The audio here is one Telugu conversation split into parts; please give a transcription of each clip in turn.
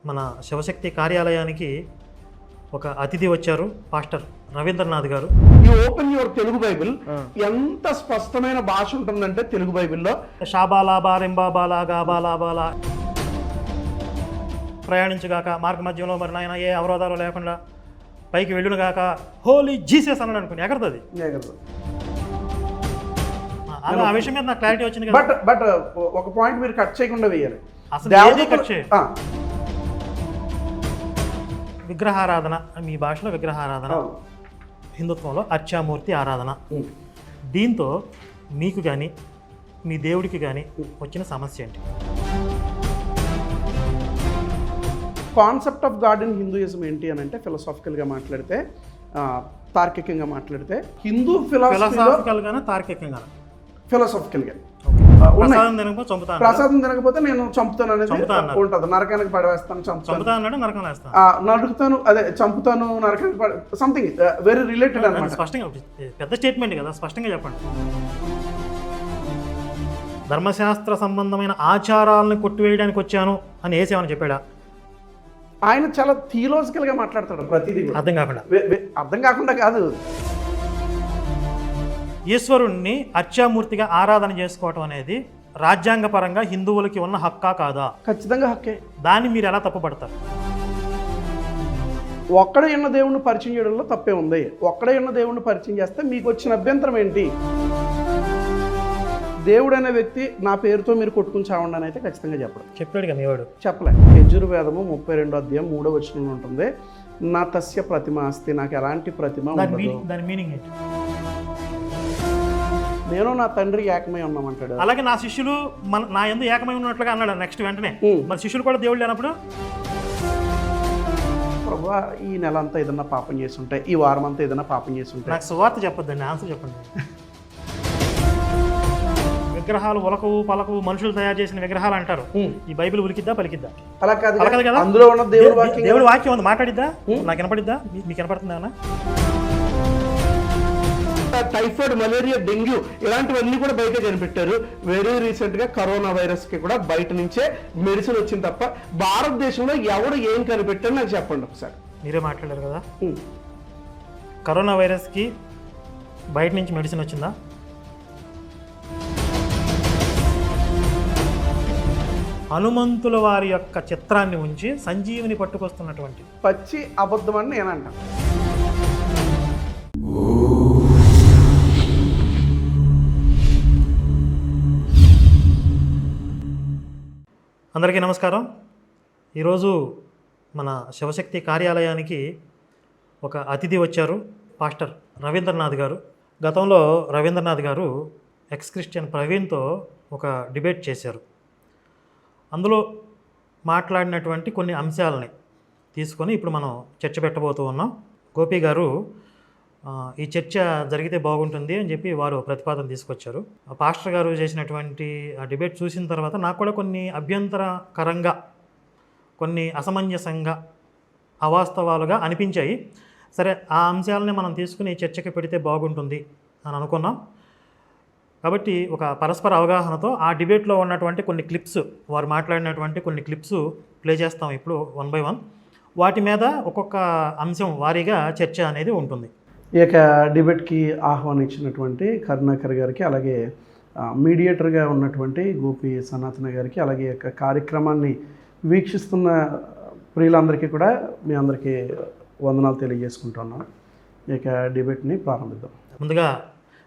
మన శివశక్తి కార్యాలయానికి ఒక అతిథి వచ్చారు, పాస్టర్ రవీంద్రనాథ్ గారు. You open your Telugu Bible, ఎంత స్పష్టమైన భాష ఉంటుందంటే తెలుగు బైబిల్లో షాబాలాబా రెంబాబాలా గాబాలాబాలా ప్రయాణించుగాక మార్గ మధ్యంలో మరి నాయన ఏ అవరోధాలు లేకుండా పైకి వెళ్ళునుగాక హోలీ జీసస్ అన్నాడు అనుకుని ఎగరుతుంది. ఆ విషయం మీద నాకు క్లారిటీ వచ్చింది కదా. బట్ ఒక పాయింట్ మీరు కట్ చేయకుండా వేయాలి. అసలు ఏది కట్ చేయ విగ్రహారాధన, మీ భాషలో విగ్రహారాధన, హిందుత్వంలో అర్చామూర్తి ఆరాధన. దీంతో మీకు కానీ మీ దేవుడికి కానీ వచ్చిన సమస్య ఏంటి? Concept of God in Hinduism ఏంటి అని అంటే ఫిలాసాఫికల్గా మాట్లాడితే, తార్కికంగా మాట్లాడితే హిందూ ఫిలాసాఫికల్గానే తార్కికంగా ఫిలాసాఫికల్గా ప్రసాదం తినకపోతే నేను చంపుతాను అనేది ఉంటుంది. నరకానికి పడవేస్తాను, నడుకుతాను, అదే చంపుతాను, నరకానికి సంథింగ్ వెరీ రిలేటెడ్ అన్నమాట. స్పష్టంగా పెద్ద స్టేట్మెంట్ కదా, స్పష్టంగా చెప్పండి. ధర్మశాస్త్ర సంబంధమైన ఆచారాలను కొట్టివేయడానికి వచ్చాను అని ఏసేమని చెప్పాడా? ఆయన చాలా థియలాజికల్గా మాట్లాడతాడు ప్రతిదీ, అర్థం కాకుండా కాదు. ఈశ్వరుణ్ణి అర్చామూర్తిగా ఆరాధన చేసుకోవటం అనేది రాజ్యాంగపరంగా హిందువులకి ఉన్న హక్కా కాదా? ఖచ్చితంగా హక్కే. దాన్ని మీరు ఎలా తప్పుపడతారు? ఒక్కడే ఉన్న దేవుణ్ణి పరిచయం చేయడంలో తప్పే ఉంది. ఒక్కడే ఉన్న దేవుణ్ణి పరిచయం చేస్తే మీకు వచ్చిన అభ్యంతరం ఏంటి? దేవుడు అనే వ్యక్తి నా పేరుతో మీరు కొట్టుకుని చావండి అని అయితే ఖచ్చితంగా చెప్పాడు కదా మీవాడు. చెప్పలే. యజుర్వేదము 32వ అధ్యాయం 3వ వచనంలో ఉంటుంది, నా తస్య ప్రతిమ అస్తి, నాకు ఎలాంటి ప్రతిమ ఉండదు. దాని మీనింగ్ ఏంటి? నేను నా తండ్రి ఏకమై ఉన్నామంటాడు. అలాగే నా శిష్యులు నా యందు ఏకమై ఉన్నట్లుగా అన్నాడు నెక్స్ట్ వెంటనే. మరి శిష్యులు కూడా దేవుడు లేనప్పుడు ప్రభువా ఈ నెల అంతా ఏదన్నా పాపం చేసి ఉంటాయి, ఈ వారం అంతా ఏదన్నా పాపం చేసి ఉంటాయి. నాకు సువార్త చెప్పొద్దండి, ఆన్సర్ చెప్పండి. విగ్రహాలు ఉలకవు పలకవు, మనుషులు తయారు చేసిన విగ్రహాలు అంటారు. ఈ బైబిల్ ఉలికిద్దా పలికిద్దా? అలా కాదు కదా, అందులో ఉన్న దేవుడి వాక్యం ఉంది, మాట్లాడిద్దా? నాకు వినపడిద్దా? మీకు వినపడుతుందా? టైఫాయిడ్, మలేరియా, డెంగ్యూ ఇలాంటివన్నీ కూడా బయట కనిపెట్టారు. వెరీ రీసెంట్గా కరోనా వైరస్కి కూడా బయట నుంచే మెడిసిన్ వచ్చింది తప్ప భారతదేశంలో ఎవడు ఏం కనిపెట్టారు నాకు చెప్పండి ఒకసారి. మీరే మాట్లాడారు కదా, కరోనా వైరస్కి బయట నుంచి మెడిసిన్ వచ్చిందా? హనుమంతుల వారి యొక్క చిత్రాన్ని ఉంచి సంజీవిని పట్టుకొస్తున్నటువంటి పచ్చి అబద్ధం అని నేను అంటాను. అందరికీ నమస్కారం. ఈరోజు మన శివశక్తి కార్యాలయానికి ఒక అతిథి వచ్చారు, పాస్టర్ రవీంద్రనాథ్ గారు. గతంలో రవీంద్రనాథ్ గారు ఎక్స్ క్రిస్టియన్ ప్రవీణ్తో ఒక డిబేట్ చేశారు. అందులో మాట్లాడినటువంటి కొన్ని అంశాలని తీసుకొని ఇప్పుడు మనం చర్చ పెట్టబోతూ ఉన్నాం. గోపి గారు ఈ చర్చ జరిగితే బాగుంటుంది అని చెప్పి వారు ప్రతిపాదన తీసుకొచ్చారు. పాస్టర్ గారు చేసినటువంటి ఆ డిబేట్ చూసిన తర్వాత నాకు కూడా కొన్ని అభ్యంతరకరంగా, కొన్ని అసమంజసంగా, అవాస్తవాలుగా అనిపించాయి. సరే, ఆ అంశాలని మనం తీసుకుని చర్చకి పెడితే బాగుంటుంది అని అనుకున్నాం. కాబట్టి ఒక పరస్పర అవగాహనతో ఆ డిబేట్లో ఉన్నటువంటి కొన్ని క్లిప్స్, వారు మాట్లాడినటువంటి కొన్ని క్లిప్స్ ప్లే చేస్తాం ఇప్పుడు 1 by 1. వాటి మీద ఒక్కొక్క అంశం వారీగా చర్చ అనేది ఉంటుంది. ఈ యొక్క డిబేట్కి ఆహ్వానించినటువంటి కరుణాకర్ గారికి, అలాగే మీడియేటర్గా ఉన్నటువంటి గోపి సనాతన గారికి, అలాగే ఈ యొక్క కార్యక్రమాన్ని వీక్షిస్తున్న ప్రియులందరికీ కూడా మీ అందరికీ వందనాలు తెలియజేసుకుంటున్నాను. ఈ యొక్క డిబేట్ని ప్రారంభిద్దాం. ముందుగా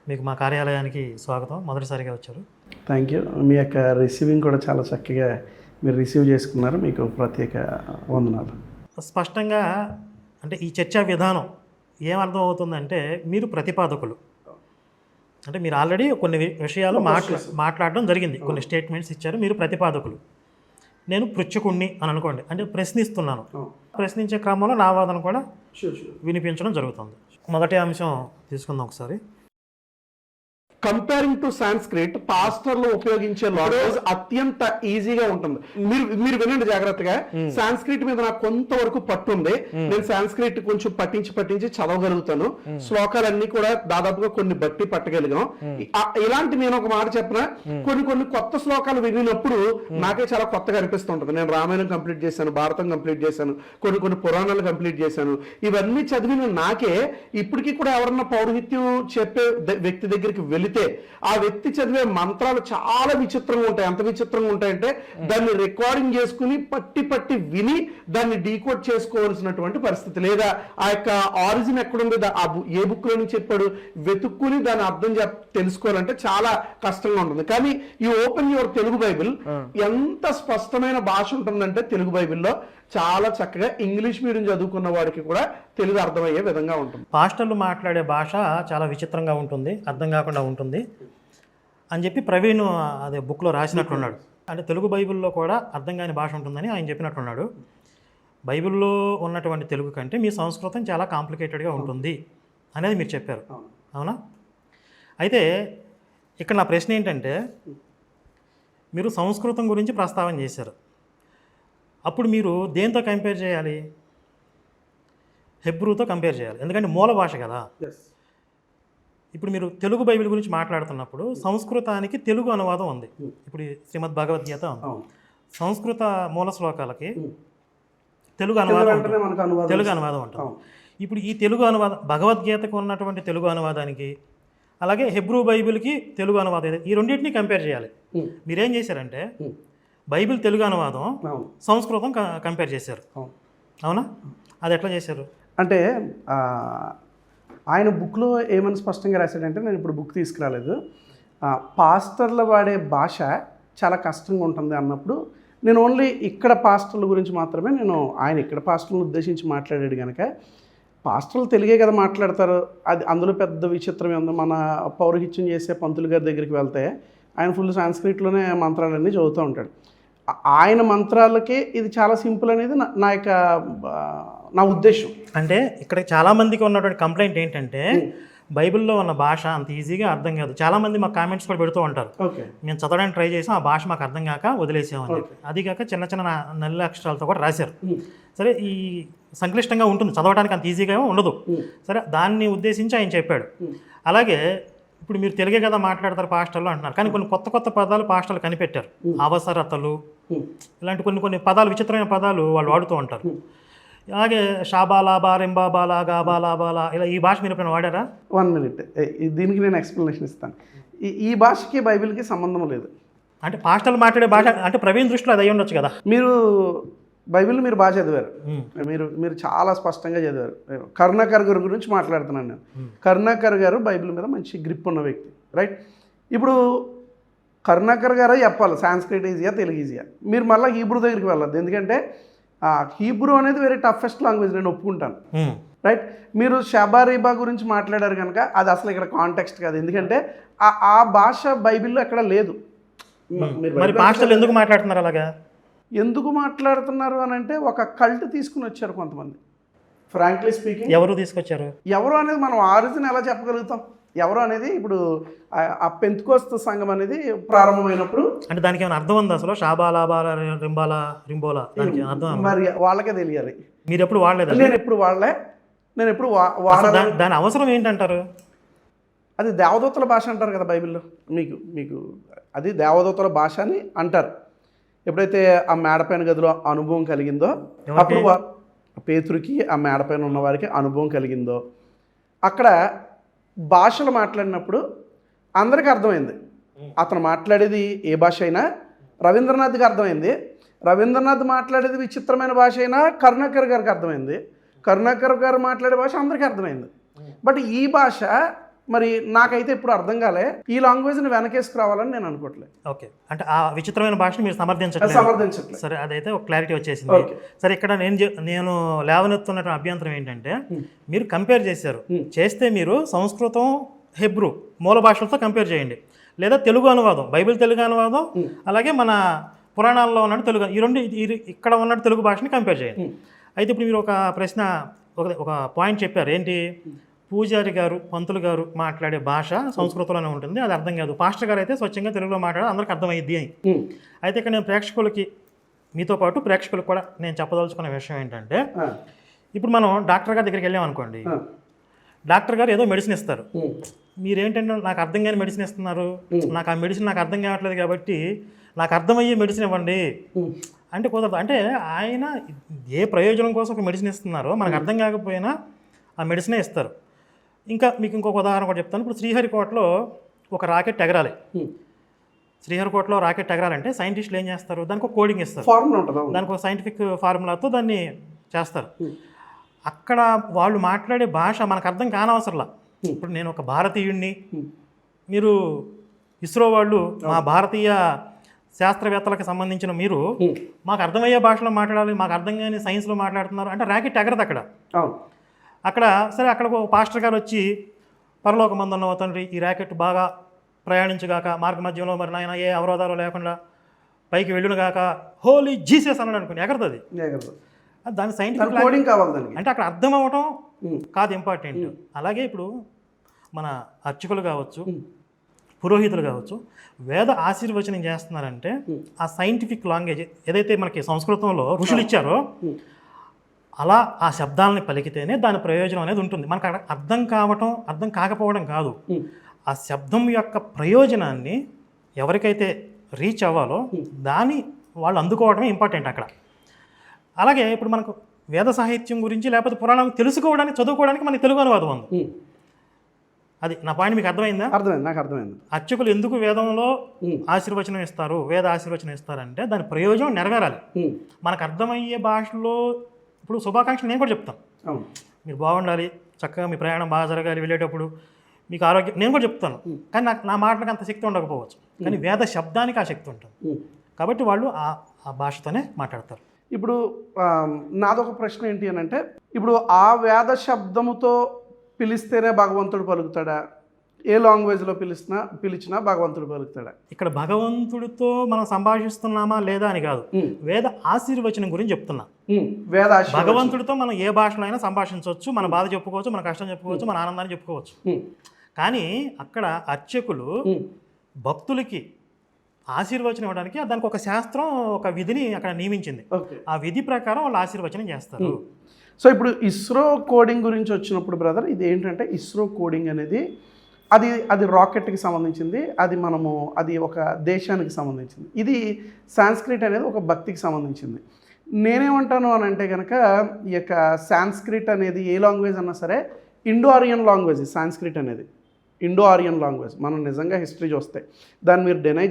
మీకు మా కార్యాలయానికి స్వాగతం, మొదటిసారిగా వచ్చారు. Thank you. మీ యొక్క రిసీవింగ్ కూడా చాలా చక్కగా మీరు రిసీవ్ చేసుకున్నారు, మీకు ప్రత్యేక వందనాలు. స్పష్టంగా అంటే ఈ చర్చా విధానం ఏమర్థం అవుతుందంటే, మీరు ప్రతిపాదకులు, అంటే మీరు ఆల్రెడీ కొన్ని విషయాలు మాట్లాడడం జరిగింది, కొన్ని స్టేట్మెంట్స్ ఇచ్చారు, మీరు ప్రతిపాదకులు. నేను పృచ్ఛకుణ్ణి అని అనుకోండి, అంటే ప్రశ్నిస్తున్నాను. ప్రశ్నించే క్రమంలో నా వాదన కూడా వినిపించడం జరుగుతుంది. మొదటి అంశం తీసుకుందాం ఒకసారి. కంపేరింగ్ టు సాంస్క్రిట్ పాస్టర్లు ఉపయోగించే లాంగ్వేజ్ అత్యంత ఈజీగా ఉంటుంది. మీరు వినండి జాగ్రత్తగా. సాంస్క్రిట్ మీద నాకు కొంతవరకు పట్టు ఉంది. నేను సాంస్క్రిట్ కొంచెం పట్టించి చదవగలుగుతాను. శ్లోకాలన్నీ కూడా దాదాపుగా కొన్ని బట్టి పట్టగలిగాం. ఇలాంటి నేను ఒక మాట చెప్పిన కొన్ని కొత్త శ్లోకాలు వినినప్పుడు నాకే చాలా కొత్తగా అనిపిస్తుంటది. నేను రామాయణం కంప్లీట్ చేశాను, భారతం కంప్లీట్ చేశాను, కొన్ని పురాణాలు కంప్లీట్ చేశాను. ఇవన్నీ చదివిన నాకే ఇప్పటికీ కూడా ఎవరన్నా పౌరోహిత్యం చెప్పే వ్యక్తి దగ్గరికి వెళితే ఆ వ్యక్తి చదివే మంత్రాలు చాలా విచిత్రంగా ఉంటాయి. ఎంత విచిత్రంగా ఉంటాయంటే దాన్ని రికార్డింగ్ చేసుకుని పట్టి విని దాన్ని డీకోడ్ చేసుకోవాల్సినటువంటి పరిస్థితి, లేదా ఆ యొక్క ఆరిజిన్ ఎక్కడుంది, ఏ బుక్ లో నుంచి చెప్పాడు వెతుక్కుని దాని అర్థం తెలుసుకోవాలంటే చాలా కష్టంగా ఉంటుంది. కానీ ఈ ఓపెన్ యువర్ తెలుగు బైబిల్ ఎంత స్పష్టమైన భాష ఉంటుందంటే తెలుగు బైబిల్లో చాలా చక్కగా ఇంగ్లీష్ మీడియం చదువుకున్న వాడికి కూడా తెలుగు అర్థమయ్యే విధంగా ఉంటుంది. పాస్టర్లు మాట్లాడే భాష చాలా విచిత్రంగా ఉంటుంది, అర్థం కాకుండా ఉంటుంది అని చెప్పి ప్రవీణ్ అదే బుక్లో రాసినట్లున్నాడు. అంటే తెలుగు బైబిల్లో కూడా అర్థం కాని భాష ఉంటుందని ఆయన చెప్పినట్లున్నాడు. బైబిల్లో ఉన్నటువంటి తెలుగు కంటే మీ సంస్కృతం చాలా కాంప్లికేటెడ్గా ఉంటుంది అనేది మీరు చెప్పారు, అవునా? అయితే ఇక్కడ నా ప్రశ్న ఏంటంటే, మీరు సంస్కృతం గురించి ప్రస్తావన చేశారు. అప్పుడు మీరు దేంతో కంపేర్ చేయాలి? హెబ్రూతో కంపేర్ చేయాలి, ఎందుకంటే మూల భాష కదా. ఇప్పుడు మీరు తెలుగు బైబిల్ గురించి మాట్లాడుతున్నప్పుడు సంస్కృతానికి తెలుగు అనువాదం ఉంది. ఇప్పుడు శ్రీమద్ భగవద్గీత ఉంది, సంస్కృత మూల శ్లోకాలకి తెలుగు అనువాదం ఉంటుంది. ఇప్పుడు ఈ తెలుగు అనువాదం భగవద్గీతకు ఉన్నటువంటి తెలుగు అనువాదానికి, అలాగే హెబ్రూ బైబిల్కి తెలుగు అనువాదం, ఈ రెండింటినీ కంపేర్ చేయాలి. మీరేం చేశారంటే బైబిల్ తెలుగు అనువాదం సంస్కృతం కంపేర్ చేశారు, అవునా? అది ఎట్లా చేశారు? అంటే ఆయన బుక్లో ఏమని స్పష్టంగా రాశాడంటే, నేను ఇప్పుడు బుక్ తీసుకురాలేదు, పాస్టర్ల వాడే భాష చాలా కష్టంగా ఉంటుంది అన్నప్పుడు నేను ఓన్లీ ఇక్కడ పాస్టర్ల గురించి మాత్రమే ఆయన ఇక్కడ పాస్టర్లను ఉద్దేశించి మాట్లాడాడు కనుక, పాస్టర్లు తెలుగే కదా మాట్లాడతారు, అది అందులో పెద్ద విచిత్రం ఉంది. మన పౌరోహిత్యం చేసే పంతులు గారి దగ్గరికి వెళ్తే ఆయన ఫుల్ సాంస్క్రిట్లోనే మంత్రాలన్నీ చదువుతూ ఉంటాడు. ఆయన మంత్రాలకి ఇది చాలా సింపుల్ అనేది నా ఉద్దేశం. అంటే ఇక్కడ చాలామందికి ఉన్నటువంటి కంప్లైంట్ ఏంటంటే, బైబిల్లో ఉన్న భాష అంత ఈజీగా అర్థం కాదు. చాలామంది మాకు కామెంట్స్ కూడా పెడుతూ ఉంటారు, మేము చదవడానికి ట్రై చేసాం, ఆ భాష మాకు అర్థం కాక వదిలేసామని చెప్పి. అది కాక చిన్న నల్ల అక్షరాలతో కూడా రాశారు. సరే, ఈ సంక్లిష్టంగా ఉంటుంది, చదవడానికి అంత ఈజీగా ఉండదు. సరే, దాన్ని ఉద్దేశించి ఆయన చెప్పాడు. అలాగే ఇప్పుడు మీరు తెలుగే కదా మాట్లాడతారు పాస్టర్లు అంటున్నారు, కానీ కొన్ని కొత్త పదాలు పాస్టర్లు కనిపెట్టారు. అవసరతలు ఇలాంటి కొన్ని పదాలు, విచిత్రమైన పదాలు వాళ్ళు వాడుతూ ఉంటారు. అలాగే షాబాలాబా, రెంబాబాలా, గాబాలాబాలా, ఇలా ఈ భాష మీరు ఎప్పుడైనా వాడారా? 1 minute, దీనికి నేను ఎక్స్ప్లెనేషన్ ఇస్తాను. ఈ భాషకి బైబిల్కి సంబంధం లేదు. అంటే పాస్టర్లు మాట్లాడే భాష అంటే ప్రవీణ్ దృష్టిలో అది అయ్యి ఉండొచ్చు కదా. బైబిల్ మీరు బాగా చదివారు, మీరు చాలా స్పష్టంగా చదివారు. కరుణాకర్ గారి గురించి మాట్లాడుతున్నాను నేను. కరుణాకర్ గారు బైబిల్ మీద మంచి గ్రిప్ ఉన్న వ్యక్తి, రైట్? ఇప్పుడు కరుణాకర్ గారే చెప్పాలి సాంస్క్రిట్ ఈజీయా తెలుగు ఈజీయా. మీరు మళ్ళీ హీబ్రూ దగ్గరికి వెళ్ళద్దు, ఎందుకంటే హీబ్రూ అనేది వెరీ టఫెస్ట్ లాంగ్వేజ్, నేను ఒప్పుకుంటాను, రైట్? మీరు షబారీబా గురించి మాట్లాడారు కనుక అది అసలు ఇక్కడ కాంటెక్స్ట్ కాదు, ఎందుకంటే ఆ భాష బైబిల్లో ఎక్కడ లేదు. మరి పాస్టర్లు ఎందుకు మాట్లాడుతున్నారు అలాగా? ఎందుకు మాట్లాడుతున్నారు అని అంటే, ఒక కల్ట్ తీసుకుని వచ్చారు కొంతమంది. ఫ్రాంక్లీ స్పీకింగ్, ఎవరు తీసుకొచ్చారు? ఎవరు అనేది మనం ఆరిజిన్ ఎలా చెప్పగలుగుతాం? ఎవరు అనేది ఇప్పుడు ఆ పెంతుకోస్తు సంఘం అనేది ప్రారంభమైనప్పుడు, అంటే దానికి ఏమైనా అర్థం ఉందా అసలు? షాబాలాబాలా, రింబోలా దానికి అర్థం మరి వాళ్ళకే తెలియాలి. మీరు ఎప్పుడు వాడలేదు? నేను ఎప్పుడు దాని అవసరం ఏంటంటారు? అది దేవదూతల భాష అంటారు కదా బైబిల్లో. మీకు అది దేవదూతల భాష అని అంటారు. ఎప్పుడైతే ఆ మేడపైన గదిలో అనుభవం కలిగిందో, అప్పుడు పేతురుకి ఆ మేడపైన ఉన్న వారికి అనుభవం కలిగిందో, అక్కడ భాషలు మాట్లాడినప్పుడు అందరికీ అర్థమైంది. అతను మాట్లాడేది ఏ భాష అయినా రవీంద్రనాథ్కి అర్థమైంది. రవీంద్రనాథ్ మాట్లాడేది విచిత్రమైన భాష అయినా కరుణాకర్ గారికి అర్థమైంది. కరుణాకర్ గారు మాట్లాడే భాష అందరికీ అర్థమైంది. బట్ ఈ భాష మరి నాకైతే ఇప్పుడు అర్థం కాలే. ఈ లాంగ్వేజ్ని వెనకేసుకురావాలని నేను అనుకోవట్లేదు. ఓకే, అంటే ఆ విచిత్రమైన భాషను మీరు సమర్థించట్లేదు. సరే, అదైతే ఒక క్లారిటీ వచ్చేసింది. సరే, ఇక్కడ నేను లేవనెత్తున్న అభ్యంతరం ఏంటంటే, మీరు కంపేర్ చేశారు. చేస్తే మీరు సంస్కృతం, హెబ్రూ మూల భాషలతో కంపేర్ చేయండి, లేదా తెలుగు అనువాదం, బైబిల్ తెలుగు అనువాదం, అలాగే మన పురాణాల్లో ఉన్నట్టు తెలుగు, ఈ రెండు ఇక్కడ ఉన్నట్టు తెలుగు భాషని కంపేర్ చేయండి. అయితే ఇప్పుడు మీరు ఒక ప్రశ్న, ఒక పాయింట్ చెప్పారు ఏంటి, పూజారి గారు పంతులు గారు మాట్లాడే భాష సంస్కృతంలోనే ఉంటుంది, అది అర్థం కాదు. పాస్టర్ గారు అయితే స్వచ్ఛంగా తెలుగులో మాట్లాడే అందరికి అర్థమయ్యిద్ది అని. అయితే ఇక్కడ నేను ప్రేక్షకులకి, మీతో పాటు ప్రేక్షకులకు కూడా నేను చెప్పదలుచుకున్న విషయం ఏంటంటే, ఇప్పుడు మనం డాక్టర్ గారి దగ్గరికి వెళ్ళాం అనుకోండి, డాక్టర్ గారు ఏదో మెడిసిన్ ఇస్తారు. మీరేంటంటే నాకు అర్థం కాని మెడిసిన్ ఇస్తున్నారు, నాకు ఆ మెడిసిన్ నాకు అర్థం కావట్లేదు కాబట్టి నాకు అర్థమయ్యే మెడిసిన్ ఇవ్వండి అంటే కుదరదు. అంటే ఆయన ఏ ప్రయోజనం కోసం ఒక మెడిసిన్ ఇస్తున్నారో మనకు అర్థం కాకపోయినా ఆ మెడిసినే ఇస్తారు. ఇంకా మీకు ఇంకొక ఉదాహరణ కూడా చెప్తాను. ఇప్పుడు శ్రీహరికోటలో ఒక రాకెట్ ఎగరాలి. శ్రీహరికోటలో రాకెట్ ఎగరాలంటే సైంటిస్టులు ఏం చేస్తారు, దానికి ఒక కోడింగ్ ఇస్తారు, దానికి ఒక సైంటిఫిక్ ఫార్ములాతో దాన్ని చేస్తారు. అక్కడ వాళ్ళు మాట్లాడే భాష మనకు అర్థం కానవసరంలా. ఇప్పుడు నేను ఒక భారతీయుడిని, మీరు ఇస్రో వాళ్ళు మా భారతీయ శాస్త్రవేత్తలకు సంబంధించిన మీరు మాకు అర్థమయ్యే భాషలో మాట్లాడాలి, మాకు అర్థం కాని సైన్స్లో మాట్లాడుతున్నారు అంటే రాకెట్ ఎగరదు అక్కడ. అక్కడ సరే, అక్కడ ఒక పాస్టర్ గారు వచ్చి పరలోకమందున్న తండ్రి ఈ రాకెట్ బాగా ప్రయాణించుగాక, మార్గ మధ్యంలో మరి నాయన ఏ అవరోధాలు లేకుండా పైకి వెళ్ళునుగాక, హోలీ జీసస్ అన్నాడు అనుకోండి, ఎగరదు. దాని సైంటిఫిక్ కోడింగ్ కావాలి దానికి. అంటే అక్కడ అర్థం అవ్వటం కాదు ఇంపార్టెంట్. అలాగే ఇప్పుడు మన అర్చకులు కావచ్చు, పురోహితులు కావచ్చు, వేద ఆశీర్వచనం చేస్తున్నారంటే ఆ సైంటిఫిక్ లాంగ్వేజ్ ఏదైతే మనకి సంస్కృతంలో ఋషులు ఇచ్చారో అలా ఆ శబ్దాలని పలికితేనే దాని ప్రయోజనం అనేది ఉంటుంది. మనకు అర్థం కావటం అర్థం కాకపోవడం కాదు, ఆ శబ్దం యొక్క ప్రయోజనాన్ని ఎవరికైతే రీచ్ అవ్వాలో దాన్ని వాళ్ళు అందుకోవడమే ఇంపార్టెంట్ అక్కడ. అలాగే ఇప్పుడు మనకు వేద సాహిత్యం గురించి లేకపోతే పురాణం తెలుసుకోవడానికి, చదువుకోవడానికి మనకి తెలుగు అనువాదం ఉంది. అది నా పాయింట్ మీకు అర్థమైందా? అర్థమైంది, నాకు అర్థమైంది. అర్చకులు ఎందుకు వేదంలో ఆశీర్వచనం ఇస్తారు, వేద ఆశీర్వచనం ఇస్తారంటే దాని ప్రయోజనం నెరవేరాలి. మనకు అర్థమయ్యే భాషలో ఇప్పుడు శుభాకాంక్షలు నేను కూడా చెప్తాను, మీరు బాగుండాలి, చక్కగా మీ ప్రయాణం బాగా జరగాలి, వెళ్ళేటప్పుడు మీకు ఆరోగ్యం, నేను కూడా చెప్తాను. కానీ నాకు నా మాటలకు అంత శక్తి ఉండకపోవచ్చు, కానీ వేద శబ్దానికి ఆ శక్తి ఉంటుంది కాబట్టి వాళ్ళు ఆ భాషతోనే మాట్లాడతారు. ఇప్పుడు నాదొక ప్రశ్న ఏంటి అని అంటే, ఇప్పుడు ఆ వేద శబ్దముతో పిలిస్తేనే భగవంతుడు పలుకుతాడా, ఏ లాంగ్వేజ్లో పిలిచినా భగవంతుడు పలుకుతాడా? ఇక్కడ భగవంతుడితో మనం సంభాషిస్తున్నామా లేదా అని కాదు, వేద ఆశీర్వచనం గురించి చెప్తున్నా. వేద భగవంతుడితో మనం ఏ భాషలో అయినా సంభాషించవచ్చు, మన బాధ చెప్పుకోవచ్చు, మన కష్టం చెప్పుకోవచ్చు, మన ఆనందాన్ని చెప్పుకోవచ్చు. కానీ అక్కడ అర్చకులు భక్తులకి ఆశీర్వచనం ఇవ్వడానికి దానికి ఒక శాస్త్రం, ఒక విధిని అక్కడ నియమించింది. ఆ విధి ప్రకారం వాళ్ళు ఆశీర్వచనం చేస్తారు. సో ఇప్పుడు ఇస్రో కోడింగ్ గురించి వచ్చినప్పుడు బ్రదర్, ఇది ఏంటంటే ఇస్రో కోడింగ్ అనేది అది రాకెట్కి సంబంధించింది, అది ఒక దేశానికి సంబంధించింది. ఇది సాంస్క్రిట్ అనేది ఒక భక్తికి సంబంధించింది. నేనేమంటాను అని అంటే కనుక, ఈ యొక్క సాంస్క్రిట్ అనేది ఏ లాంగ్వేజ్ అన్నా సరే ఇండో ఆరియన్ లాంగ్వేజ్. సాంస్క్రిట్ అనేది ఇండో ఆరియన్ లాంగ్వేజ్. మనం నిజంగా హిస్టరీ చూస్తే దాన్ని మీరు డెనై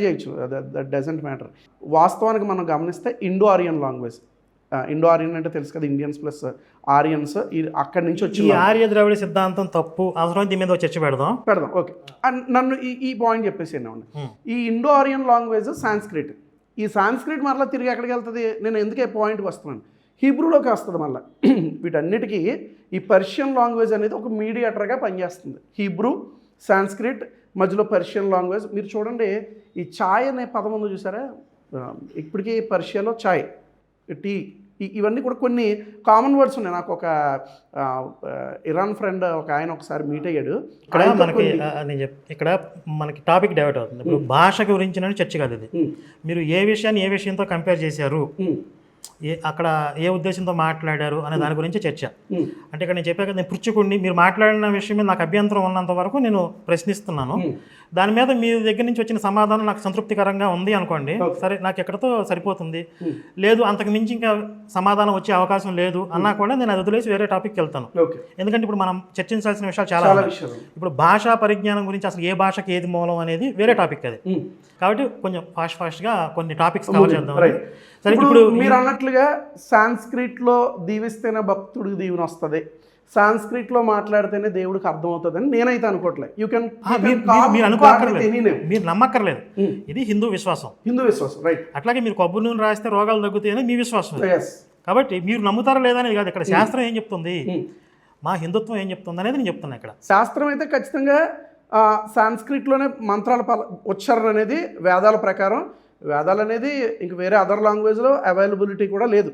చేయొచ్చు, దట్ డజంట్ మ్యాటర్. వాస్తవానికి మనం గమనిస్తే Indo Aryan language. Indo Aryan అంటే తెలుసు కదా, ఇండియన్స్ ప్లస్ ఆరియన్స్, అక్కడి నుంచి వచ్చి ఆర్య ద్రవిడ సిద్ధాంతం తప్పు, అవసరం దీని మీద చర్చ పెడదాం. ఓకే, నన్ను ఈ పాయింట్ చెప్పేసి ఈ ఇండో ఆరియన్ లాంగ్వేజ్ సాంస్క్రిట్. ఈ సాంస్క్రిట్ మరలా తిరిగి ఎక్కడికి వెళ్తుంది, నేను ఎందుకే పాయింట్కి వస్తున్నాను, హీబ్రూలోకి వస్తుంది మళ్ళీ. వీటన్నిటికీ ఈ పర్షియన్ లాంగ్వేజ్ అనేది ఒక మీడియేటర్గా పనిచేస్తుంది. హీబ్రూ, సాంస్క్రిట్, మధ్యలో పర్షియన్ లాంగ్వేజ్. మీరు చూడండి, ఈ ఛాయ్ అనే పదం ఉందో చూసారా, ఇప్పటికీ పర్షియాలో ఛాయ్, టీ, ఇవన్నీ కూడా కొన్ని కామన్ వర్డ్స్ ఉన్నాయి. నాకు ఒక ఇరాన్ ఫ్రెండ్ ఒక ఆయన ఒకసారి మీట్ అయ్యాడు. ఇక్కడ మనకి టాపిక్ డైవర్ట్ అవుతుంది. ఇప్పుడు భాష గురించి చర్చ కాదు ఇది. మీరు ఏ విషయాన్ని ఏ విషయంతో కంపేర్ చేశారు, అక్కడ ఏ ఉద్దేశంతో మాట్లాడారు అనే దాని గురించి చర్చ. అంటే ఇక్కడ నేను చెప్పాక, నేను పృచ్చుకుని మీరు మాట్లాడిన విషయం మీద నాకు అభ్యంతరం ఉన్నంత వరకు నేను ప్రశ్నిస్తున్నాను. దాని మీద మీ దగ్గర నుంచి వచ్చిన సమాధానం నాకు సంతృప్తికరంగా ఉంది అనుకోండి, సరే, నాకు ఎక్కడితో సరిపోతుంది. లేదు, అంతకు మించి ఇంకా సమాధానం వచ్చే అవకాశం లేదు అన్నా కూడా నేను అది వదిలేసి వేరే టాపిక్కి వెళ్తాను. ఎందుకంటే ఇప్పుడు మనం చర్చించాల్సిన విషయాలు చాలా ఉన్నాయి. ఇప్పుడు భాషా పరిజ్ఞానం గురించి, అసలు ఏ భాషకి ఏది మూలం అనేది వేరే టాపిక్ అది. కాబట్టి కొంచెం ఫాస్ట్గా కొన్ని టాపిక్స్ కవర్ చేద్దాం. సరే, ఇప్పుడు మీరు అన్నట్లుగా సాంస్క్రిట్లో దీవిస్తేనే భక్తుడికి దీవెన వస్తుంది, సాంస్క్రిట్లో మాట్లాడితేనే దేవుడికి అర్థమవుతుందని నేనైతే అనుకోవట్లేదు. మీరు నమ్మక్కర్లేదు, ఇది హిందూ విశ్వాసం. రైట్. అట్లాగే మీరు కొబ్బరి నూనె రాస్తే రోగాలు తగ్గుతాయని మీ విశ్వాసం. కాబట్టి మీరు నమ్ముతారా లేదా అనేది కాదు, ఇక్కడ శాస్త్రం ఏం చెప్తుంది, మా హిందుత్వం ఏం చెప్తుంది అనేది నేను చెప్తున్నా. ఇక్కడ శాస్త్రం అయితే ఖచ్చితంగా సాంస్క్రిట్లోనే మంత్రాల ఉచ్చారణ అనేది వేదాల ప్రకారం, వేదాలు అనేది ఇంక వేరే అదర్ లాంగ్వేజ్లో అవైలబిలిటీ కూడా లేదు.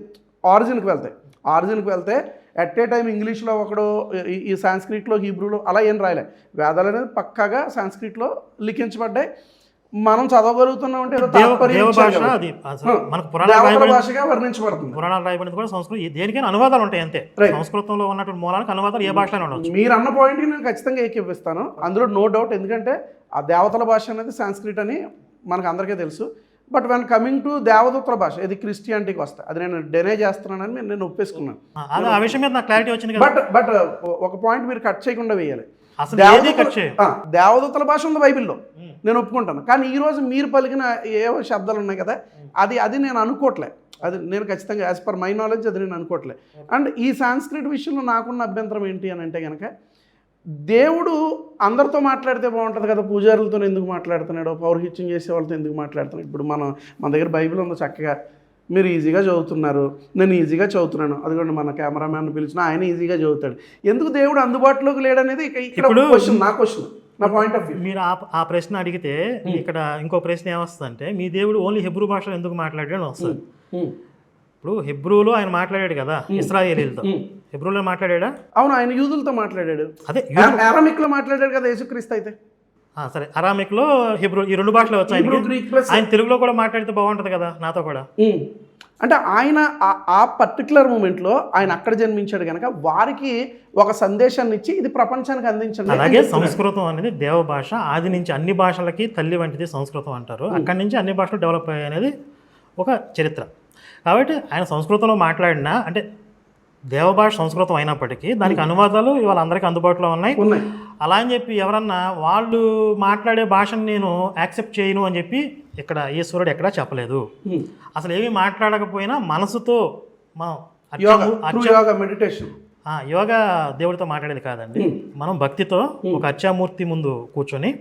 ఆరిజిన్కి వెళ్తే ఎట్ ఏ టైం ఇంగ్లీష్లో ఒకడు ఈ సాంస్క్రిట్లో హీబ్రూలో అలా ఏం రాయలే. వేదాలు అనేది పక్కాగా సాంస్క్రిట్లో లిఖించబడ్డాయి. మనం చదవగలుగుతున్నాం అంటే ఏదో తాత్పర్యం దేవ ఇచ్చారు భాష కదా. అది అసలు మనకు పురాణాలు దేవతల రాయబడింది, భాషగా వర్ణించబడుతుంది. పురాణాలు రాయబడింది కూడా సంస్కృతం. దేనికైనా అనువాదాలు ఉంటాయి అంతే. Right. సంస్కృతంలో ఉన్నటువంటి మూలానికి అనువాదాలు ఏ భాషలో ఉండవచ్చు. మీరు అన్న పాయింట్కి నేను ఖచ్చితంగా ఏకీపిస్తాను, అందులో నో డౌట్. ఎందుకంటే ఆ దేవతల భాష అనేది సాంస్క్రిట్ అని మనకు అందరికీ తెలుసు. బట్ వెన్ కమింగ్ టు దేవదూతల భాష, ఇది క్రిస్టియానిటీకి వస్తాయి. అది నేను డెనే చేస్తున్నానని నేను ఒప్పేసుకున్నాను. అదే ఆ విషయం మీద నాకు క్లారిటీ వచ్చింది కదా. బట్ ఒక పాయింట్ మీరు కట్ చేయకుండా వేయాలి. అసలు ఏది కట్ చేయ దేవదూతల భాష ఉంది బైబిల్లో, నేను ఒప్పుకుంటాను. కానీ ఈరోజు మీరు పలికిన ఏవో శబ్దాలు ఉన్నాయి కదా, అది నేను అనుకోవట్లే. అది నేను ఖచ్చితంగా యాజ్ పర్ మై నాలెడ్జ్ అది నేను అనుకోవట్లే. అండ్ ఈ సాంస్క్రిట్ విషయంలో నాకున్న అభ్యంతరం ఏంటి అని అంటే కనుక, దేవుడు అందరితో మాట్లాడితే బాగుంటుంది కదా, పూజారులతో ఎందుకు మాట్లాడుతున్నాడు, పౌరహిత్యం చేసే వాళ్ళతో ఎందుకు మాట్లాడుతున్నాడు? ఇప్పుడు మన దగ్గర బైబిల్ ఉందో చక్కగా, మీరు ఈజీగా చదువుతున్నారు, నేను ఈజీగా చదువుతున్నాను, అదిగోండి మన కెమెరామ్యాన్ పిలిచిన ఆయన ఈజీగా చదువుతాడు. ఎందుకు దేవుడు అందుబాటులోకి లేడనేది ఇక్కడ క్వశ్చన్, నా క్వశ్చన్, నా పాయింట్ ఆఫ్ వ్యూ. మీరు ఆ ప్రశ్న అడిగితే ఇక్కడ ఇంకో ప్రశ్న ఏమొస్తుందంటే, మీ దేవుడు ఓన్లీ హెబ్రూ భాషలో ఎందుకు మాట్లాడాడు అని వస్తుంది. ఇప్పుడు హెబ్రూలో ఆయన మాట్లాడాడు కదా ఇశ్రాయేలీలతో, హెబ్రూలో మాట్లాడా? అవును, ఆయన యూదులతో మాట్లాడాడు. అదే అరామిక్లో మాట్లాడాడు కదా యేసుక్రీస్తు. అయితే సరే, అరామిక్లో హెబ్రూ ఈ రెండు భాషలు వచ్చాయి. గ్రీక్ ప్లస్ ఆయన తెలుగులో కూడా మాట్లాడితే బాగుంటుంది కదా నాతో కూడా. అంటే ఆయన ఆ పర్టికులర్ మూమెంట్లో ఆయన అక్కడ జన్మించాడు కనుక వారికి ఒక సందేశాన్ని ఇచ్చి ఇది ప్రపంచానికి అందించండి. అలాగే సంస్కృతం అనేది దేవ భాష, ఆది నుంచి అన్ని భాషలకి తల్లి వంటిది సంస్కృతం అంటారు. అక్కడి నుంచి అన్ని భాషలు డెవలప్ అయ్యాయి అనేది ఒక చరిత్ర. కాబట్టి ఆయన సంస్కృతంలో మాట్లాడినా, అంటే దేవభాష సంస్కృతం అయినప్పటికీ దానికి అనువాదాలు ఇవాళ అందరికీ అందుబాటులో ఉన్నాయి. అలా అని చెప్పి ఎవరన్నా వాళ్ళు మాట్లాడే భాషను నేను యాక్సెప్ట్ చేయను అని చెప్పి ఇక్కడ ఈశ్వరుడు ఎక్కడా చెప్పలేదు. అసలు ఏమీ మాట్లాడకపోయినా మనసుతో మనం మెడిటేషన్, యోగా దేవుడితో మాట్లాడేది కాదండి. మనం భక్తితో ఒక అర్చామూర్తి ముందు కూర్చొని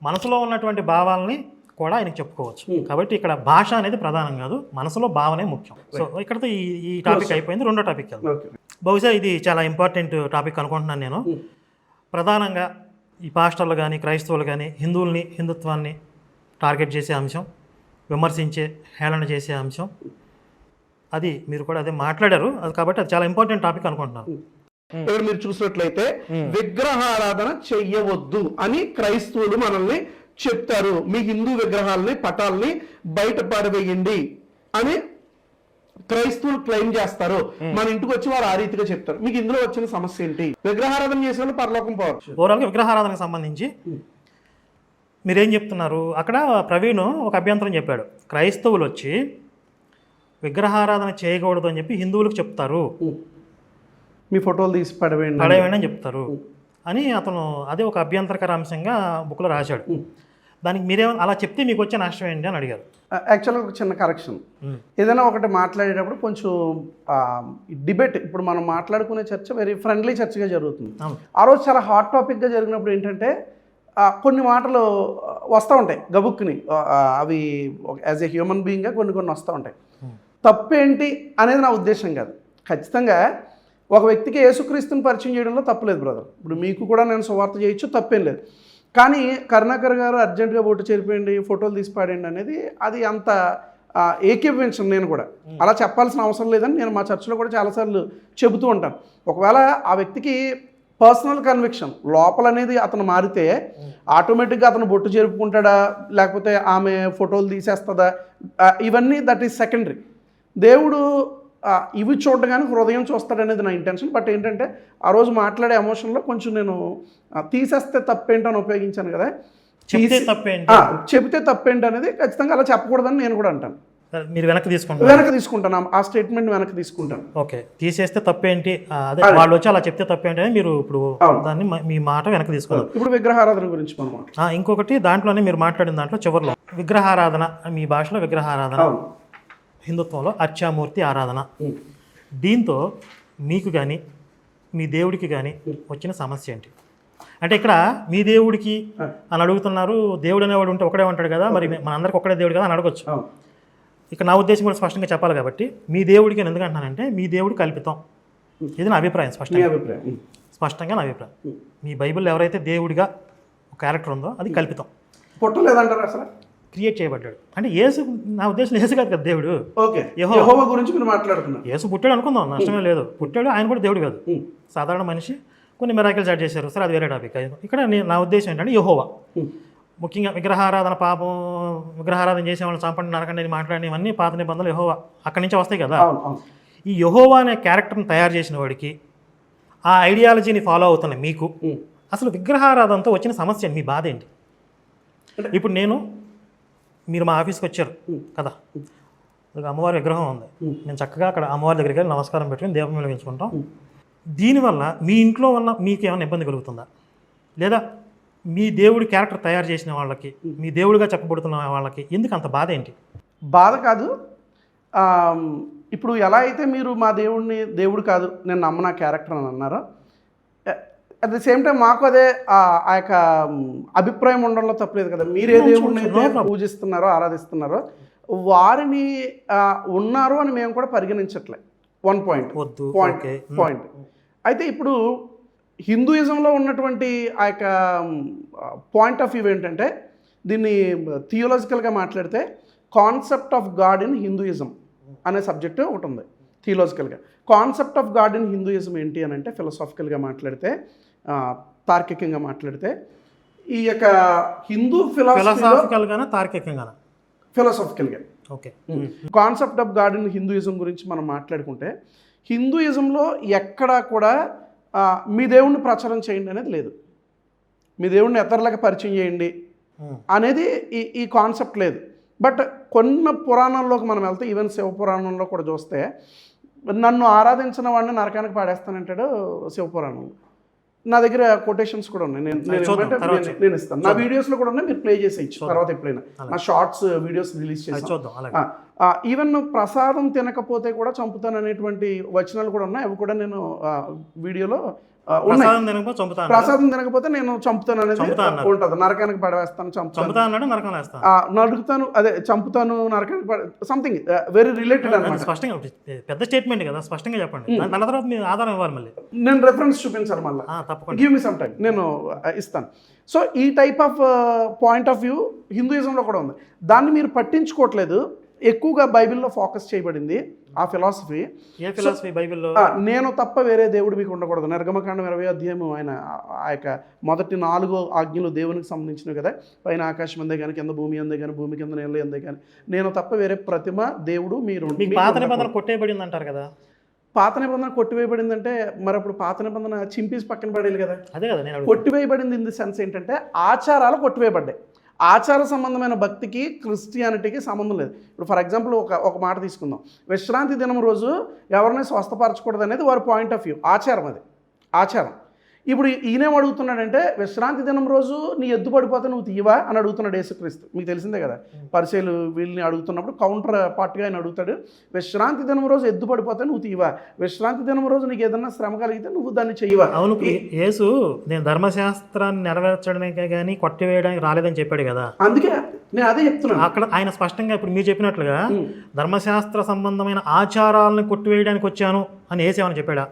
మనసులో ఉన్నటువంటి భావాలని కూడా ఆయనకు చెప్పుకోవచ్చు. కాబట్టి ఇక్కడ భాష అనేది ప్రధానం కాదు, మనసులో భావనే ముఖ్యం. సో ఇక్కడతో ఈ టాపిక్ అయిపోయింది. రెండో టాపిక్ వెళ్దాం. బహుశా ఇది చాలా ఇంపార్టెంట్ టాపిక్ అనుకుంటున్నాను నేను. ప్రధానంగా ఈ పాస్టర్లు కానీ క్రైస్తవులు కానీ హిందుత్వాన్ని టార్గెట్ చేసే అంశం, విమర్శించే హేళన చేసే అంశం, అది మీరు కూడా అదే మాట్లాడారు. అది కాబట్టి అది చాలా ఇంపార్టెంట్ టాపిక్ అనుకుంటున్నాను. ఇక్కడ మీరు చూసినట్లయితే విగ్రహారాధన చెయ్యవద్దు అని క్రైస్తవులు మనల్ని చెప్తారు. మీ హిందూ విగ్రహాలని పటాలని బయట పారవేయండి అని క్రైస్తవులు క్లెయిమ్ చేస్తారు. మన ఇంటికి వచ్చి వారు ఆ రీతిగా చెప్తారు. మీకు ఇందులో వచ్చిన సమస్య ఏంటి? విగ్రహారాధన చేసే వాళ్ళు పరలోకం పోవచ్చు. ఓవరాల్గా విగ్రహారాధనకు సంబంధించి మీరేం చెప్తున్నారు? అక్కడ ప్రవీణ్ ఒక అభ్యంతరం చెప్పాడు. క్రైస్తవులు వచ్చి విగ్రహారాధన చేయకూడదు అని చెప్పి హిందువులకు చెప్తారు, మీ ఫోటోలు తీసి పడవేయండి అని చెప్తారు అని అతను అదే ఒక అభ్యంతరకర అంశంగా బుక్లో రాశాడు. దానికి మీరేమో అలా చెప్తే మీకు వచ్చే నష్టం ఏంటి అని అడిగారు. యాక్చువల్గా ఒక చిన్న కరెక్షన్, ఏదైనా ఒకటి మాట్లాడేటప్పుడు కొంచెం డిబేట్, ఇప్పుడు మనం మాట్లాడుకునే చర్చ వెరీ ఫ్రెండ్లీ చర్చగా జరుగుతుంది. ఆ రోజు చాలా హాట్ టాపిక్గా జరిగినప్పుడు ఏంటంటే కొన్ని మాటలు వస్తూ ఉంటాయి గబుక్కుని, అవి యాజ్ ఏ హ్యూమన్ బీయింగ్గా కొన్ని వస్తూ ఉంటాయి. తప్పేంటి అనేది నా ఉద్దేశం కాదు. ఖచ్చితంగా ఒక వ్యక్తికి యేసుక్రీస్తుని పరిచయం చేయడంలో తప్పులేదు బ్రదర్. ఇప్పుడు మీకు కూడా నేను సువార్త చేయొచ్చు, తప్పేం లేదు. కానీ కరుణాకర్ గారు అర్జెంటుగా బొట్టు చేరిపోయండి, ఫోటోలు తీసి పాడండి అనేది అది అంత ఏకీభవించను. నేను కూడా అలా చెప్పాల్సిన అవసరం లేదని నేను మా చర్చిలో కూడా చాలాసార్లు చెబుతూ ఉంటాను. ఒకవేళ ఆ వ్యక్తికి పర్సనల్ కన్విక్షన్ లోపల అనేది అతను మారితే ఆటోమేటిక్గా అతను బొట్టు జరుపుకుంటాడా లేకపోతే ఆమె ఫోటోలు తీసేస్తుందా, ఇవన్నీ దట్ ఈస్ సెకండరీ. దేవుడు ఇవి చూడగానే హృదయం చూస్తాడనేది నా ఇంటెన్షన్. బట్ ఏంటంటే ఆ రోజు మాట్లాడే ఎమోషన్లో కొంచెం నేను తీసేస్తే తప్పేంటని ఉపయోగించాను కదా, చెబితే తప్పేంటి అనేది ఖచ్చితంగా అలా చెప్పకూడదని నేను కూడా అంటాను. మీరు వెనక్కి తీసుకుంటాను ఆ స్టేట్మెంట్ వెనక్కి తీసుకుంటాను. ఓకే, తీసేస్తే తప్పేంటి, అదే వాళ్ళు వచ్చి అలా చెప్తే తప్పేంటి అని మీరు ఇప్పుడు దాన్ని మీ మాట వెనక్కి తీసుకున్నారు. ఇప్పుడు విగ్రహారాధన గురించి మనం ఇంకొకటి దాంట్లోనే మీరు మాట్లాడిన దాంట్లో చివరిలో విగ్రహారాధన, మీ భాషలో విగ్రహారాధన, హిందుత్వంలో అర్చామూర్తి ఆరాధన, దీంతో మీకు కానీ మీ దేవుడికి కానీ వచ్చిన సమస్య ఏంటి? అంటే ఇక్కడ మీ దేవుడికి అని అడుగుతున్నారు, దేవుడు అనేవాడు ఉంటే ఒకడే ఉంటాడు కదా, మరి మనందరికి ఒకడే దేవుడు కదా అని అడగొచ్చు. ఇక్కడ నా ఉద్దేశం కూడా స్పష్టంగా చెప్పాలి కాబట్టి మీ దేవుడికి నేను ఎందుకు అంటున్నానంటే మీ దేవుడు కల్పితం, ఇది నా అభిప్రాయం. స్పష్టంగా నా అభిప్రాయం. మీ బైబిల్లో ఎవరైతే దేవుడిగా ఒక క్యారెక్టర్ ఉందో అది కల్పితం. పుట్టలేదంటారు అసలు క్రియేట్ చేయబడ్డాడు. అంటే యేసు, నా ఉద్దేశం యేసు కాదు కదా దేవుడు, ఓకే, యెహోవా. యెహోవా గురించి మీరు మాట్లాడుతున్నారు. యేసు పుట్టాడు అనుకుందాం, నష్టమే లేదు, పుట్టాడు, ఆయన కూడా దేవుడు కాదు, సాధారణ మనిషి, కొన్ని మిరాకిల్స్ యాడ్ చేశారు, సరే అది వేరే టాపిక్. ఇక్కడ నా ఉద్దేశం ఏంటంటే యెహోవా, ముఖ్యంగా విగ్రహారాధన, పాపం, విగ్రహారాధన చేసే వాళ్ళని చంపండి, నరకండి అని మాట్లాడినవన్నీ పాత నిబంధనలు యెహోవా అక్కడి నుంచి వస్తాయి కదా. అవును, అవును. ఈ యెహోవా అనే క్యారెక్టర్ని తయారు చేసిన వాడికి, ఆ ఐడియాలజీని ఫాలో అవుతున్న మీకు అసలు విగ్రహారాధనతో వచ్చిన సమస్య, మీ బాధ ఏంటి? ఇప్పుడు మీరు మా ఆఫీస్కి వచ్చారు కదా, ఒక అమ్మవారి విగ్రహం ఉంది, నేను చక్కగా అక్కడ అమ్మవారి దగ్గరికి వెళ్ళి నమస్కారం పెట్టుకుని దీపం వెలిగించుకుంటాం. దీనివల్ల మీ ఇంట్లో ఉన్న మీకు ఏమైనా ఇబ్బంది కలుగుతుందా? లేదా మీ దేవుడి క్యారెక్టర్ తయారు చేసిన వాళ్ళకి, మీ దేవుడిగా చెప్పబడుతున్న వాళ్ళకి ఎందుకు అంత బాధ ఏంటి? బాధ కాదు. ఇప్పుడు ఎలా అయితే మీరు మా దేవుడిని దేవుడు కాదు, నేను నమ్మన క్యారెక్టర్ అని అన్నారో, అట్ ది సేమ్ టైం మాకు అదే ఆ యొక్క అభిప్రాయం ఉండడంలో తప్పలేదు కదా. మీరే దేవుడిని అయితే పూజిస్తున్నారో, ఆరాధిస్తున్నారో, వారిని ఉన్నారు అని మేము కూడా పరిగణించట్లే. పాయింట్. అయితే ఇప్పుడు హిందూయిజంలో ఉన్నటువంటి ఆ యొక్క పాయింట్ ఆఫ్ వ్యూ ఏంటంటే, దీన్ని థియోలాజికల్గా మాట్లాడితే concept of God in Hinduism అనే సబ్జెక్టు ఒకటి ఉంది. థియోలాజికల్గా concept of God in Hinduism ఏంటి అని అంటే, ఫిలాసాఫికల్గా మాట్లాడితే, తార్కికంగా మాట్లాడితే, ఈ యొక్క హిందూ ఫిలాసాఫికల్గానా తార్కికంగానా? ఫిలాసాఫికల్గా. Okay. Concept of God in Hinduism గురించి మనం మాట్లాడుకుంటే, హిందూయిజంలో ఎక్కడా కూడా మీ దేవుణ్ణి ప్రచారం చేయండి అనేది లేదు. మీ దేవుణ్ణి ఇతరులకు పరిచయం చేయండి అనేది ఈ కాన్సెప్ట్ లేదు. బట్ కొన్ని పురాణాల్లోకి మనం వెళ్తే, ఈవెన్ శివపురాణంలో కూడా చూస్తే, నన్ను ఆరాధించిన వాడిని నరకానికి పాడేస్తానంటాడు శివపురాణంలో. నా దగ్గర కొటేషన్స్ కూడా ఉన్నాయి, నేను ఇస్తాను. నా వీడియోస్లో కూడా ఉన్నాయి, మీరు ప్లే చేసేయచ్చు తర్వాత ఎప్పుడైనా. నా షార్ట్స్ వీడియోస్ రిలీజ్ చేస్తాను. ఈవెన్ ప్రసాదం తినకపోతే కూడా చంపుతాను అనేటువంటి వచనాలు కూడా ఉన్నాయి, అవి కూడా నేను వీడియోలో ఉన్నాయి. ప్రసాదం తినకపోతే నేను చంపుతాను అనేది ఉంటుంది. నరకానికి పడవేస్తాను, నడుకుతాను, అదే చంపుతాను, నరకానికి సంథింగ్ వెరీ రిలేటెడ్ అనమాట. స్పష్టంగా పెద్ద స్టేట్మెంట్ కదా, స్పష్టంగా చెప్పండి. దాని తర్వాత మీరు ఆధారం ఇవ్వాలి, మళ్ళీ నేను రెఫరెన్స్ చూపించాలి, మళ్ళీ గివ్ మీ సమ్ టైం, నేను ఇస్తాను. సో ఈ type of point of view హిందూయిజంలో కూడా ఉంది. దాన్ని మీరు పట్టించుకోవట్లేదు. ఎక్కువగా బైబిల్లో ఫోకస్ చేయబడింది ఆ ఫిలాసఫీ. ఏ ఫిలాసఫీ బైబిల్లో? నేను తప్ప వేరే దేవుడు మీకు ఉండకూడదు. నిర్గమకాండం 20వ అధ్యాయం ఆయన ఆ యొక్క మొదటి 4 ఆజ్ఞలు దేవునికి సంబంధించినవి కదా. పైన ఆకాశం అందే కానీ, కింద భూమి అందే కానీ, భూమి కింద నీళ్ళు అందే కానీ, నేను తప్ప వేరే ప్రతిమ దేవుడు మీరు. పాత నిబంధన కొట్టేయబడింది అంటారు కదా. పాత నిబంధన కొట్టివేయబడిందంటే మరి అప్పుడు పాత నిబంధన చింపేసి పక్కన పడేది కదా. అదే కదా కొట్టివేయబడింది. ఇన్ ది సెన్స్ ఏంటంటే ఆచారాలు కొట్టివేయబడ్డాయి. ఆచార సంబంధమైన భక్తికి క్రిస్టియానిటీకి సంబంధం లేదు. ఇప్పుడు ఫర్ ఎగ్జాంపుల్ ఒక మాట తీసుకుందాం. విశ్రాంతి దినం రోజు ఎవరిని స్వస్థపరచకూడదు అనేది వారి పాయింట్ ఆఫ్ వ్యూ. ఆచారం, అది ఆచారం. ఇప్పుడు ఈయనేం అడుగుతున్నాడంటే, విశ్రాంతి దినం రోజు నీ ఎద్దు పడిపోతే నువ్వు తీయవా అని అడుగుతున్నాడు యేసుక్రీస్తు. మీకు తెలిసిందే కదా, పరిచయులు వీళ్ళని అడుగుతున్నప్పుడు కౌంటర్ పార్ట్గా ఆయన అడుగుతాడు, విశ్రాంతి దినం రోజు ఎద్దు పడిపోతే నువ్వు తీయవా, విశ్రాంతి దినం రోజు నీకు ఏదన్నా శ్రమ కలిగితే నువ్వు దాన్ని చెయ్యవా. అవును, యేసు నేను ధర్మశాస్త్రాన్ని నెరవేర్చడానికే కానీ కొట్టివేయడానికి రాలేదని చెప్పాడు కదా. అందుకే నేను అదే చెప్తున్నాను. అక్కడ ఆయన స్పష్టంగా ఇప్పుడు మీరు చెప్పినట్లుగా ధర్మశాస్త్ర సంబంధమైన ఆచారాలను కొట్టివేయడానికి వచ్చాను అని యేసు ఏమని చెప్పాడా?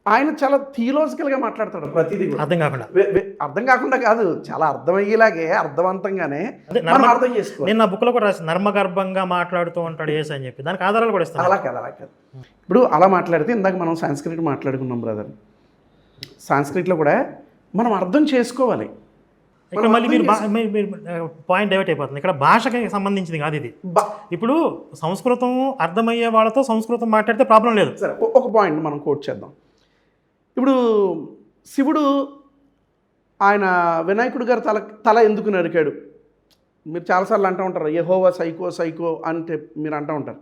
ఆయన చాలా థియలాజికల్గా మాట్లాడతాడు ప్రతిదీ. అర్థం కాకుండా కాదు, చాలా అర్థమయ్యేలాగే అర్థవంతంగానే మనం అర్థం చేసుకోవాలి. నేను నా బుక్లో కూడా రాసి నర్మగర్భంగా మాట్లాడుతూ ఉంటాడు యేసు అని చెప్పి, దానికి ఆధారాలు కూడా ఇస్తాను. అలా కాదు. ఇప్పుడు అలా మాట్లాడితే, ఇందాక మనం సాంస్క్రిట్ మాట్లాడుకున్నాం బ్రదర్, సాంస్క్రిట్లో కూడా మనం అర్థం చేసుకోవాలి. ఇక్కడ మళ్ళీ మీరు పాయింట్ డైవర్ట్ అయిపోతుంది. ఇక్కడ భాషకి సంబంధించింది కాదు ఇది. ఇప్పుడు సంస్కృతం అర్థమయ్యే వాళ్ళతో సంస్కృతం మాట్లాడితే ప్రాబ్లం లేదు. సరే, ఒక పాయింట్ మనం కోట్ చేద్దాం. ఇప్పుడు శివుడు ఆయన వినాయకుడి గారు తల ఎందుకు నరికాడు? మీరు చాలాసార్లు అంటూ ఉంటారు, యెహోవా సైకో అంటే మీరు అంటూ ఉంటారు.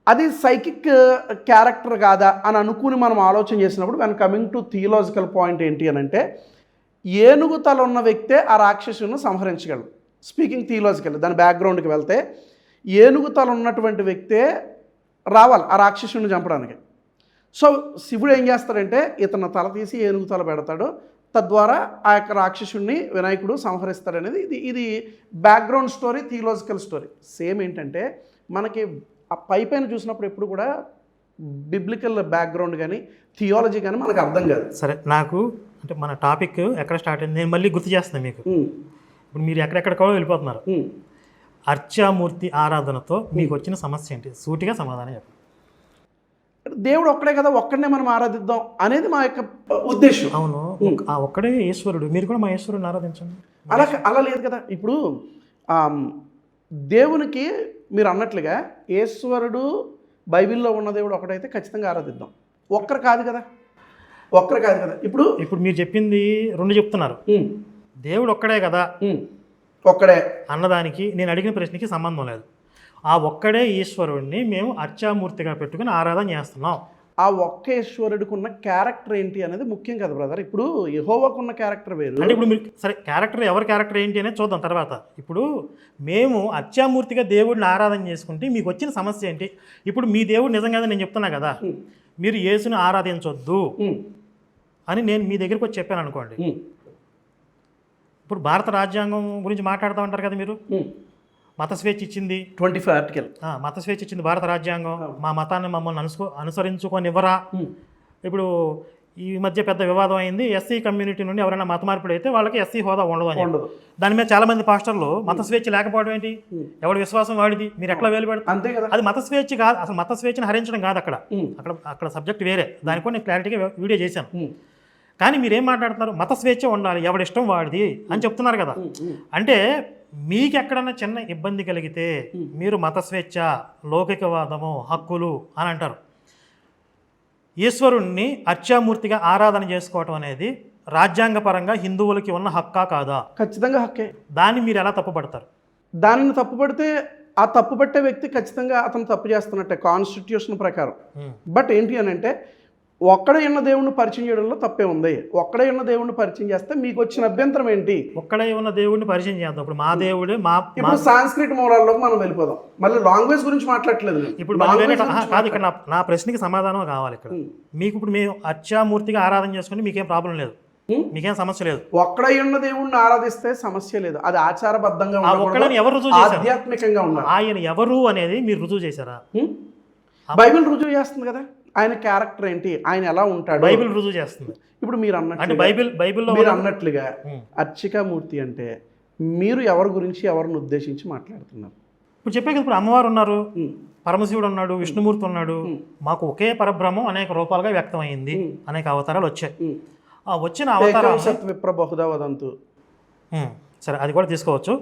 అది సైకిక్ క్యారెక్టర్ కాదా అని అనుకుని మనం ఆలోచన చేసినప్పుడు, when coming to theological point ఏంటి అని అంటే, ఏనుగు తల ఉన్న వ్యక్తే ఆ రాక్షసుని సంహరించగలడు. స్పీకింగ్ థియలాజికల్, దాని బ్యాక్గ్రౌండ్కి వెళ్తే ఏనుగు తల ఉన్నటువంటి వ్యక్తే రావాలి ఆ రాక్షసుని చంపడానికి. సో శివుడు ఏం చేస్తాడంటే, ఇతను తల తీసి ఏనుగు తల పెడతాడు, తద్వారా ఆ యొక్క రాక్షసుడిని వినాయకుడు సంహరిస్తాడనేది ఇది background story, theological story. Same ఏంటంటే, మనకి ఆ పైపైన చూసినప్పుడు ఎప్పుడు కూడా బిబ్లికల్ బ్యాక్గ్రౌండ్ కానీ థియాలజీ కానీ మనకు అర్థం కాదు. సరే, నాకు అంటే మన టాపిక్ ఎక్కడ స్టార్ట్ అయింది నేను మళ్ళీ గుర్తు చేస్తాను మీకు. ఇప్పుడు మీరు ఎక్కడెక్కడికో వెళ్ళిపోతున్నారు. ఉమ్. అర్చామూర్తి ఆరాధనతో మీకు వచ్చిన సమస్య ఏంటి? సూటిగా సమాధానం చెప్పండి. దేవుడు ఒక్కడే కదా, ఒక్కడనే మనం ఆరాధిద్దాం అనేది మా యొక్క ఉద్దేశం. అవును, ఆ ఒక్కడే ఈశ్వరుడు, మీరు కూడా మా ఈశ్వరుడిని ఆరాధించండి. అలా లేదు కదా. ఇప్పుడు దేవునికి మీరు అన్నట్లుగా ఈశ్వరుడు బైబిల్లో ఉన్న దేవుడు ఒకడైతే ఖచ్చితంగా ఆరాధిద్దాం. ఒక్కరు కాదు కదా. ఇప్పుడు ఇప్పుడు మీరు చెప్పింది రెండు చెప్తున్నారు. దేవుడు ఒక్కడే కదా ఒక్కడే అన్నదానికి నేను అడిగిన ప్రశ్నకి సంబంధం లేదు. ఆ ఒక్కడే ఈశ్వరుడిని మేము అర్చామూర్తిగా పెట్టుకుని ఆరాధన చేస్తున్నాం. ఆ ఒక్క ఈశ్వరుడికి ఉన్న క్యారెక్టర్ ఏంటి అనేది ముఖ్యం కదా బ్రదర్. ఇప్పుడు యెహోవాకు ఉన్న క్యారెక్టర్ వేరు. అంటే ఇప్పుడు మీరు సరే ఎవరి క్యారెక్టర్ ఏంటి అనేది చూద్దాం తర్వాత. ఇప్పుడు మేము అర్చామూర్తిగా దేవుడిని ఆరాధన చేసుకుంటే మీకు వచ్చిన సమస్య ఏంటి? ఇప్పుడు మీ దేవుడు నిజంగా నేను చెప్తున్నా కదా, మీరు యేసుని ఆరాధించొద్దు అని నేను మీ దగ్గరికి వచ్చి చెప్పాను అనుకోండి. ఇప్పుడు భారత రాజ్యాంగం గురించి మాట్లాడుతూ ఉంటారు కదా మీరు. మత స్వేచ్ఛ ఇచ్చింది 25 ఆర్టికల్. మత స్వేచ్ఛ ఇచ్చింది భారత రాజ్యాంగం. మా మతాన్ని మమ్మల్ని అనుసరించుకొనివ్వరా? ఇప్పుడు ఈ మధ్య పెద్ద వివాదం అయింది. ఎస్సీ కమ్యూనిటీ నుండి ఎవరైనా మత మార్పిడి అయితే వాళ్ళకి ఎస్సీ హోదా ఉండదు అని. దాని మీద చాలా మంది పాస్టర్లు మత స్వేచ్ఛ లేకపోవడం ఏంటి, ఎవడి విశ్వాసం వాడిది, మీరు ఎట్లా వేలు పెడతారు? అంతే కదా. అది మత స్వేచ్ఛ కాదు, అసలు మత స్వేచ్ఛను హరించడం కాదు. అక్కడ సబ్జెక్ట్ వేరే. దానికి కూడా నేను క్లారిటీగా వీడియో చేశాను. కానీ మీరేం మాట్లాడుతున్నారు? మత స్వేచ్ఛ ఉండాలి, ఎవడిష్టం వాడిది అని చెప్తున్నారు కదా. అంటే మీకు ఎక్కడన్నా చిన్న ఇబ్బంది కలిగితే మీరు మత స్వేచ్ఛ, లౌకికవాదము, హక్కులు అని అంటారు. ఈశ్వరుణ్ణి అర్చామూర్తిగా ఆరాధన చేసుకోవటం అనేది రాజ్యాంగపరంగా హిందువులకి ఉన్న హక్కా కాదా? ఖచ్చితంగా హక్కే. దాన్ని మీరు ఎలా తప్పుపడతారు? దానిని తప్పుపడితే ఆ తప్పు పట్టే వ్యక్తి ఖచ్చితంగా అతను తప్పు చేస్తున్నట్టే కాన్స్టిట్యూషన్ ప్రకారం. బట్ ఏంటి అని అంటే ఒక్కడే ఉన్న దేవుణ్ణి పరిచయం చేయడంలో తప్పే ఉంది. ఒక్కడే ఉన్న దేవుణ్ణి పరిచయం చేస్తే మీకు వచ్చిన అభ్యంతరం ఏంటి? ఒక్కడే ఉన్న దేవుడిని పరిచయం చేద్దాం. ఇప్పుడు మా దేవుడే ఇప్పుడు సాంస్క్రిట్ మూలాల్లోకి మనం వెళ్ళిపోదాం. మళ్ళీ లాంగ్వేజ్ గురించి మాట్లాడట్లేదు. ఇప్పుడు కాదు, ఇక్కడ నా ప్రశ్నకి సమాధానం కావాలి. ఇక్కడ మీకు ఇప్పుడు మేము అర్చామూర్తిగా ఆరాధన చేసుకుని మీకేం ప్రాబ్లం లేదు, మీకేం సమస్య లేదు. ఒక్కడే ఉన్న దేవుణ్ణి ఆరాధిస్తే సమస్య లేదు. అది ఆచారబద్ధంగా ఒక్కడని ఎవరు రుజువు చేశారు? ఆధ్యాత్మికంగా ఉన్నారు. ఆయన ఎవరు అనేది మీరు రుజువు చేశారా? బైబిల్ రుజువు చేస్తుంది కదా. ఆయన క్యారెక్టర్ ఏంటి, ఆయన ఎలా ఉంటాడు, బైబిల్ రుజువు చేస్తుంది. ఇప్పుడు మీరు అన్నట్టు బైబిల్లో మీరు అన్నట్లుగా అర్చికామూర్తి అంటే మీరు ఎవరి గురించి ఎవరిని ఉద్దేశించి మాట్లాడుతున్నారు? ఇప్పుడు చెప్పే కదా, ఇప్పుడు అమ్మవారు ఉన్నారు, పరమశివుడు ఉన్నాడు, విష్ణుమూర్తి ఉన్నాడు. మాకు ఒకే పరబ్రహ్మం అనేక రూపాలుగా వ్యక్తమైంది, అనేక అవతారాలు వచ్చాయి. ఆ వచ్చిన అవతారాలు విప్ర బహుదా వదంతు, సరే అది కూడా తీసుకోవచ్చు.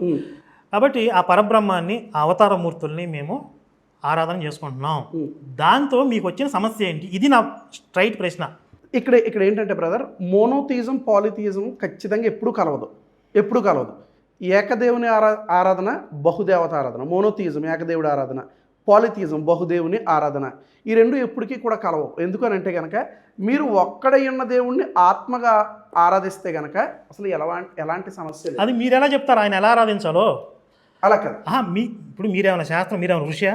కాబట్టి ఆ పరబ్రహ్మాన్ని, ఆ అవతార మూర్తుల్ని మేము ఆరాధన చేసుకుంటున్నాం. దాంతో మీకు వచ్చిన సమస్య ఏంటి? ఇది నా స్ట్రైట్ ప్రశ్న. ఇక్కడ ఏంటంటే బ్రదర్, మోనోథియిజం పాలిథియిజం ఖచ్చితంగా ఎప్పుడూ కలవదు. ఏకదేవుని ఆరాధన, బహుదేవత ఆరాధన. మోనోథియిజం ఏకదేవుడి ఆరాధన, పాలిథియిజం బహుదేవుని ఆరాధన. ఈ రెండు ఎప్పటికీ కూడా కలవవు. ఎందుకనంటే కనుక మీరు ఒక్కడై ఉన్న దేవుణ్ణి ఆత్మగా ఆరాధిస్తే కనుక అసలు ఎలాంటి సమస్య లేదు. అది మీరు ఎలా చెప్తారు ఆయన ఎలా ఆరాధించాలో? అలా కాదు. ఇప్పుడు మీరేమైనా శాస్త్రం, మీరేమైనా ఋషియా?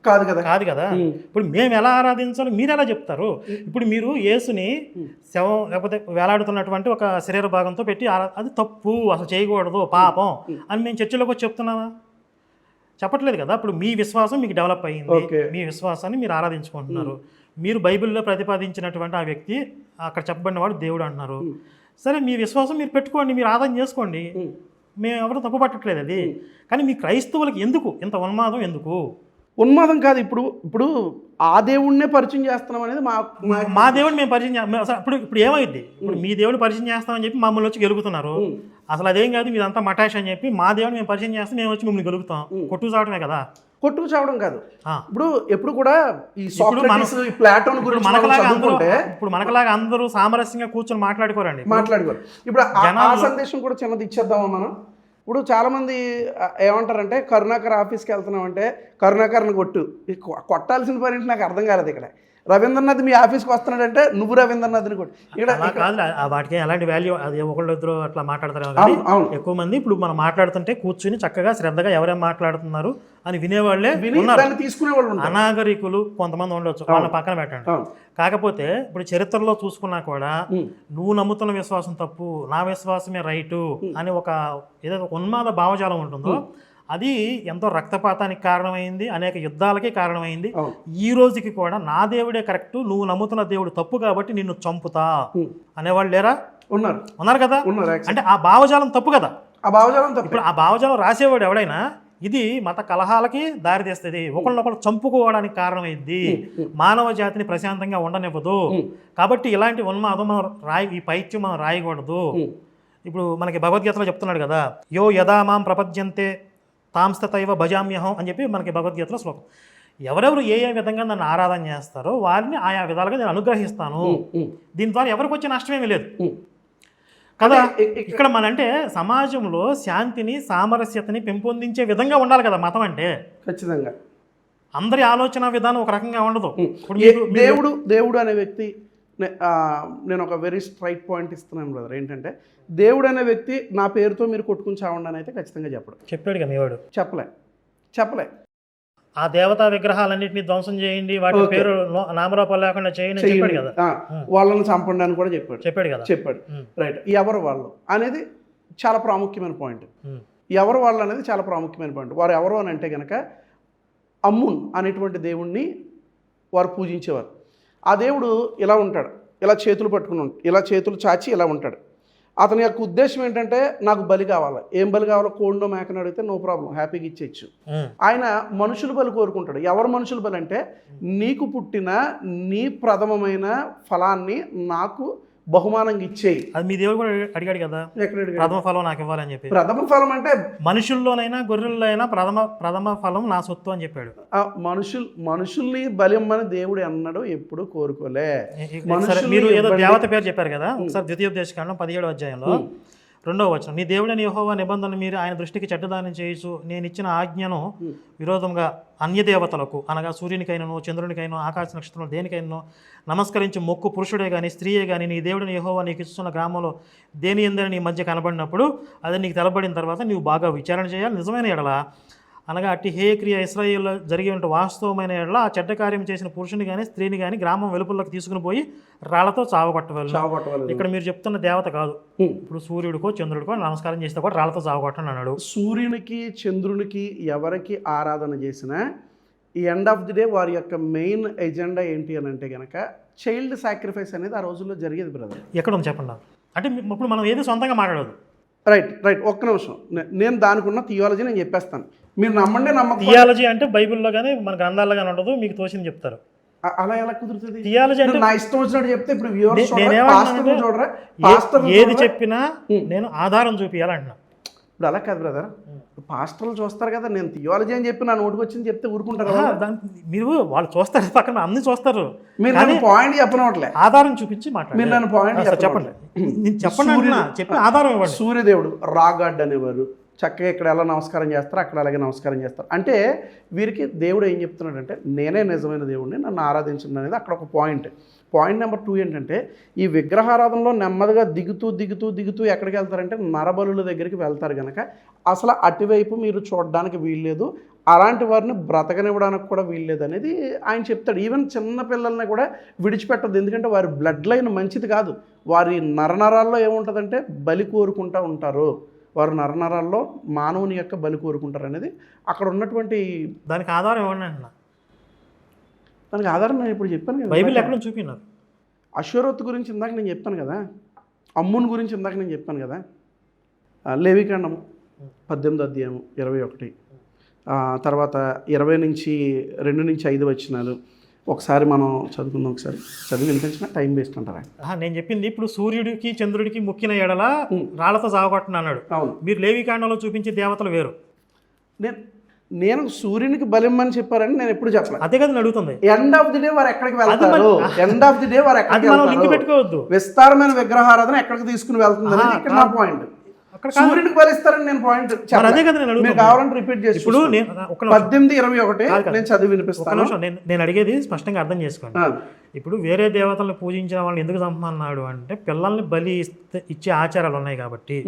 కాదు కదా. ఇప్పుడు మేము ఎలా ఆరాధించాలో మీరు ఎలా చెప్తారు? ఇప్పుడు మీరు యేసుని శవం లేకపోతే వేలాడుతున్నటువంటి ఒక శరీర భాగంతో పెట్టి అది తప్పు, అసలు చేయకూడదు, పాపం అని మేము చర్చలోకి వచ్చి చెప్తున్నామా? చెప్పట్లేదు కదా. ఇప్పుడు మీ విశ్వాసం మీకు డెవలప్ అయ్యింది, మీ విశ్వాసాన్ని మీరు ఆరాధించుకుంటున్నారు. మీరు బైబిల్లో ప్రతిపాదించినటువంటి ఆ వ్యక్తి అక్కడ చెప్పబడిన వాడు దేవుడు అంటున్నారు. సరే, మీ విశ్వాసం మీరు పెట్టుకోండి, మీరు ఆరాధన చేసుకోండి, మేము ఎవరు తప్పు పట్టట్లేదు. అది కానీ మీ క్రైస్తవులకి ఎందుకు ఇంత ఉన్మాదం? ఎందుకు ఉన్మాదం కాదు. ఇప్పుడు ఆ దేవుడినే పరిచయం చేస్తున్నాం అనేది మా దేవుడిని మేము పరిచయం చేస్తాం. ఇప్పుడు ఏమైంది? ఇప్పుడు మీ దేవుడిని పరిచయం చేస్తామని చెప్పి మమ్మల్ని వచ్చి గెలుగుతున్నారు. అసలు అదేం కాదు, మీదంతా మటాష్ అని చెప్పి మా దేవుడిని మేము పరిచయం చేస్తే మేము వచ్చి మిమ్మల్ని గెలుగుతాం. కొట్టుకు చావడమే కదా. కొట్టుకు చావడం కాదు. ఇప్పుడు ఎప్పుడు కూడా ఈ సోక్రటీస్, ఈ ప్లాటోన్ గురించి ఇప్పుడు మనకలాగా అందరూ సామరస్యంగా కూర్చొని మాట్లాడుకోరు. ఇప్పుడు ఆ సందేశం కూడా చిన్నది ఇచ్చేద్దామా మనం? ఇప్పుడు చాలామంది ఏమంటారంటే కరుణాకర్ ఆఫీస్కి వెళ్తున్నామంటే కరుణాకర్ని కొట్టాల్సిన పని ఏంటి నాకు అర్థం కాలేదు. ఇక్కడ రవీంద్రనాథ్ మీ ఆఫీస్కి వస్తున్నాడంటే నువ్వు రవీంద్రనాథ్ని కొట్టు. ఇక్కడ కాదు, వాటికి ఎలాంటి వాల్యూ, అది ఒకళ్ళిద్దరు అట్లా మాట్లాడతారు కానీ ఎక్కువ మంది ఇప్పుడు మనం మాట్లాడుతుంటే కూర్చుని చక్కగా శ్రద్ధగా ఎవరేం మాట్లాడుతున్నారు అని వినేవాళ్ళే తీసుకునేవాళ్ళు. అనాగరికులు కొంతమంది ఉండొచ్చు, వాళ్ళని పక్కన పెట్టండి. కాకపోతే ఇప్పుడు చరిత్రలో చూసుకున్నా కూడా నువ్వు నమ్ముతున్న విశ్వాసం తప్పు, నా విశ్వాసమే రైటు అని ఒక ఏదైతే ఉన్మాద భావజాలం ఉంటుందో అది ఎంతో రక్తపాతానికి కారణమైంది, అనేక యుద్ధాలకి కారణమైంది. ఈ రోజుకి కూడా నా దేవుడే కరెక్ట్, నువ్వు నమ్ముతున్న దేవుడు తప్పు కాబట్టి నిన్ను చంపుతా అనేవాళ్ళు లేరా? ఉన్నారు కదా. అంటే ఆ భావజాలం తప్పు కదా. ఆ భావజాలం తప్పే. ఇప్పుడు ఆ భావజాలం రాసేవాడు ఎవడైనా ఇది మత కలహాలకి దారితీస్తుంది, ఒకళ్ళనొకళ్ళు చంపుకోవడానికి కారణమైంది, మానవ జాతిని ప్రశాంతంగా ఉండనివ్వదు. కాబట్టి ఇలాంటి ఉన్మాదం మనం ఈ పైత్యం మనం రాయకూడదు. ఇప్పుడు మనకి భగవద్గీతలో చెప్తున్నాడు కదా, యో యదా మాం ప్రపద్యంతే తాంస్తతైవ భజామ్యహం అని చెప్పి మనకి భగవద్గీతలో శ్లోకం. ఎవరెవరు ఏ విధంగా నన్ను ఆరాధన చేస్తారో వారిని ఆయా విధాలుగా నేను అనుగ్రహిస్తాను. దీని ద్వారా ఎవరికి వచ్చే నష్టమేమీ లేదు కదా. ఇక్కడ మన అంటే సమాజంలో శాంతిని సామరస్యతని పెంపొందించే విధంగా ఉండాలి కదా మతం అంటే. ఖచ్చితంగా అందరి ఆలోచన విధానం ఒక రకంగా ఉండదు. దేవుడు అనే వ్యక్తి, నేను ఒక వెరీ స్ట్రైట్ పాయింట్ ఇస్తున్నాను బ్రదర్. ఏంటంటే దేవుడు అనే వ్యక్తి నా పేరుతో మీరు కొట్టుకుని చావండి అని అయితే ఖచ్చితంగా చెప్పాడు కదా మీవాడు. చెప్పలే ఆ దేవతా విగ్రహాలన్నింటినీ ధ్వంసం చేయండి, వాటి పేరు నామరూపాలు లేకుండా చేయండి చెప్పాడు కదా. వాళ్ళని చంపండి అని కూడా చెప్పాడు. రైట్. ఎవరు వాళ్ళు అనేది చాలా ప్రాముఖ్యమైన పాయింట్. ఎవరు వాళ్ళు అనేది చాలా ప్రాముఖ్యమైన పాయింట్. వారు ఎవరు అని అంటే కనుక అమ్మున్ అనేటువంటి దేవుణ్ణి వారు పూజించేవారు. ఆ దేవుడు ఇలా ఉంటాడు, ఇలా చేతులు పట్టుకుని ఉంటాడు, ఇలా చేతులు చాచి ఇలా ఉంటాడు. అతని యొక్క ఉద్దేశం ఏంటంటే నాకు బలి కావాలి, ఏం బలి కావాలో కోడినో మేకను అడిగితే నో ప్రాబ్లం, హ్యాపీగా ఇచ్చేయచ్చు. ఆయన మనుషుల బలి కోరుకుంటాడు. ఎవరు మనుషుల బలి అంటే నీకు పుట్టిన నీ ప్రథమమైన ఫలాన్ని నాకు బహుమానంగా ఇచ్చేయి. అది మీ దేవుడు కూడా అడిగాడు కదా, ప్రథమ ఫలం నాకు ఇవ్వాలని చెప్పి. ప్రథమ ఫలం అంటే మనుషుల్లోనైనా గొర్రెల్లో అయినా ప్రథమ ఫలం నా సొత్తు అని చెప్పాడు. మనుషుల్ని బలిమ్మని దేవుడు అన్నాడు, ఎప్పుడు కోరుకోలే. మీరు ఏదో దేవత పేరు చెప్పారు కదా, ఒకసారి ద్వితీయోపదేశకాండం 17వ అధ్యాయంలో 2వ వచనం, నీ దేవుడైన యెహోవా నిబంధనలు మీరు ఆయన దృష్టికి చెడ్డదానం చేయొచ్చు, నేను ఇచ్చిన ఆజ్ఞను విరోధంగా అన్య దేవతలకు అనగా సూర్యునికైనను చంద్రునికైనా ఆకాశ నక్షత్రం దేనికైనా నమస్కరించి మొక్కు పురుషుడే కానీ స్త్రీయే కానీ నీ దేవుడిని యెహోవా నీకు ఇస్తున్న గ్రామంలో దేని ఎందని నీ మధ్య కనబడినప్పుడు అది నీకు తెలబడిన తర్వాత నీవు బాగా విచారణ చేయాలి. నిజమైన ఎడల అనగా అట్టి హే క్రియ ఇశ్రాయేల్లో జరిగే ఉంటే వాస్తవమైన ఎడల ఆ చెడ్డ కార్యం చేసిన పురుషుని కానీ స్త్రీని కానీ గ్రామం వెలుపల్లోకి తీసుకుని పోయి రాళ్లతో చావగొట్టవాలి. ఇక్కడ మీరు చెప్తున్న దేవత కాదు. ఇప్పుడు సూర్యుడికో చంద్రుడికో నమస్కారం చేస్తే కూడా రాళ్లతో చావగొట్టని అన్నాడు. సూర్యునికి చంద్రునికి ఎవరికి ఆరాధన చేసినా ఈ ఎండ్ ఆఫ్ ది డే వారి యొక్క మెయిన్ ఎజెండా ఏంటి అని అంటే కనుక చైల్డ్ సాక్రిఫైస్ అనేది ఆ రోజుల్లో జరిగేది బ్రదర్. ఎక్కడ ఉంది చెప్పండి. అంటే ఇప్పుడు మనం ఏది సొంతంగా మాట్లాడదు. రైట్. ఒక్క నిమిషం, నేను దానికి ఉన్న థియాలజీ నేను చెప్పేస్తాను, మీరు నమ్మండి నమ్మకం. థియాలజీ అంటే బైబిల్లో కానీ మన గ్రంథాల్లో కానీ ఉండదు, మీకు తోచింది చెప్తారు. అలా ఎలా కుదురుతుంది? థియాలజీ అంటే నా ఇష్టం వచ్చినట్టు చెప్తే ఇప్పుడు ఏది చెప్పినా నేను ఆధారం చూపించాలంటున్నా. ఇప్పుడు అలా కాదు బ్రదర్, పాస్టర్లు చూస్తారు కదా, నేను థియాలజీ అని చెప్పి నా నోటికి వచ్చింది చెప్తే ఊరుకుంటారు. మీరు వాళ్ళు చూస్తారు, పక్కన అన్ని చూస్తారు. మీరు నన్ను పాయింట్ చెప్పనట్లే, ఆధారం చూపించి మాట్లాడారు. మీరు నన్ను పాయింట్ చెప్పండి, చెప్పి ఆధారం ఇవ్వండి. సూర్యదేవుడు రాగాడ్ అనేవారు, చక్కగా ఇక్కడ ఎలా నమస్కారం చేస్తారు అక్కడ అలాగే నమస్కారం చేస్తారు. అంటే వీరికి దేవుడు ఏం చెప్తున్నాడంటే నేనే నిజమైన దేవుడిని, నన్ను ఆరాధించండి అనేది అక్కడ ఒక పాయింట్. నెంబర్ 2 ఏంటంటే ఈ విగ్రహారాధనలో నెమ్మదిగా దిగుతూ ఎక్కడికి వెళ్తారంటే నరబలుల దగ్గరికి వెళ్తారు కనుక అసలు అటువైపు మీరు చూడడానికి వీల్లేదు, అలాంటి వారిని బ్రతకనివ్వడానికి కూడా వీల్లేదు అనేది ఆయన చెప్తాడు. ఈవెన్ చిన్న పిల్లల్ని కూడా విడిచిపెట్టదు, ఎందుకంటే వారి బ్లడ్ లైన్ మంచిది కాదు. వారి నరనరాల్లో ఏముంటుందంటే బలి కోరుకుంటూ ఉంటారు, వారు నరనరాల్లో మానవుని యొక్క బలి కోరుకుంటారు అనేది అక్కడ ఉన్నటువంటి దానికి ఆధారం ఇవ్వండి అంటున్నా. దానికి ఆధారం నేను ఇప్పుడు చెప్పాను కదా, బైబిల్ ఎక్కడ చూపినారు. అశ్వరోత్ గురించి ఇందాక నేను చెప్పాను కదా, అమ్మున్ గురించి ఇందాక నేను చెప్పాను కదా, లేవికాండము 18వ అధ్యాయం 21, తర్వాత 2 నుంచి 5 వచనాలు ఒకసారి మనం చదువుకుందాం. ఒకసారి చదివి వినిపించిన టైం వేస్ట్ అంటారా? నేను చెప్పింది ఇప్పుడు సూర్యుడికి చంద్రుడికి మొక్కిన ఎడల రాళ్లతో సాగొట్టను అన్నాడు. అవును. మీరు లేవికాండంలో చూపించే దేవతలు వేరు. నేను సూర్యునికి బలిమ్మని చెప్పారని నేను ఎప్పుడు చెప్పలేదు. అదే కదా అడుగుతుంది. ఎండ్ ఆఫ్ ది డే వారు ఎక్కడికి వెళ్తారు, ఎండ్ ఆఫ్ ది డే వారు ఎక్కడికి లింక్ పెట్టుకోవద్దు. విస్తారమైన విగ్రహారాధన ఎక్కడికి తీసుకుని వెళ్తుంది అనేది ఇక్కడ నా పాయింట్. సూర్యుడికి బలిస్తారని నేను పాయింట్ అదే కదా నేను అడుగుతాను. కావాలంటే రిపీట్ చేసి ఇప్పుడు 18:21 నేను చదివి వినిపిస్తాను. నేను అడిగేది స్పష్టంగా అర్థం చేసుకోండి. ఇప్పుడు వేరే దేవతలను పూజించిన వాళ్ళని ఎందుకు చంపమన్నాడు అంటే పిల్లల్ని బలి ఇచ్చే ఆచారాలు ఉన్నాయి కాబట్టి.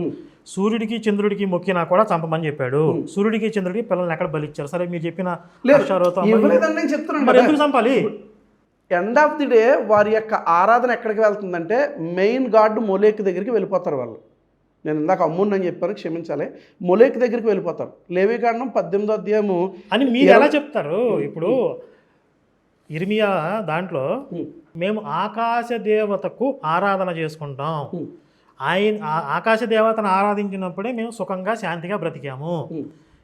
సూర్యుడికి చంద్రుడికి మొక్కినా కూడా చంపమని చెప్పాడు. సూర్యుడికి చంద్రుడికి పిల్లల్ని ఎక్కడ బలి ఇచ్చారు? సరే మీరు చెప్పిన ఎందుకు చంపాలి? ఎండ్ ఆఫ్ ది డే వారి యొక్క ఆరాధన ఎక్కడికి వెళ్తుందంటే మెయిన్ గాడ్ మొలేక్ దగ్గరికి వెళ్ళిపోతారు వాళ్ళు. నేను ఇందాక అమ్మున్ అని చెప్పాను, క్షమించాలి, మొలేక్ దగ్గరికి వెళ్ళిపోతారు. లేవికాండం 18వ అధ్యాయము అని మీరు ఎలా చెప్తారు? ఇప్పుడు ఇర్మియా దాంట్లో మేము ఆకాశ దేవతకు ఆరాధన చేసుకుంటాం, ఆకాశ దేవతను ఆరాధించినప్పుడే మేము సుఖంగా శాంతిగా బ్రతికాము.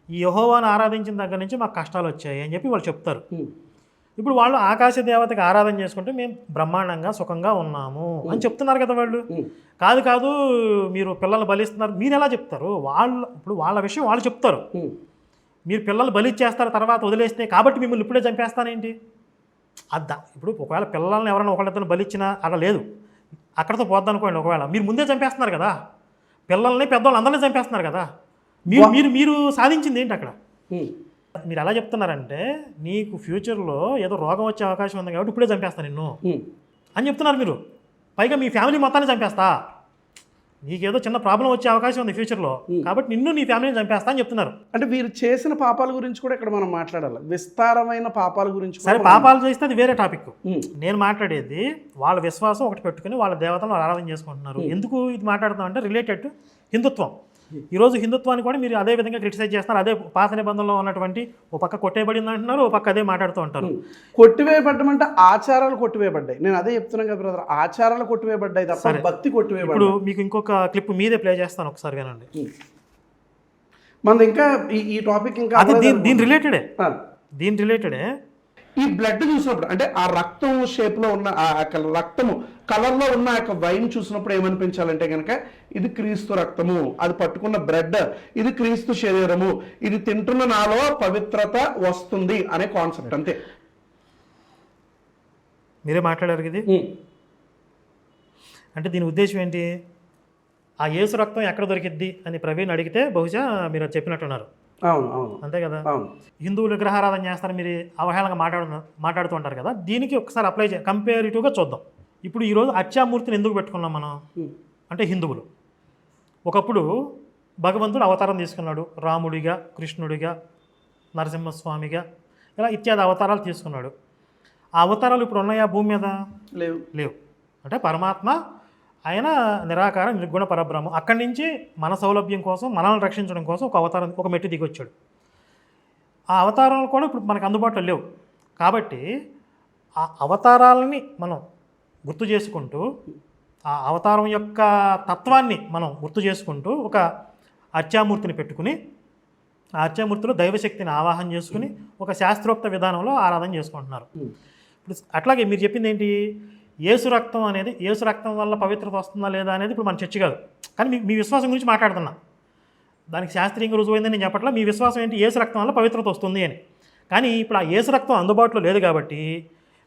ఈ యెహోవాను ఆరాధించిన దగ్గర నుంచి మాకు కష్టాలు వచ్చాయి అని చెప్పి వాళ్ళు చెప్తారు. ఇప్పుడు వాళ్ళు ఆకాశ దేవతకి ఆరాధన చేసుకుంటే మేము బ్రహ్మాండంగా సుఖంగా ఉన్నాము అని చెప్తున్నారు కదా వాళ్ళు. కాదు మీరు పిల్లలు బలిస్తున్నారు మీరు ఎలా చెప్తారు? ఇప్పుడు వాళ్ళ విషయం వాళ్ళు చెప్తారు. మీరు పిల్లలు బలి చేస్తారు తర్వాత వదిలేస్తే కాబట్టి మిమ్మల్ని ఇప్పుడే చంపేస్తానేంటి? ఇప్పుడు ఒకవేళ పిల్లల్ని ఎవరైనా ఒకళ్ళిద్దరిని బలిచ్చినా అలా లేదు, అక్కడితో పోద్దనుకోండి. ఒకవేళ మీరు ముందే చంపేస్తున్నారు కదా, పిల్లల్ని పెద్దవాళ్ళు అందరినీ చంపేస్తున్నారు కదా, మీరు మీరు మీరు సాధించింది ఏంటి అక్కడ? మీరు ఎలా చెప్తున్నారంటే నీకు ఫ్యూచర్లో ఏదో రోగం వచ్చే అవకాశం ఉంది కాబట్టి ఇప్పుడే చంపేస్తా నిన్ను అని చెప్తున్నారు మీరు. పైగా మీ ఫ్యామిలీ మొత్తాన్ని చంపేస్తా, నీకేదో చిన్న ప్రాబ్లం వచ్చే అవకాశం ఉంది ఫ్యూచర్లో కాబట్టి నిన్ను నీ ఫ్యామిలీని చంపేస్తా అని చెప్తున్నారు. అంటే వీరు చేసిన పాపాల గురించి కూడా ఇక్కడ మనం మాట్లాడాలి, విస్తారమైన పాపాల గురించి. సరే, పాపాలు చేస్తే అది వేరే టాపిక్. నేను మాట్లాడేది వాళ్ళ విశ్వాసం ఒకటి పెట్టుకుని వాళ్ళ దేవతలను ఆరాధన చేసుకుంటున్నారు. ఎందుకు ఇది మాట్లాడుతాం అంటే రిలేటెడ్ హిందుత్వం. ఈరోజు హిందుత్వాన్ని కూడా మీరు అదే విధంగా క్రిటిసైజ్ చేస్తున్నారు. అదే పాత నిబంధనలో ఉన్నటువంటి ఓ పక్క కొట్టేయబడింది అంటున్నారు, ఓ పక్క అదే మాట్లాడుతూ ఉంటారు. కొట్టివేయబడ్డమంటే ఆచారాలు కొట్టివేయబడ్డాయి. నేను అదే చెప్తున్నాను కదా బ్రదర్, ఆచారాలు కొట్టివేయబడ్డాయి తప్ప భక్తి కొట్టివేయబడ్డాయి. ఇప్పుడు మీకు ఇంకొక క్లిప్ మీదే ప్లే చేస్తాను, ఒకసారి వినండి. మనది ఇంకా ఈ టాపిక్ ఇంకా దీని రిలేటెడే. ఈ బ్లడ్ చూసినప్పుడు అంటే ఆ రక్తం షేప్లో ఉన్న ఆ రక్తము కలర్లో ఉన్న ఆ యొక్క వైన్ చూసినప్పుడు ఏమనిపించాలంటే కనుక ఇది క్రీస్తు రక్తము, అది పట్టుకున్న బ్రెడ్ ఇది క్రీస్తు శరీరము, ఇది తింటున్న నాలో పవిత్రత వస్తుంది అనే కాన్సెప్ట్ అంతే. మీరే మాట్లాడారు ఇది. అంటే దీని ఉద్దేశం ఏంటి? ఆ యేసు రక్తం ఎక్కడ దొరికిద్ది అని ప్రవీణ్ అడిగితే బహుశా మీరు చెప్పినట్టున్నారు. అవును అవును అంతే కదా. అవును, హిందువులు విగ్రహారాధన చేస్తారు మీరు అవహేళనగా మాట్లాడుతూ ఉంటారు కదా, దీనికి ఒకసారి అప్లై కంపేరిటివ్గా చూద్దాం. ఇప్పుడు ఈరోజు అర్చామూర్తిని ఎందుకు పెట్టుకున్నాం మనం అంటే హిందువులు ఒకప్పుడు భగవంతుడు అవతారం తీసుకున్నాడు, రాముడిగా, కృష్ణుడిగా, నరసింహస్వామిగా, ఇలా ఇత్యాది అవతారాలు తీసుకున్నాడు. ఆ అవతారాలు ఇప్పుడు ఉన్నాయా భూమి మీద? లేవు. అంటే పరమాత్మ ఆయన నిరాకార నిర్గుణ పరబ్రహ్మం. అక్కడి నుంచి మన సౌలభ్యం కోసం, మనల్ని రక్షించడం కోసం ఒక అవతారం, ఒక మెట్టు దిగొచ్చాడు. ఆ అవతారాలు కూడా ఇప్పుడు మనకు అందుబాటులో లేవు. కాబట్టి ఆ అవతారాలని మనం గుర్తు చేసుకుంటూ, ఆ అవతారం యొక్క తత్వాన్ని మనం గుర్తు చేసుకుంటూ ఒక అర్చామూర్తిని పెట్టుకుని ఆ అర్చామూర్తిలో దైవశక్తిని ఆవాహన చేసుకుని ఒక శాస్త్రోక్త విధానంలో ఆరాధన చేసుకుంటున్నారు. ఇప్పుడు అట్లాగే మీరు చెప్పింది ఏంటి? యేసు రక్తం అనేది, యేసు రక్తం వల్ల పవిత్రత వస్తుందా లేదా అనేది ఇప్పుడు మన చర్చ కాదు. కానీ మీ విశ్వాసం గురించి మాట్లాడుతున్నా. దానికి శాస్త్రీయంగా రుజువైందని నేను చెప్పట్లా. మీ విశ్వాసం ఏంటి? యేసు రక్తం వల్ల పవిత్రత వస్తుంది అని. కానీ ఇప్పుడు ఆ యేసు రక్తం అందుబాటులో లేదు కాబట్టి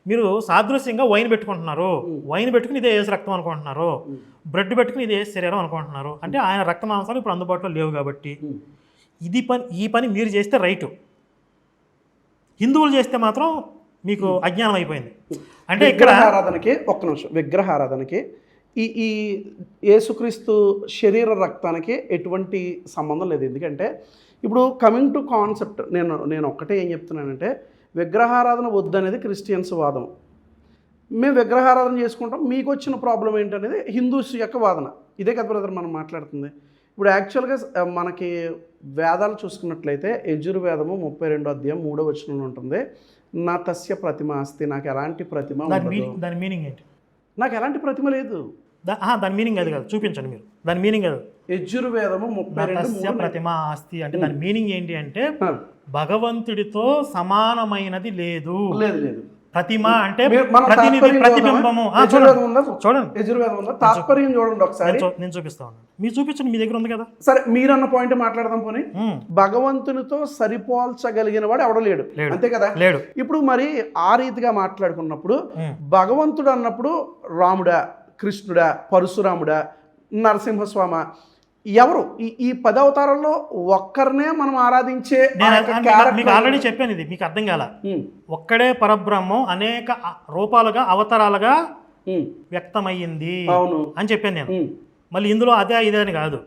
మీరు సాదృశ్యంగా వైన్ పెట్టుకుంటున్నారు. వైన్ పెట్టుకుని ఇదే యేసు రక్తం అనుకుంటున్నారు, బ్రెడ్ పెట్టుకుని ఇదే శరీరం అనుకుంటున్నారు. అంటే ఆయన రక్త మాంసాలు ఇప్పుడు అందుబాటులో లేవు కాబట్టి ఈ పని మీరు చేస్తే రైటు, హిందువులు చేస్తే మాత్రం మీకు అజ్ఞానం అయిపోయింది. అంటే ఇక్కడ ఆరాధనకి ఒక్క నిమిషం, విగ్రహారాధనకి ఈ యేసుక్రీస్తు శరీర రక్తానికి ఎటువంటి సంబంధం లేదు. ఎందుకంటే ఇప్పుడు కమింగ్ టు కాన్సెప్ట్, నేను ఒక్కటే ఏం చెప్తున్నానంటే విగ్రహారాధన వద్దనేది క్రిస్టియన్స్ వాదం. మేము విగ్రహారాధన చేసుకుంటాం, మీకు వచ్చిన ప్రాబ్లం ఏంటనేది హిందూస్ యొక్క వాదన. ఇదే కదా బ్రదర్ మనం మాట్లాడుతుంది. ఇప్పుడు యాక్చువల్గా మనకి వేదాలు చూసుకున్నట్లయితే యజుర్వేదము 32వ అధ్యాయం 3వ వచనంలో ఉంటుంది, నా తస్య ప్రతిమ అస్తి, నాకు ఎలాంటి ప్రతిమ, దాని మీనింగ్ ఏంటి? నాకు ఎలాంటి ప్రతిమ లేదు. దాని మీనింగ్ అది కాదు, చూపించండి మీరు. దాని మీనింగ్ అది యజుర్వేదము 32 ప్రతిమ ఆస్తి అంటే దాని మీనింగ్ ఏంటి అంటే భగవంతుడితో సమానమైనది లేదు. ప్రతిమ అంటే ప్రతినిధి, ప్రతిబింబము. చూడండి తాత్పర్యం చూడండి ఒకసారి. నేను చూపిస్తా ఉన్నాను, మీరు చూపించండి, మీ దగ్గర ఉంది కదా. సరే, మీరన్న పాయింట్ మాట్లాడదాం పోనీ. భగవంతునితో సరిపోల్చగలిగిన వాడు ఎవడో లేడు, అంతే కదా. లేడు. ఇప్పుడు మరి ఆ రీతిగా మాట్లాడుకున్నప్పుడు భగవంతుడు అన్నప్పుడు రాముడా, కృష్ణుడా, పరశురాముడా, నరసింహస్వామి, ఎవరు? ఈ 10 అవతారాల్లో ఒక్కరినే మనం ఆరాధించే. మీకు ఆల్రెడీ చెప్పాను, ఇది మీకు అర్థం కాల. ఒక్కడే పరబ్రహ్మం అనేక రూపాలుగా, అవతారాలుగా వ్యక్తమయ్యింది అని చెప్పాను నేను. మళ్ళీ ఇందులో అదే ఇదే అని కాదు,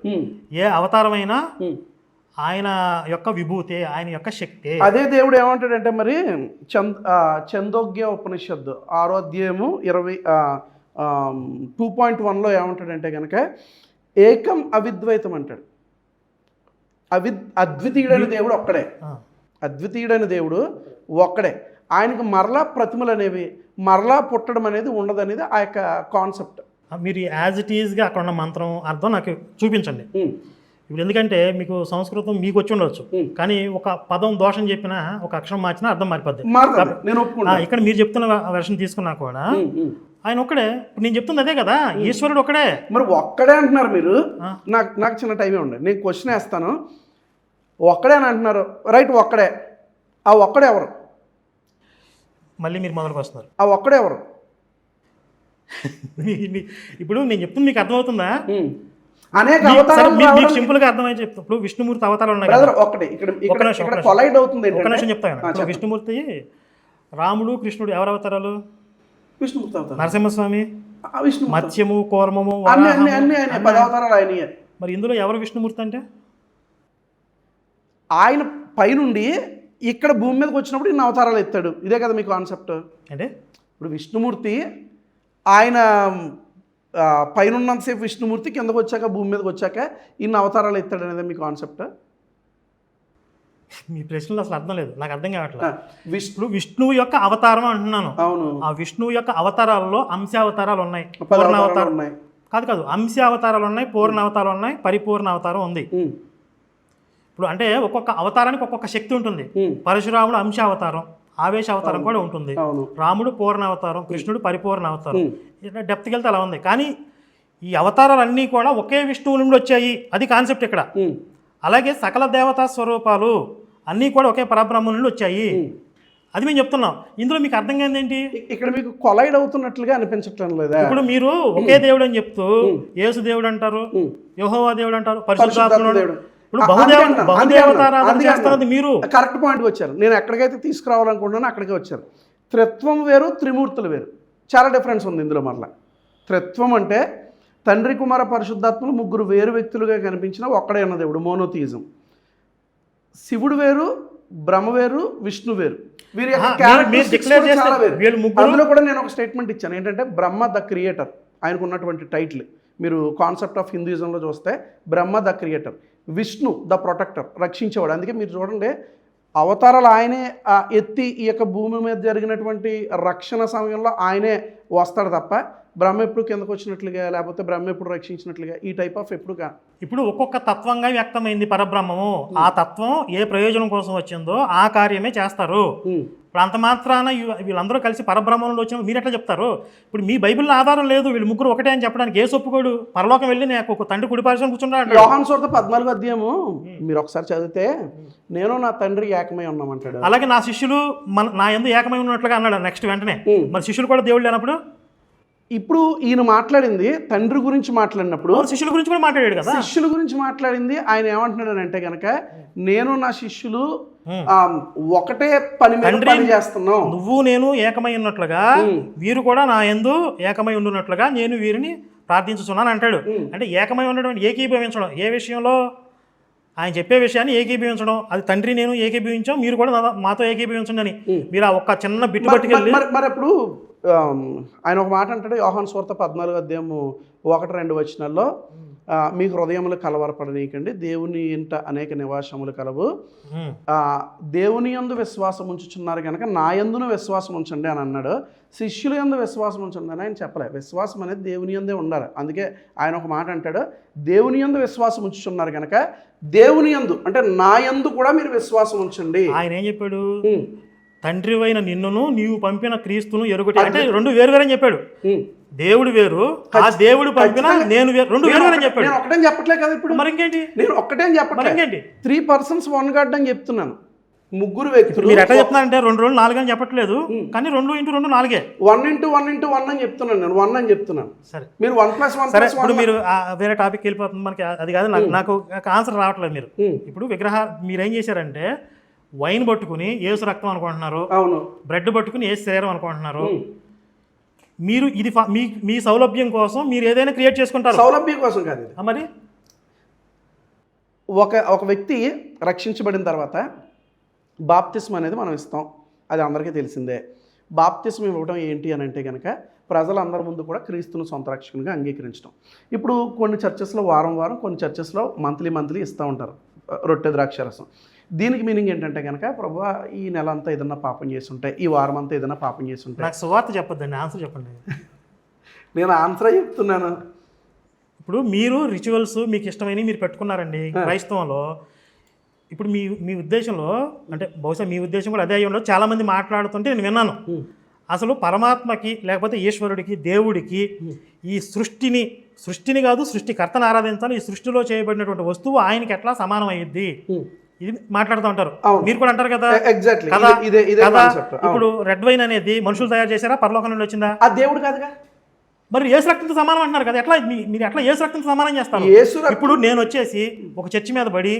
ఏ అవతారమైనా ఆయన యొక్క విభూతే, ఆయన యొక్క శక్తి. అదే దేవుడు ఏమంటాడంటే మరి చందోగ్య ఉపనిషత్తు 6వ అధ్యాయము 2.1లో ఏమంటాడంటే కనుక ఏకం అవిద్వైతం అంటాడు. అద్వితీయుడైన దేవుడు ఒక్కడే, అద్వితీయుడైన దేవుడు ఒక్కడే. ఆయనకు మరలా ప్రతిమలు అనేవి, మరలా పుట్టడం అనేది ఉండదనేది ఆ యొక్క కాన్సెప్ట్. మీరు యాజ్ ఇట్ ఈజ్గా అక్కడ ఉన్న మంత్రం అర్థం నాకు చూపించండి. ఇప్పుడు ఎందుకంటే మీకు సంస్కృతం మీకు వచ్చి ఉండవచ్చు, కానీ ఒక పదం దోషం చెప్పినా ఒక అక్షరం మార్చినా అర్థం మారిపోద్ది. ఇక్కడ మీరు చెప్తున్న వెర్షన్ తీసుకున్నా కూడా ఆయన ఒక్కడే. ఇప్పుడు నేను చెప్తుంది అదే కదా, ఈశ్వరుడు ఒక్కడే. మరి ఒక్కడే అంటున్నారు మీరు. నాకు చిన్న టైమే ఉండే, నేను క్వశ్చన్ వేస్తాను. ఒక్కడే అని అంటున్నారు, రైట్, ఒక్కడే. ఆ ఒక్కడే ఎవరు? మళ్ళీ మీరు మొదలుకు వస్తున్నారు. ఆ ఒక్కడే ఎవరు? ఇప్పుడు నేను చెప్తుంది మీకు అర్థమవుతుందా? అనేక అవతారాలు సింపుల్ గా అర్థమైతే చెప్తా. ఇప్పుడు విష్ణుమూర్తి అవతారాలు ఉన్నాయి. కొలైడ్ అవుతుంది. ఒక నిమిషం చెప్తాను. విష్ణుమూర్తి, రాముడు, కృష్ణుడు ఎవరు అవతారాలు? విష్ణుమూర్తి అవతారం. నరసింహస్వామి, మత్స్యము, కూర్మము, మరి ఇందులో ఎవరు విష్ణుమూర్తి అంటే? ఆయన పైనుండి ఇక్కడ భూమి మీదకి వచ్చినప్పుడు ఇన్ని అవతారాలు ఎత్తాడు. ఇదే కదా మీ కాన్సెప్ట్ అంటే? ఇప్పుడు విష్ణుమూర్తి ఆయన పైనున్నంతసేపు విష్ణుమూర్తి, కిందకు వచ్చాక భూమి మీదకి వచ్చాక ఇన్ని అవతారాలు ఎత్తాడు అనేది మీ కాన్సెప్ట్. మీ ప్రశ్నలో అసలు అర్థం లేదు, నాకు అర్థం కావట్లేదు. విష్ణువు యొక్క అవతారం అంటున్నాను. అవును. ఆ విష్ణువు యొక్క అవతారాల్లో అంశావతారాలు ఉన్నాయి, పూర్ణ అవతారం ఉన్నాయి. కాదు, అంశావతారాలు ఉన్నాయి, పూర్ణ అవతారం ఉన్నాయి, పరిపూర్ణ అవతారం ఉంది. ఇప్పుడు అంటే ఒక్కొక్క అవతారానికి ఒక్కొక్క శక్తి ఉంటుంది. పరశురాముడు అంశావతారం, ఆవేశ అవతారం కూడా ఉంటుంది. రాముడు పూర్ణ అవతారం, కృష్ణుడు పరిపూర్ణ అవతారం. ఇట్లా డెప్త్కి వెళ్తే అలా ఉంది. కానీ ఈ అవతారాలన్నీ కూడా ఒకే విష్ణువు నుండి వచ్చాయి, అది కాన్సెప్ట్ ఇక్కడ. అలాగే సకల దేవతా స్వరూపాలు అన్నీ కూడా ఒకే పరబ్రహ్మ నుండి వచ్చాయి, అది మేము చెప్తున్నాం. ఇందులో మీకు అర్థం కాదు ఏంటి? ఇక్కడ మీకు కొలైడ్ అవుతున్నట్లుగా అనిపించట్లేదు లేదా? ఇప్పుడు మీరు ఒకే దేవుడు అని చెప్తూ యేసు దేవుడు అంటారు, యెహోవా దేవుడు అంటారు, పరిశుద్ధాత్ముడు. ఇప్పుడు బహుదేవతారాధన చేస్తున్నది మీరు. కరెక్ట్ పాయింట్కి వచ్చారు. నేను ఎక్కడికైతే తీసుకురావాలనుకుంటున్నానో అక్కడికే వచ్చారు. త్రిత్వం వేరు, త్రిమూర్తులు వేరు. చాలా డిఫరెన్స్ ఉంది ఇందులో. మరలా త్రిత్వం అంటే తండ్రి, కుమార, పరిశుద్ధాత్మలు ముగ్గురు వేరు వ్యక్తులుగా కనిపించిన ఒక్కడే ఉన్న దేవుడు, మోనోథియిజం. శివుడు వేరు, బ్రహ్మ వేరు, విష్ణు వేరు. వీరి అందులో కూడా నేను ఒక స్టేట్మెంట్ ఇచ్చాను ఏంటంటే, బ్రహ్మ ద క్రియేటర్ ఆయనకు ఉన్నటువంటి టైటిల్. మీరు కాన్సెప్ట్ ఆఫ్ హిందూయిజంలో చూస్తే Brahma the creator, Vishnu the protector, రక్షించేవాడు. అందుకే మీరు చూడండి, అవతారాలు ఆయనే ఎత్తి ఈ యొక్క భూమి మీద జరిగినటువంటి రక్షణ సమయంలో ఆయనే వస్తాడు తప్ప బ్రహ్మ ఎప్పుడు కిందకు వచ్చినట్లుగా, లేకపోతే బ్రహ్మ ఎప్పుడు రక్షించినట్లుగా ఈ టైప్ ఆఫ్ ఎప్పుడు ఇప్పుడు ఒక్కొక్క తత్వంగా వ్యక్తమైంది పరబ్రహ్మము. ఆ తత్వం ఏ ప్రయోజనం కోసం వచ్చిందో ఆ కార్యమే చేస్తారు. ఇప్పుడు అంత మాత్రాన వీళ్ళందరూ కలిసి పరబ్రహ్మంలో వచ్చిన మీరు ఎట్లా చెప్తారు? ఇప్పుడు మీ బైబిల్లో ఆధారం లేదు, వీళ్ళు ముగ్గురు ఒకటే అని చెప్పడానికి. ఏ ఒప్పుకోడు? పరలోకం వెళ్ళి నాకు ఒక తండ్రి కుడి పార్శ్వం కూర్చున్నాడు. యోహాను సువార్త 14వ అధ్యాయము మీరు ఒకసారి చదివితే, నేను నా తండ్రి ఏకమై ఉన్నామంటాడు. అలాగే నా శిష్యులు నా యందు ఏకమై ఉన్నట్లుగా అన్నాడు నెక్స్ట్ వెంటనే. మరి శిష్యులు కూడా దేవుళ్ళు లేనప్పుడు? ఇప్పుడు ఈయన మాట్లాడింది తండ్రి గురించి మాట్లాడినప్పుడు శిష్యుల గురించి కూడా మాట్లాడాడు కదా. శిష్యుల గురించి మాట్లాడింది ఆయన ఏమంటున్నాడు అంటే కనుక, నేను నా శిష్యులు ఒకటే పని మీద చేస్తున్నాం. నువ్వు నేను ఏకమై ఉన్నట్లుగా వీరు కూడా నా యందు ఏకమై ఉండున్నట్లుగా నేను వీరిని ప్రార్థించుతున్నాను అంటాడు. అంటే ఏకమై ఉండడం, ఏకీభవించడం. ఏ విషయంలో? ఆయన చెప్పే విషయాన్ని ఏకీభవించడం. అది తండ్రి నేను ఏకీభవించాం, మీరు కూడా మాతో ఏకీభవించండి అని. మీరు ఆ ఒక్క చిన్న బిట్టు పట్టుకెళ్ళి మరి ఇప్పుడు ఆయన ఒక మాట అంటాడు, యోహాను సువార్త 14వ అధ్యాయము 1-2 వచనాల్లో, మీ హృదయములు కలవరపడనీయకండి, దేవుని ఇంట అనేక నివాసములు కలవు, దేవుని యందు విశ్వాసం ఉంచుచున్నారు కనుక నా యందును విశ్వాసం ఉంచండి అని అన్నాడు. శిష్యుల యందు విశ్వాసం ఉంచండి అని ఆయన చెప్పలే. విశ్వాసం అనేది దేవుని యందే ఉండాలి. అందుకే ఆయన ఒక మాట అంటాడు, దేవుని యందు విశ్వాసం ఉంచుచున్నారు కనుక దేవుని యందు అంటే నా యందు కూడా మీరు విశ్వాసం ఉంచండి. ఆయన ఏం చెప్పాడు? తండ్రివైన నిన్నును నీవు పంపిన క్రీస్తును ఎరుగుటి. అంటే రెండు వేరు వేరని చెప్పాడు. దేవుడు వేరు, ఆ దేవుడు పంపిన నేను వేరు, రెండు వేరు వేరని చెప్పాడు. నేను ఒకటే చెప్పట్లేదు కదా ఇప్పుడు. మరి ఇంకేంటి? నేను ఒక్కటే చెప్పట్లేదు, 3 persons 1 God అని చెప్తున్నాను. ముగ్గురు వ్యక్తులు. మీరు ఎట్లా చెప్తున్నారంటే 2 2 4 అని చెప్పట్లేదు, కానీ 2 × 2 4. 1 × 1 × 1 అని చెప్తున్నాను నేను. 1 అని చెప్తున్నాను. సరే, మీరు 1+1. సరే, ఇప్పుడు మీరు వేరే టాపిక్ వెళ్ళిపోతుంది మనకి. అది కాదు, నాకు ఆన్సర్ రావట్లేదు. మీరు ఇప్పుడు మీరు ఏం చేశారంటే, వైన్ పట్టుకుని ఏసు రక్తం అనుకుంటున్నారు, అవును, బ్రెడ్ పట్టుకుని ఏసు శరీరం అనుకుంటున్నారు. మీరు ఇది మీ సౌలభ్యం కోసం మీరు ఏదైనా క్రియేట్ చేసుకుంటారు. సౌలభ్యం కోసం కాదు. మరి ఒక వ్యక్తి రక్షించబడిన తర్వాత బాప్తిస్మ అనేది మనం ఇస్తాం, అది అందరికీ తెలిసిందే. బాప్తిస్మ ఇవ్వడం ఏంటి అని అంటే కనుక, ప్రజలందరి ముందు కూడా క్రీస్తును సొంత రక్షకునిగా అంగీకరించడం. ఇప్పుడు కొన్ని చర్చెస్లో వారం కొన్ని చర్చెస్లో మంత్లీ ఇస్తూ ఉంటారు రొట్టె ద్రాక్షరసం. దీనికి మీనింగ్ ఏంటంటే కనుక, ప్రభువా ఈ నెల అంతా ఏదన్నా పాపం చేసి ఉంటే, ఈ వారం అంతా ఏదైనా పాపం చేసి ఉంటే. నాకు సువార్త చెప్పొద్దండి, ఆన్సర్ చెప్పండి. నేను ఆన్సర్ చెప్తున్నాను. ఇప్పుడు మీరు రిచువల్స్ మీకు ఇష్టమైనవి మీరు పెట్టుకున్నారండి క్రైస్తవంలో. ఇప్పుడు మీ మీ ఉద్దేశంలో అంటే బహుశా మీ ఉద్దేశం కూడా అదే అయ్యి ఉండదు. చాలామంది మాట్లాడుతుంటే నేను విన్నాను, అసలు పరమాత్మకి లేకపోతే ఈశ్వరుడికి దేవుడికి ఈ సృష్టిని కాదు సృష్టికర్తను ఆరాధించాలి, ఈ సృష్టిలో చేయబడినటువంటి వస్తువు ఆయనకి ఎట్లా సమానం అయ్యిద్ది, ఇది మాట్లాడుతూ ఉంటారు. మీరు కూడా అంటారు కదా ఎగ్జాక్ట్లీ కదా. కదా ఇప్పుడు రెడ్ వైన్ అనేది మనుషులు తయారు చేశారా, పరలోకం నుండి వచ్చిందా? ఆ దేవుడు కాదుగా. మరి యేసు రక్తంతో సమానం అంటున్నారు కదా, ఎట్లా మీరు ఎట్లా యేసు రక్తంతో సమానం చేస్తారు? ఇప్పుడు నేను వచ్చేసి ఒక చర్చి మీద పడి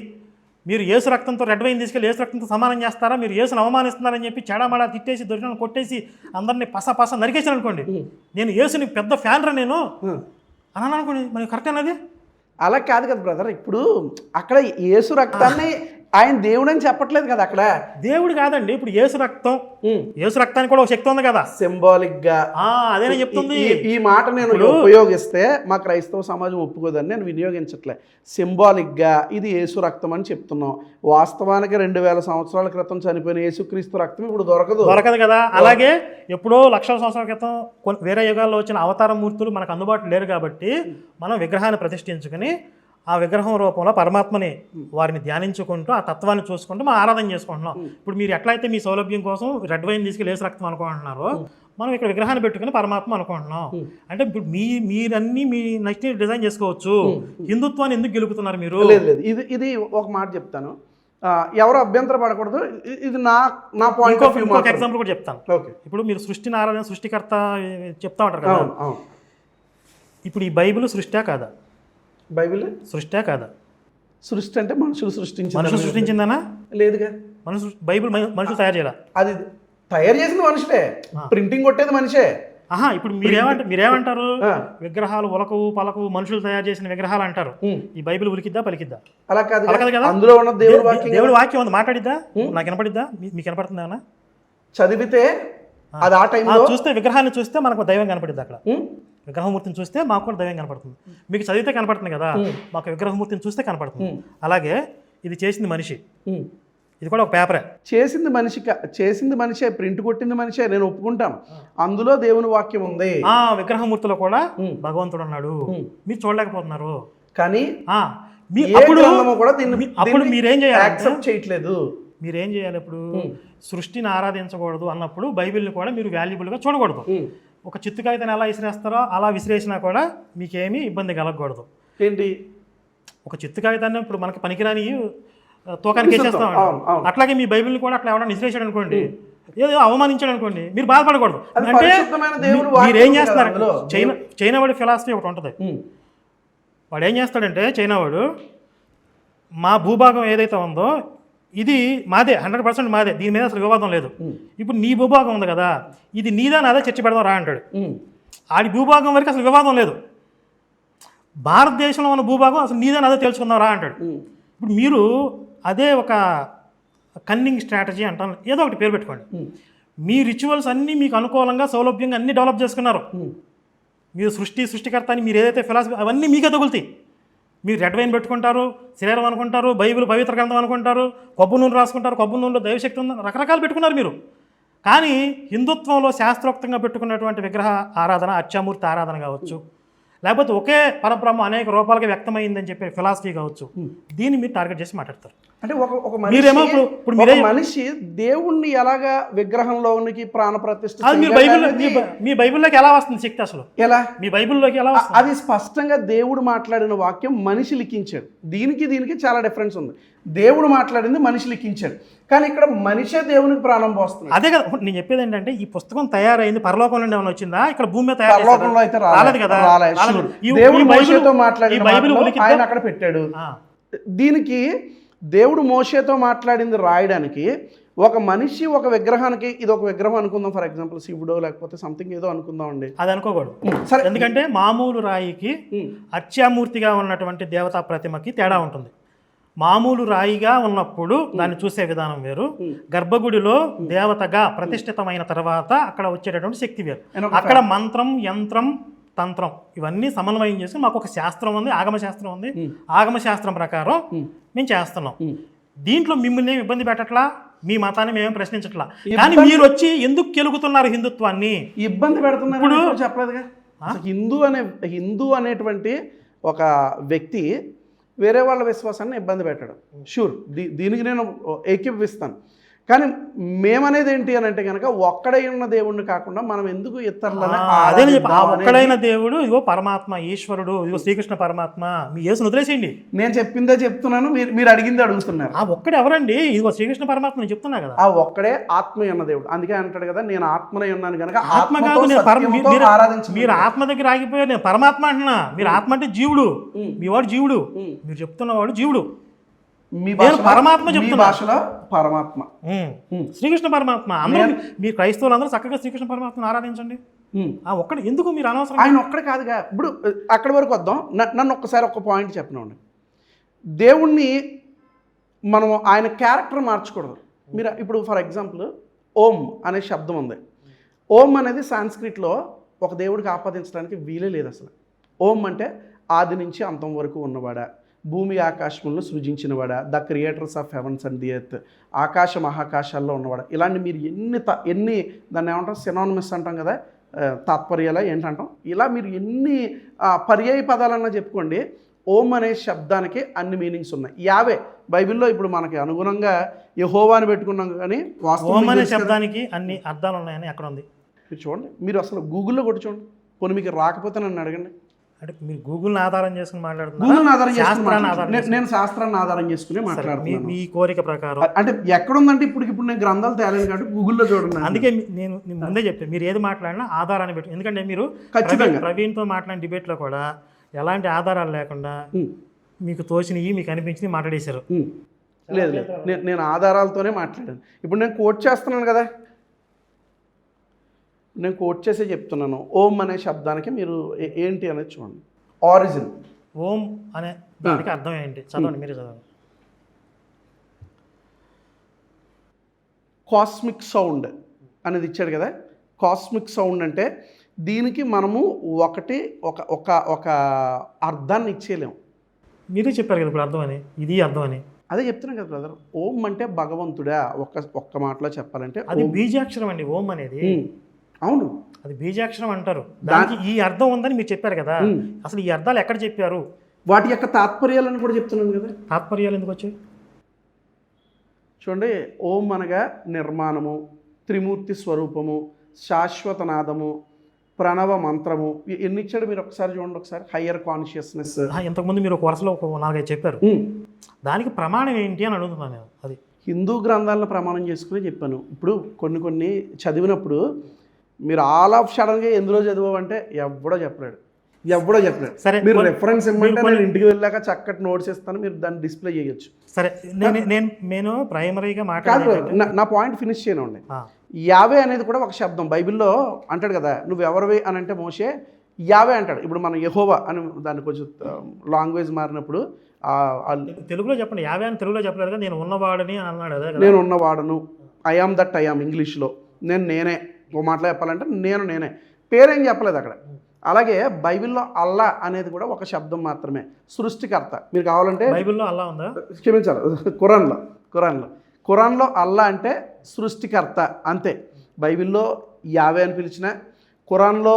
మీరు యేసు రక్తంతో రెడ్ వైన్ తీసుకెళ్ళి యేసు రక్తంతో సమానం చేస్తారా? మీరు యేసును అవమానిస్తున్నారని చెప్పి చెడమడా తిట్టేసి దొరికిన కొట్టేసి అందరినీ పస నరికేసాను అనుకోండి, నేను యేసుని పెద్ద ఫ్యాన్ రా నేను అని అనుకోండి, మరి కరెక్ట్ అన్నది? అలా కాదు కదా బ్రదర్. ఇప్పుడు అక్కడ యేసు రక్తాన్ని ఆయన దేవుడు అని చెప్పట్లేదు కదా. అక్కడ దేవుడు కాదండి. ఇప్పుడు యేసు రక్తానికి కూడా ఒక శక్తి ఉంది కదా, సింబాలిక్ గా. అదే చెప్తుంది. ఈ మాట నేను ఉపయోగిస్తే మా క్రైస్తవ సమాజం ఒప్పుకోదని నేను వినియోగించట్లే. సింబాలిక్ గా ఇది యేసు రక్తం అని చెప్తున్నాం. వాస్తవానికి 2000 సంవత్సరాల క్రితం చనిపోయిన యేసుక్రీస్తు రక్తం ఇప్పుడు దొరకదు కదా. అలాగే ఎప్పుడో లక్షల సంవత్సరాల క్రితం వేరే యుగాల్లో వచ్చిన అవతార మూర్తులు మనకు అందుబాటులో లేరు కాబట్టి మనం విగ్రహాన్ని ప్రతిష్ఠించుకుని ఆ విగ్రహం రూపంలో పరమాత్మని వారిని ధ్యానించుకుంటూ ఆ తత్వాన్ని చూసుకుంటూ మనం ఆరాధన చేసుకుంటున్నాం. ఇప్పుడు మీరు ఎట్లయితే మీ సౌలభ్యం కోసం రెడ్ వైన్ తీసుకెళ్ళి యేసు రక్తం అనుకుంటున్నారో, మనం ఇక్కడ విగ్రహాన్ని పెట్టుకుని పరమాత్మ అనుకుంటున్నాం. అంటే ఇప్పుడు మీరన్నీ మీ నెక్స్ట్ డిజైన్ చేసుకోవచ్చు. హిందుత్వాన్ని ఎందుకు గెలుపుతున్నారు మీరు? లేదు. ఇది ఒక మాట చెప్తాను, ఎవరు అభ్యంతర పడకూడదు. ఇది నా పాయింట్ ఆఫ్ వ్యూ. ఇంకొక ఎగ్జాంపుల్ కూడా చెప్తాను. ఇప్పుడు మీరు సృష్టిని ఆరాధన సృష్టికర్త చెప్తా ఉంటారు కదా. ఇప్పుడు ఈ బైబిల్ సృష్టి కాదా? బైబిల్ సృష్టి కాదా? సృష్టి అంటే మనుషులు సృష్టించిందనా? లేదుగా. బైబిల్ మనుషులు తయారు చేయాల? అది తయారు చేసిన మనుషులే, ప్రింటింగ్ కొట్టేది మనిషే. ఇప్పుడు మీరేమంటారు? విగ్రహాలు ఉలకవు పలకవు మనుషులు తయారు చేసిన విగ్రహాలు అంటారు. ఈ బైబిల్ ఉలికిద్దా పలికిద్దా? అలా కాదు కదా. అందులో ఉన్న దేవుడి వాక్యం ఉంది, మాట్లాడిద్దా? నాకు వినపడిద్దా? మీకు వినపడుతుందా? ఏమన్నా చదివితే అది ఆ టైంలో చూస్తే విగ్రహాన్ని చూస్తే మనకు దైవం కనపడిద్ది. అక్కడ విగ్రహమూర్తిని చూస్తే మాకు కూడా దైవం కనపడుతుంది. మీకు చదివితే కనపడుతుంది కదా, మాకు విగ్రహమూర్తిని చూస్తే కనపడుతుంది. అలాగే ఇది చేసింది మనిషి, ఇది కూడా ఒక పేపరే. చేసింది మనిషే, ప్రింట్ కొట్టింది మనిషే, నేను ఒప్పుకుంటాను. అందులో దేవుని వాక్యం ఉంది. విగ్రహమూర్తిలో కూడా భగవంతుడు అన్నాడు, మీరు చూడలేకపోతున్నారు. కానీ అప్పుడు మీరేం చేయాలి? యాక్సెప్ట్ చేయట్లేదు. మీరేం చేయాలి? ఇప్పుడు సృష్టిని ఆరాధించకూడదు అన్నప్పుడు బైబిల్ని కూడా మీరు వాల్యుబుల్గా చూడకూడదు. ఒక చిత్తు కాగితాన్ని ఎలా విసిరేస్తారో అలా విసిరేసినా కూడా మీకేమీ ఇబ్బంది కలగకూడదు. ఏంటి? ఒక చిత్తు కాగితాన్ని ఇప్పుడు మనకి పనికిరాని తోకానికి వేసేస్తాం. అట్లాగే మీ బైబిల్ని కూడా అట్లా ఎవరైనా విసిరేసాడు అనుకోండి, ఏదో అవమానించాడు అనుకోండి, మీరు బాధపడకూడదు. అంటే మీరేం చేస్తున్నారు? చైనా వాడి ఫిలాసఫీ ఒకటి ఉంటుంది. వాడు ఏం చేస్తాడంటే, చైనా వాడు మా భూభాగం ఏదైతే ఉందో ఇది మాదే, 100% మాదే, దీని మీద అసలు వివాదం లేదు. ఇప్పుడు నీ భూభాగం ఉంది కదా, ఇది నీదా నాదే చర్చ పెడదాం రా అంటాడు. ఆడి భూభాగం వరకు అసలు వివాదం లేదు. భారతదేశంలో ఉన్న భూభాగం అసలు నీదా నాదే తెలుసుకుందాం రా అంటాడు. ఇప్పుడు మీరు అదే ఒక కన్నింగ్ స్ట్రాటజీ అంటాను, ఏదో ఒకటి పేరు పెట్టుకోండి. మీ రిచువల్స్ అన్నీ మీకు అనుకూలంగా సౌలభ్యంగా అన్నీ డెవలప్ చేసుకున్నారు. మీరు సృష్టికర్త అని మీరు ఏదైతే ఫిలాసఫీ అవన్నీ మీకే తగులుతాయి. మీరు రెడ్ వైన్ పెట్టుకుంటారు, శరీరం అనుకుంటారు, బైబిల్ పవిత్ర గ్రంథం అనుకుంటారు, కొబ్బు నూనె రాసుకుంటారు, కొబ్బు నూనెలో దైవశక్తి ఉంది, రకరకాలు పెట్టుకున్నారు మీరు. కానీ హిందుత్వంలో శాస్త్రోక్తంగా పెట్టుకున్నటువంటి విగ్రహ ఆరాధన, అర్చామూర్తి ఆరాధన కావచ్చు, లేకపోతే ఒకే పరబ్రహ్మ అనేక రూపాలుగా వ్యక్తమైందని చెప్పే ఫిలాసఫీ కావచ్చు, దీన్ని మీరు టార్గెట్ చేసి మాట్లాడతారు. అంటే ఒక మనిషి దేవుణ్ణి ఎలాగా విగ్రహంలో ప్రాణప్రతిష్ఠ, మీ బైబిల్లోకి ఎలా వస్తుంది శక్తి? అసలు ఎలా మీ బైబిల్లోకి ఎలా? అది స్పష్టంగా దేవుడు మాట్లాడిన వాక్యం మనిషి లిఖించాడు. దీనికి చాలా డిఫరెన్స్ ఉంది. దేవుడు మాట్లాడింది మనిషి లిఖించాడు, కానీ ఇక్కడ మనిషే దేవునికి ప్రాణం పోస్తుంది. అదే కదా నేను చెప్పేది. ఏంటంటే ఈ పుస్తకం తయారైంది పరలోకం నుండి ఏమైనా వచ్చిందా? ఇక్కడ భూమి మీద పరలోకంలో అయితే రాలేదు కదా. దేవుడు మోషేతో మాట్లాడిన ఆయన అక్కడ పెట్టాడు. దీనికి దేవుడు మోషేతో మాట్లాడింది రాయడానికి ఒక మనిషి ఒక విగ్రహానికి, ఇది ఒక విగ్రహం అనుకుందాం, ఫర్ ఎగ్జాంపుల్ శివుడో లేకపోతే సంథింగ్ ఏదో అనుకుందాం అండి. అది అనుకోకూడదు. సరే, ఎందుకంటే మామూలు రాయికి అర్చామూర్తిగా ఉన్నటువంటి దేవతా ప్రతిమకి తేడా ఉంటుంది. మామూలు రాయిగా ఉన్నప్పుడు దాన్ని చూసే విధానం వేరు, గర్భగుడిలో దేవతగా ప్రతిష్ఠితమైన తర్వాత అక్కడ వచ్చేటటువంటి శక్తి వేరు. అక్కడ మంత్రం, యంత్రం, తంత్రం ఇవన్నీ సమన్వయం చేసి మాకు ఒక శాస్త్రం ఉంది, ఆగమశాస్త్రం ఉంది. ఆగమశాస్త్రం ప్రకారం మేము చేస్తున్నాం. దీంట్లో మిమ్మల్ని ఏమి ఇబ్బంది పెట్టట్లా, మీ మతాన్ని మేమేం ప్రశ్నించట్లా. కానీ మీరు వచ్చి ఎందుకు కెలుగుతున్నారు హిందుత్వాన్ని? ఇబ్బంది పెడుతున్నారు ఇప్పుడు చెప్పలేదుగా. అసలు హిందూ అనేటువంటి ఒక వ్యక్తి వేరే వాళ్ళ విశ్వాసాన్ని ఇబ్బంది పెట్టాడు. షూర్, దీనికి నేను ఏకీభవిస్తాను. కానీ మేమనేది ఏంటి అని అంటే కనుక ఒక్కడై ఉన్న దేవుణ్ణి కాకుండా మనం ఎందుకు ఇతరులను అదే చెప్పి ఆ ఒక్కడైన దేవుడు ఇదిగో పరమాత్మ, ఈశ్వరుడు, ఇదిగో శ్రీకృష్ణ పరమాత్మ, మీ యేసుని వదిలేసేయండి. నేను చెప్పిందే చెప్తున్నాను, మీరు అడిగింది అడుగుతున్నారు. ఆ ఒక్కడే ఎవరండి? ఇదిగో శ్రీకృష్ణ పరమాత్మ నేను చెప్తున్నా కదా. ఆ ఒక్కడే ఆత్మ ఉన్న దేవుడు. అందుకే అంటాడు కదా, నేను ఆత్మనే ఉన్నాను కనుక ఆత్మ కాదు, మీరు ఆత్మ దగ్గర ఆగిపోయారు. నేను పరమాత్మ అంటున్నా. మీరు ఆత్మ అంటే జీవుడు, మీ వాడు జీవుడు, మీరు చెప్తున్నవాడు జీవుడు. పరమాత్మ చెప్తున్నా, భాషలో పరమాత్మ శ్రీకృష్ణ పరమాత్మ. అందరూ మీ క్రైస్తవులు అందరూ చక్కగా శ్రీకృష్ణ పరమాత్మను ఆరాధించండి. ఆ ఒక్కడు ఎందుకు మీరు అనవసరం? ఆయన ఒక్కడే కాదుగా. ఇప్పుడు అక్కడి వరకు వద్దాం. నన్ను ఒక్కసారి ఒక పాయింట్ చెప్పనండి. దేవుణ్ణి మనం ఆయన క్యారెక్టర్ మార్చకూడదు. మీరు ఇప్పుడు ఫర్ ఎగ్జాంపుల్ ఓం అనే శబ్దం ఉంది. ఓం అనేది సాంస్క్రిట్లో ఒక దేవుడికి ఆపాదించడానికి వీలే లేదు అసలు. ఓం అంటే ఆది నుంచి అంతం వరకు ఉన్నవాడా, భూమి ఆకాశములను సృజించినవాడా, the creators of heavens and the earth, ఆకాశ మహాకాశాల్లో ఉన్నవాడా. ఇలాంటి మీరు ఎన్ని దాన్ని ఏమంటాం, సినానిమస్ అంటాం కదా, తాత్పర్యాలు ఏంటంటాం, ఇలా మీరు ఎన్ని పర్యాయ పదాలన్నా చెప్పుకోండి. ఓం అనే శబ్దానికి అన్ని మీనింగ్స్ ఉన్నాయి. యావే బైబిల్లో ఇప్పుడు మనకి అనుగుణంగా యెహోవా అని పెట్టుకున్నాం, కానీ ఓం అనే శబ్దానికి అన్ని అర్థాలు ఉన్నాయని ఎక్కడ ఉంది? మీరు చూడండి, మీరు అసలు గూగుల్లో కొట్టి చూడండి. కొన్ని మీకు రాకపోతే నన్ను అడగండి. అంటే మీరు గూగుల్ని ఆధారం చేసుకుని మాట్లాడుతున్నారు. నేను శాస్త్రాన్ని ఆధారం చేసుకుని మాట్లాడుతున్నాను. మీ కోరిక ప్రకారం అంటే ఎక్కడుందంటే ఇప్పుడు నేను గ్రంథాలు తేలేను కాబట్టి గూగుల్లో చూడండి. అందుకే నేను ముందే చెప్తాను, మీరు ఏది మాట్లాడినా ఆధారాన్ని పెట్టి. ఎందుకంటే మీరు ప్రవీణ్తో మాట్లాడిన డిబేట్లో కూడా ఎలాంటి ఆధారాలు లేకుండా మీకు తోచినవి, మీకు అనిపించినవి మాట్లాడేశారు. లేదు నేను ఆధారాలతోనే మాట్లాడాను. ఇప్పుడు నేను కోట్ చేస్తున్నాను కదా, నేను కోట్ చేసే చెప్తున్నాను. ఓం అనే శబ్దానికి మీరు ఏంటి అనేది చూడండి. ఆరిజిన్. ఓం అనే దానికి అర్థం ఏంటి? చదవండి, మీరే చదవండి. కాస్మిక్ సౌండ్ అనేది ఇచ్చాడు కదా. కాస్మిక్ సౌండ్ అంటే దీనికి మనము ఒక అర్థాన్ని ఇచ్చేయలేము. మీరే చెప్పారు కదా ఇప్పుడు అర్థం అని, ఇది అర్థం అని. అదే చెప్తున్నాను కదా బ్రదర్. ఓం అంటే భగవంతుడా, ఒక్క మాటలో చెప్పాలంటే అది బీజాక్షరం అండి. ఓం అనేది అవును, అది బీజాక్షరం అంటారు. దానికి ఈ అర్థం ఉందని మీరు చెప్పారు కదా. అసలు ఈ అర్థాలు ఎక్కడ చెప్పారు? వాటి యొక్క తాత్పర్యాలను కూడా చెప్తున్నాను కదా. తాత్పర్యాలు ఎందుకు వచ్చాయి చూడండి. ఓం అనగా నిర్మాణము, త్రిమూర్తి స్వరూపము, శాశ్వత నాదము, ప్రణవ మంత్రము. ఎన్ని ఇచ్చాడు మీరు ఒకసారి చూడండి. ఒకసారి హయ్యర్ కాన్షియస్నెస్. ఇంతకుముందు మీరు ఒక వరుసలో ఒక 4-5 చెప్పారు. దానికి ప్రమాణం ఏంటి అని అడుగుతున్నాను నేను. అది హిందూ గ్రంథాలను ప్రమాణం చేసుకుని చెప్పాను. ఇప్పుడు కొన్ని చదివినప్పుడు మీరు ఆల్ ఆఫ్ సడన్గా ఎందులో చదివామంటే ఎవడో చెప్పలేడు. సరే, మీరు రెఫరెన్స్ ఇవ్వమంటే నేను ఇంటికి వెళ్ళాక చక్కటి నోట్స్ ఇస్తాను, మీరు దాన్ని డిస్ప్లే చేయొచ్చు. సరే, నేను ప్రైమరీగా నా పాయింట్ ఫినిష్ చేయనండి. యావే అనేది కూడా ఒక శబ్దం. బైబిల్లో అంటాడు కదా, నువ్వు ఎవరివి అని అంటే మోషే యావే అంటాడు. ఇప్పుడు మనం యెహోవా అని దాన్ని కొంచెం లాంగ్వేజ్ మారినప్పుడు తెలుగులో చెప్పండి. యావే అని తెలుగులో చెప్పలేదు కదా, నేను ఉన్నవాడని అన్నాడు. అదే నేను ఉన్నవాడను, I am that I am. ఇంగ్లీష్లో నేనే. ఓ మాటలో చెప్పాలంటే నేనే, పేరేం చెప్పలేదు అక్కడ. అలాగే బైబిల్లో అల్లా అనేది కూడా ఒక శబ్దం మాత్రమే, సృష్టికర్త. మీరు కావాలంటే బైబిల్లో అల్లా ఉందా? క్షమించాలి, ఖురాన్లో అల్లా అంటే సృష్టికర్త అంతే. బైబిల్లో యావే అని పిలిచిన, ఖురాన్లో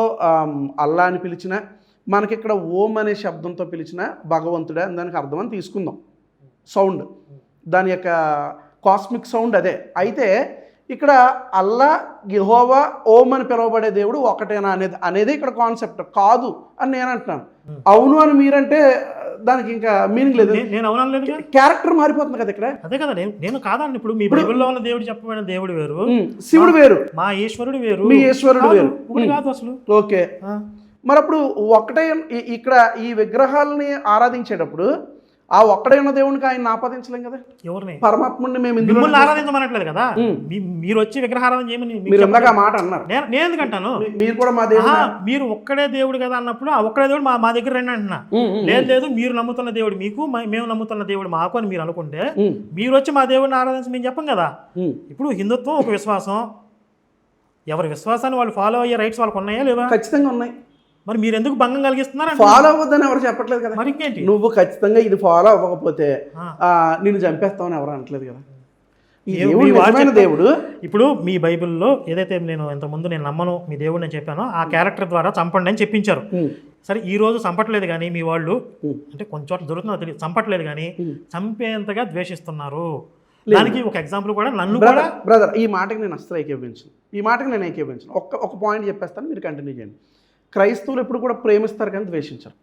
అల్లా అని పిలిచిన, మనకి ఇక్కడ ఓం అనే శబ్దంతో పిలిచిన భగవంతుడే అని దానికి అర్థం అని తీసుకుందాం. సౌండ్, దాని యొక్క కాస్మిక్ సౌండ్ అదే. అయితే ఇక్కడ అల్లా, యెహోవా, ఓం అని పిలువబడే దేవుడు ఒకటేనా అనేది ఇక్కడ కాన్సెప్ట్ కాదు అని నేను అంటున్నాను. అవును అని మీరంటే దానికి ఇంకా మీనింగ్ లేదు. నేను అవునలేదు, క్యారెక్టర్ మారిపోతుంది కదా ఇక్కడ. అదే కదా, నేను కాదండి. ఇప్పుడు మీ బైబిల్లో ఉన్న దేవుడు చెప్పబడిన దేవుడు వేరు, శివుడు వేరు, మా ఈశ్వరుడు వేరు, మీ ఈశ్వరుడు వేరు. ఒకటి కాదు అసలు. ఓకే, మరి అప్పుడు ఒక్కటే ఇక్కడ ఈ విగ్రహాలని ఆరాధించేటప్పుడు ఆ ఒక్కడైన దేవునికి ఆయన ఆపాదించలేం కదా. ఎవరిని? పరమాత్ముడిని మేము మిమ్మల్ని ఆరాధించమనట్లేదు కదా. మీరు వచ్చి విగ్రహారాధన చేయమని మీరు ఇందాక ఆ మాట అన్నారు. నేను ఎందుకంటాను? మీరు కూడా మా దేవుడు, మీరు ఒక్కడే దేవుడు కదా అన్నప్పుడు ఆ ఒక్కడే దేవుడు మా దగ్గర రండి అంటున్నా. లేదు మీరు నమ్ముతున్న దేవుడు మీకు, మేము నమ్ముతున్న దేవుడు మాకు అని మీరు అనుకుంటే మీరు వచ్చి మా దేవుడిని ఆరాధించి మేము చెప్పం కదా. ఇప్పుడు హిందుత్వం ఒక విశ్వాసం, ఎవరి విశ్వాసాన్ని వాళ్ళు ఫాలో అయ్యే రైట్స్ వాళ్ళకు ఉన్నాయా లేవా? ఖచ్చితంగా ఉన్నాయి. మరి మీరు ఎందుకు భంగం కలిగిస్తున్నారు? ఫాలో అవ్వద్దని ఎవరు చెప్పట్లేదు కదా. మరి ఇంకేంటి, నువ్వు ఖచ్చితంగా ఇది ఫాలో అవ్వకపోతే నిన్ను చంపేస్తామని ఎవరు అనట్లేదు కదా. ఈ దేవుడు నిజమైన దేవుడు. ఇప్పుడు మీ బైబిల్లో ఏదైతే నేను ఇంతకుముందు నేను నమ్మను మీ దేవుడు నేను చెప్పానో ఆ క్యారెక్టర్ ద్వారా చంపండి అని చెప్పించారు. సరే ఈ రోజు చంపట్లేదు కానీ మీ వాళ్ళు అంటే కొంచెం చోట్ల దొరుకుతుందో తెలియదు, చంపట్లేదు కానీ చంపేంతగా ద్వేషిస్తున్నారు. దానికి ఒక ఎగ్జాంపుల్ కూడా నన్ను కూడా బ్రదర్ ఈ మాటకి నేను అస్సలు ఏకీభవించను. ఒక పాయింట్ చెప్పేస్తాను, మీరు కంటిన్యూ చేయండి. క్రైస్తవులు ఎప్పుడు కూడా ప్రేమిస్తారు కానీ ద్వేషించరు.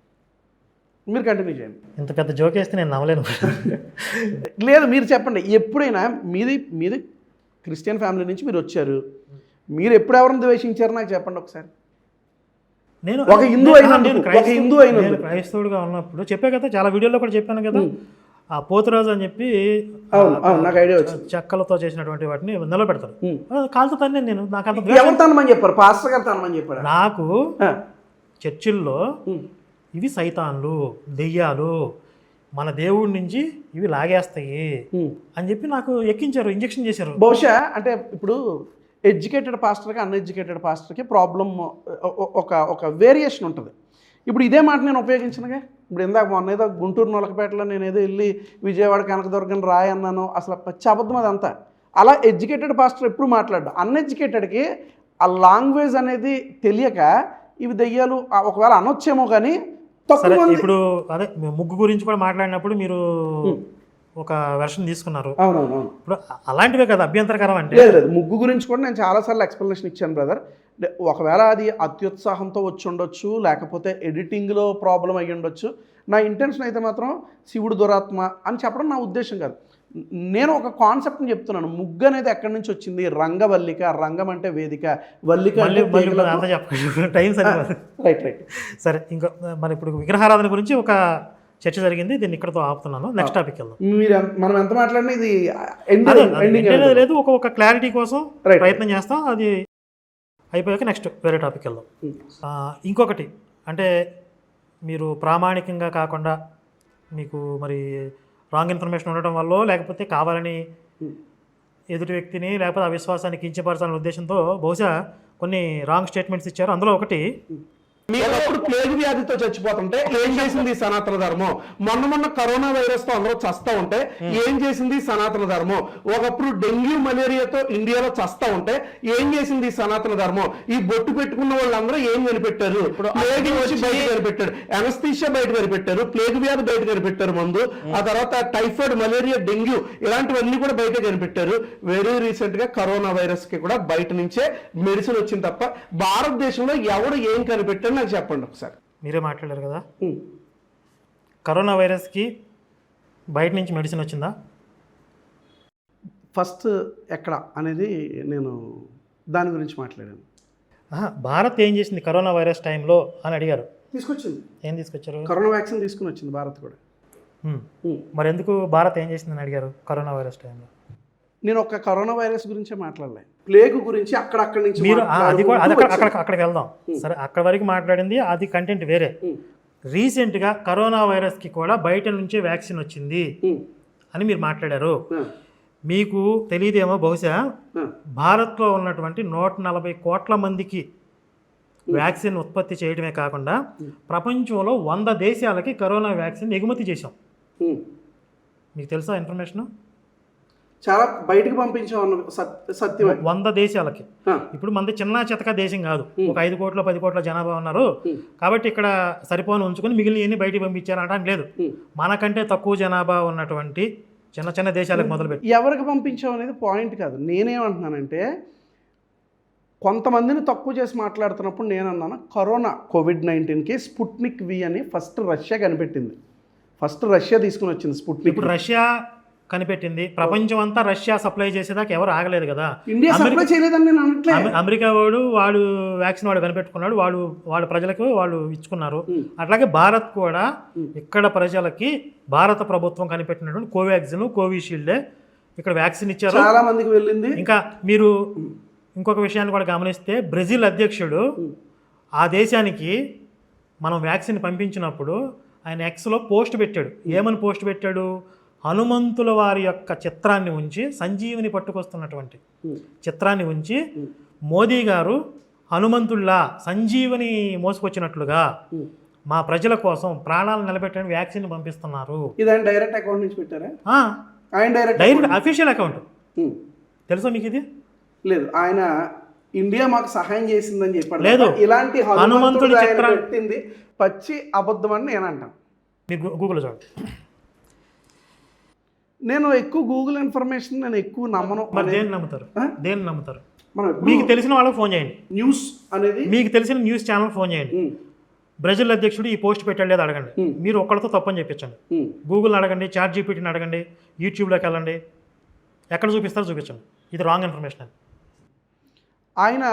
మీరు కంటిన్యూ చేయండి. ఇంత పెద్ద జోక్ వేస్తే నేను నమ్మలేను. లేదు మీరు చెప్పండి, ఎప్పుడైనా మీది క్రిస్టియన్ ఫ్యామిలీ నుంచి మీరు వచ్చారు, మీరు ఎప్పుడు ఎవరిని ద్వేషించారు నాకు చెప్పండి ఒకసారి. నేను ఒక హిందూ అయినందుకు క్రైస్తవుడిగా ఉన్నప్పుడు చెప్పే కదా, చాలా వీడియోలో కూడా చెప్పాను కదా, ఆ పోతురాజు అని చెప్పి నాకు ఐడియా వచ్చింది, చెక్కలతో చేసినటువంటి వాటిని నిలబెడతారు. కాలుతో తన్నే నేను నాకు అంత ఎవరు తనమని చెప్పారు? పాస్టర్ గారు తనమని చెప్పారు. నాకు చర్చిల్లో ఇవి సైతాన్లు దెయ్యాలు మన దేవుడి నుంచి ఇవి లాగేస్తాయి అని చెప్పి నాకు ఎక్కించారు, ఇంజెక్షన్ చేశారు. బహుశా అంటే ఇప్పుడు ఎడ్యుకేటెడ్ పాస్టర్కి అన్ఎడ్యుకేటెడ్ పాస్టర్కి ప్రాబ్లం ఒక వేరియేషన్ ఉంటుంది. ఇప్పుడు ఇదే మాట నేను ఉపయోగించనుగా. ఇప్పుడు మొన్న ఏదో గుంటూరు నొలకపేటలో నేను ఏదో వెళ్ళి విజయవాడ కనకదుర్గం రాయి అన్నాను, అసలు పచ్చి అబద్ధం అదంతా. అలా ఎడ్యుకేటెడ్ పాస్టర్ ఎప్పుడు మాట్లాడు, అన్ఎడ్యుకేటెడ్కి ఆ లాంగ్వేజ్ అనేది తెలియక ఇవి దెయ్యాలు ఒకవేళ అనొచ్చేమో కానీ తక్కువ. ఇప్పుడు అదే ముగ్గు గురించి కూడా మాట్లాడినప్పుడు మీరు ఒక వెర్షన్ తీసుకున్నారు. అవునవును. ఇప్పుడు అలాంటివే కదా అభ్యంతరకరం అంటే. లేదు ముగ్గు గురించి కూడా నేను చాలాసార్లు ఎక్స్ప్లెనేషన్ ఇచ్చాను బ్రదర్. ఒకవేళ అది అత్యుత్సాహంతో వచ్చి ఉండొచ్చు, లేకపోతే ఎడిటింగ్లో ప్రాబ్లం అయ్యి ఉండొచ్చు. నా ఇంటెన్షన్ అయితే మాత్రం శివుడు దురాత్మ అని చెప్పడం నా ఉద్దేశం కాదు. నేను ఒక కాన్సెప్ట్ని చెప్తున్నాను. ముగ్గు అనేది ఎక్కడి నుంచి వచ్చింది? రంగవల్లిక, రంగం అంటే వేదిక, వల్లిక రైట్. సరే ఇంకా మరి ఇప్పుడు విగ్రహారాధన గురించి ఒక చర్చ జరిగింది, దీన్ని ఇక్కడతో ఆపుతున్నాను. నెక్స్ట్ టాపిక్ వెళ్దాం. మనం ఎంత మాట్లాడినా ఇది లేదు, ఒక క్లారిటీ కోసం ప్రయత్నం చేస్తాం. అది అయిపోయాక నెక్స్ట్ వేరే టాపిక్ వెళ్దాం. ఇంకొకటి అంటే మీరు ప్రామాణికంగా కాకుండా మీకు మరి రాంగ్ ఇన్ఫర్మేషన్ ఉండటం వల్ల, లేకపోతే కావాలని ఎదుటి వ్యక్తిని లేకపోతే ఆ విశ్వాసాన్ని కించపరచాలనే ఉద్దేశంతో బహుశా కొన్ని రాంగ్ స్టేట్మెంట్స్ ఇచ్చారు. అందులో ఒకటి, ఒకప్పుడు ప్లేగు వ్యాధితో చచ్చిపోతుంటే ఏం చేసింది సనాతన ధర్మం? మొన్న కరోనా వైరస్ తో అందరూ చస్తా ఉంటే ఏం చేసింది సనాతన ధర్మం? ఒకప్పుడు డెంగ్యూ మలేరియాతో ఇండియాలో చస్తా ఉంటే ఏం చేసింది సనాతన ధర్మం? ఈ బొట్టు పెట్టుకున్న వాళ్ళందరూ ఏం కనిపెట్టారు? ప్లేగు వచ్చి బయట కనిపెట్టారు, అనస్థీషియా బయట కనిపెట్టారు, ప్లేగు వ్యాధి బయట కనిపెట్టారు, మందు ఆ తర్వాత టైఫాయిడ్, మలేరియా, డెంగ్యూ ఇలాంటివన్నీ కూడా బయట కనిపెట్టారు. వెరీ రీసెంట్ గా కరోనా వైరస్ కి కూడా బయట నుంచే మెడిసిన్ వచ్చింది తప్ప భారతదేశంలో ఎవడు ఏం కనిపెట్టారు నాకు చెప్పండి ఒకసారి. మీరే మాట్లాడారు కదా, కరోనా వైరస్కి బయట నుంచి మెడిసిన్ వచ్చిందా? ఫస్ట్ ఎక్కడ అనేది నేను దాని గురించి మాట్లాడాను. భారత్ ఏం చేసింది కరోనా వైరస్ టైంలో అని అడిగారు. తీసుకొచ్చింది. ఏం తీసుకొచ్చారు? కరోనా వ్యాక్సిన్ తీసుకుని వచ్చింది భారత్ కూడా. మరి ఎందుకు భారత్ ఏం చేసిందని అడిగారు కరోనా వైరస్ టైంలో? నేను ఒక కరోనా వైరస్ గురించే మాట్లాడలే, ప్లేగ్ గురించి అక్కడి నుంచి మీరు అది కూడా అక్కడికి వెళ్దాం. సరే అక్కడి వరకు మాట్లాడింది, అది కంటెంట్ వేరే. రీసెంట్గా కరోనా వైరస్కి కూడా బయట నుంచే వ్యాక్సిన్ వచ్చింది అని మీరు మాట్లాడారు. మీకు తెలియదేమో, బహుశా భారత్లో ఉన్నటువంటి 140 కోట్ల మందికి వ్యాక్సిన్ ఉత్పత్తి చేయడమే కాకుండా ప్రపంచంలో 100 దేశాలకి కరోనా వ్యాక్సిన్ ఎగుమతి చేశాం. మీకు తెలుసా ఇన్ఫర్మేషను? చాలా బయటకు పంపించాం సత్యం. 100 దేశాలకి. ఇప్పుడు మనది చిన్న చితక దేశం కాదు, ఒక 5 కోట్ల 10 కోట్ల జనాభా ఉన్నారు కాబట్టి ఇక్కడ సరిపోని ఉంచుకొని మిగిలిన బయటికి పంపించారు అనడానికి లేదు. మనకంటే తక్కువ జనాభా ఉన్నటువంటి చిన్న చిన్న దేశాలకు మొదలుపెట్టి ఎవరికి పంపించాం అనేది పాయింట్ కాదు. నేనేమంటున్నానంటే కొంతమందిని తక్కువ చేసి మాట్లాడుతున్నప్పుడు నేనన్నాను కరోనా కోవిడ్-19కి స్పుట్నిక్ వి అని ఫస్ట్ రష్యా కనిపెట్టింది. ఫస్ట్ రష్యా తీసుకుని వచ్చింది స్పుట్నిక్. ఇప్పుడు రష్యా కనిపెట్టింది, ప్రపంచం అంతా రష్యా సప్లై చేసేదాకా ఎవరు ఆగలేదు కదా. ఇండియా సప్లై చేయలేదని నేను అనట్లేదు. అమెరికా వాడు వ్యాక్సిన్ వాడు కనిపెట్టుకున్నాడు, వాళ్ళ ప్రజలకు వాళ్ళు ఇచ్చుకున్నారు. అట్లాగే భారత్ కూడా ఇక్కడ ప్రజలకి భారత ప్రభుత్వం కనిపెట్టినటువంటి కోవాక్సిన్, కోవిషీల్డే ఇక్కడ వ్యాక్సిన్ ఇచ్చారు, చాలా మందికి వెళ్ళింది. ఇంకా మీరు ఇంకొక విషయాన్ని కూడా గమనిస్తే బ్రెజిల్ అధ్యక్షుడు ఆ దేశానికి మనం వ్యాక్సిన్ పంపించినప్పుడు ఆయన ఎక్స్లో పోస్ట్ పెట్టాడు. ఏమని పోస్ట్ పెట్టాడు? హనుమంతుల వారి యొక్క చిత్రాన్ని ఉంచి, సంజీవిని పట్టుకొస్తున్నటువంటి చిత్రాన్ని ఉంచి, మోదీ గారు హనుమంతుల్లా సంజీవిని మోసుకొచ్చినట్లుగా మా ప్రజల కోసం ప్రాణాలు నిలబెట్టడానికి వ్యాక్సిన్ పంపిస్తున్నారు. ఇది ఆయన డైరెక్ట్ అకౌంట్ నుంచి పెట్టారా? ఆయన డైరెక్ట్ అఫీషియల్ అకౌంట్. తెలుసా మీకు ఇది? లేదు, ఆయన ఇండియా మాకు సహాయం చేసిందని చెప్పాడు. లేదు, ఇలాంటి హనుమంతుడి చిత్రం పెట్టింది పచ్చి అబద్ధం అని నేను అంటాను. మీరు గూగుల్ చూడండి. నేను ఎక్కువ గూగుల్ ఇన్ఫర్మేషన్ నేను ఎక్కువ నమ్మను. మరి దేన్ని నమ్ముతారు? దేన్ని నమ్ముతారు? మనం మీకు తెలిసిన వాళ్ళకి ఫోన్ చేయండి. న్యూస్ అనేది మీకు తెలిసిన న్యూస్ ఛానల్ ఫోన్ చేయండి. బ్రెజిల్ అధ్యక్షుడు ఈ పోస్ట్ పెట్టాడు లేదు అడగండి. మీరు ఒక్కళ్ళతో తప్పని చెప్పించండి. గూగుల్ని అడగండి, చాట్ జీపీటీని అడగండి, యూట్యూబ్లోకి వెళ్ళండి, ఎక్కడ చూపిస్తారో చూపించండి. ఇది రాంగ్ ఇన్ఫర్మేషన్ అని. ఆయన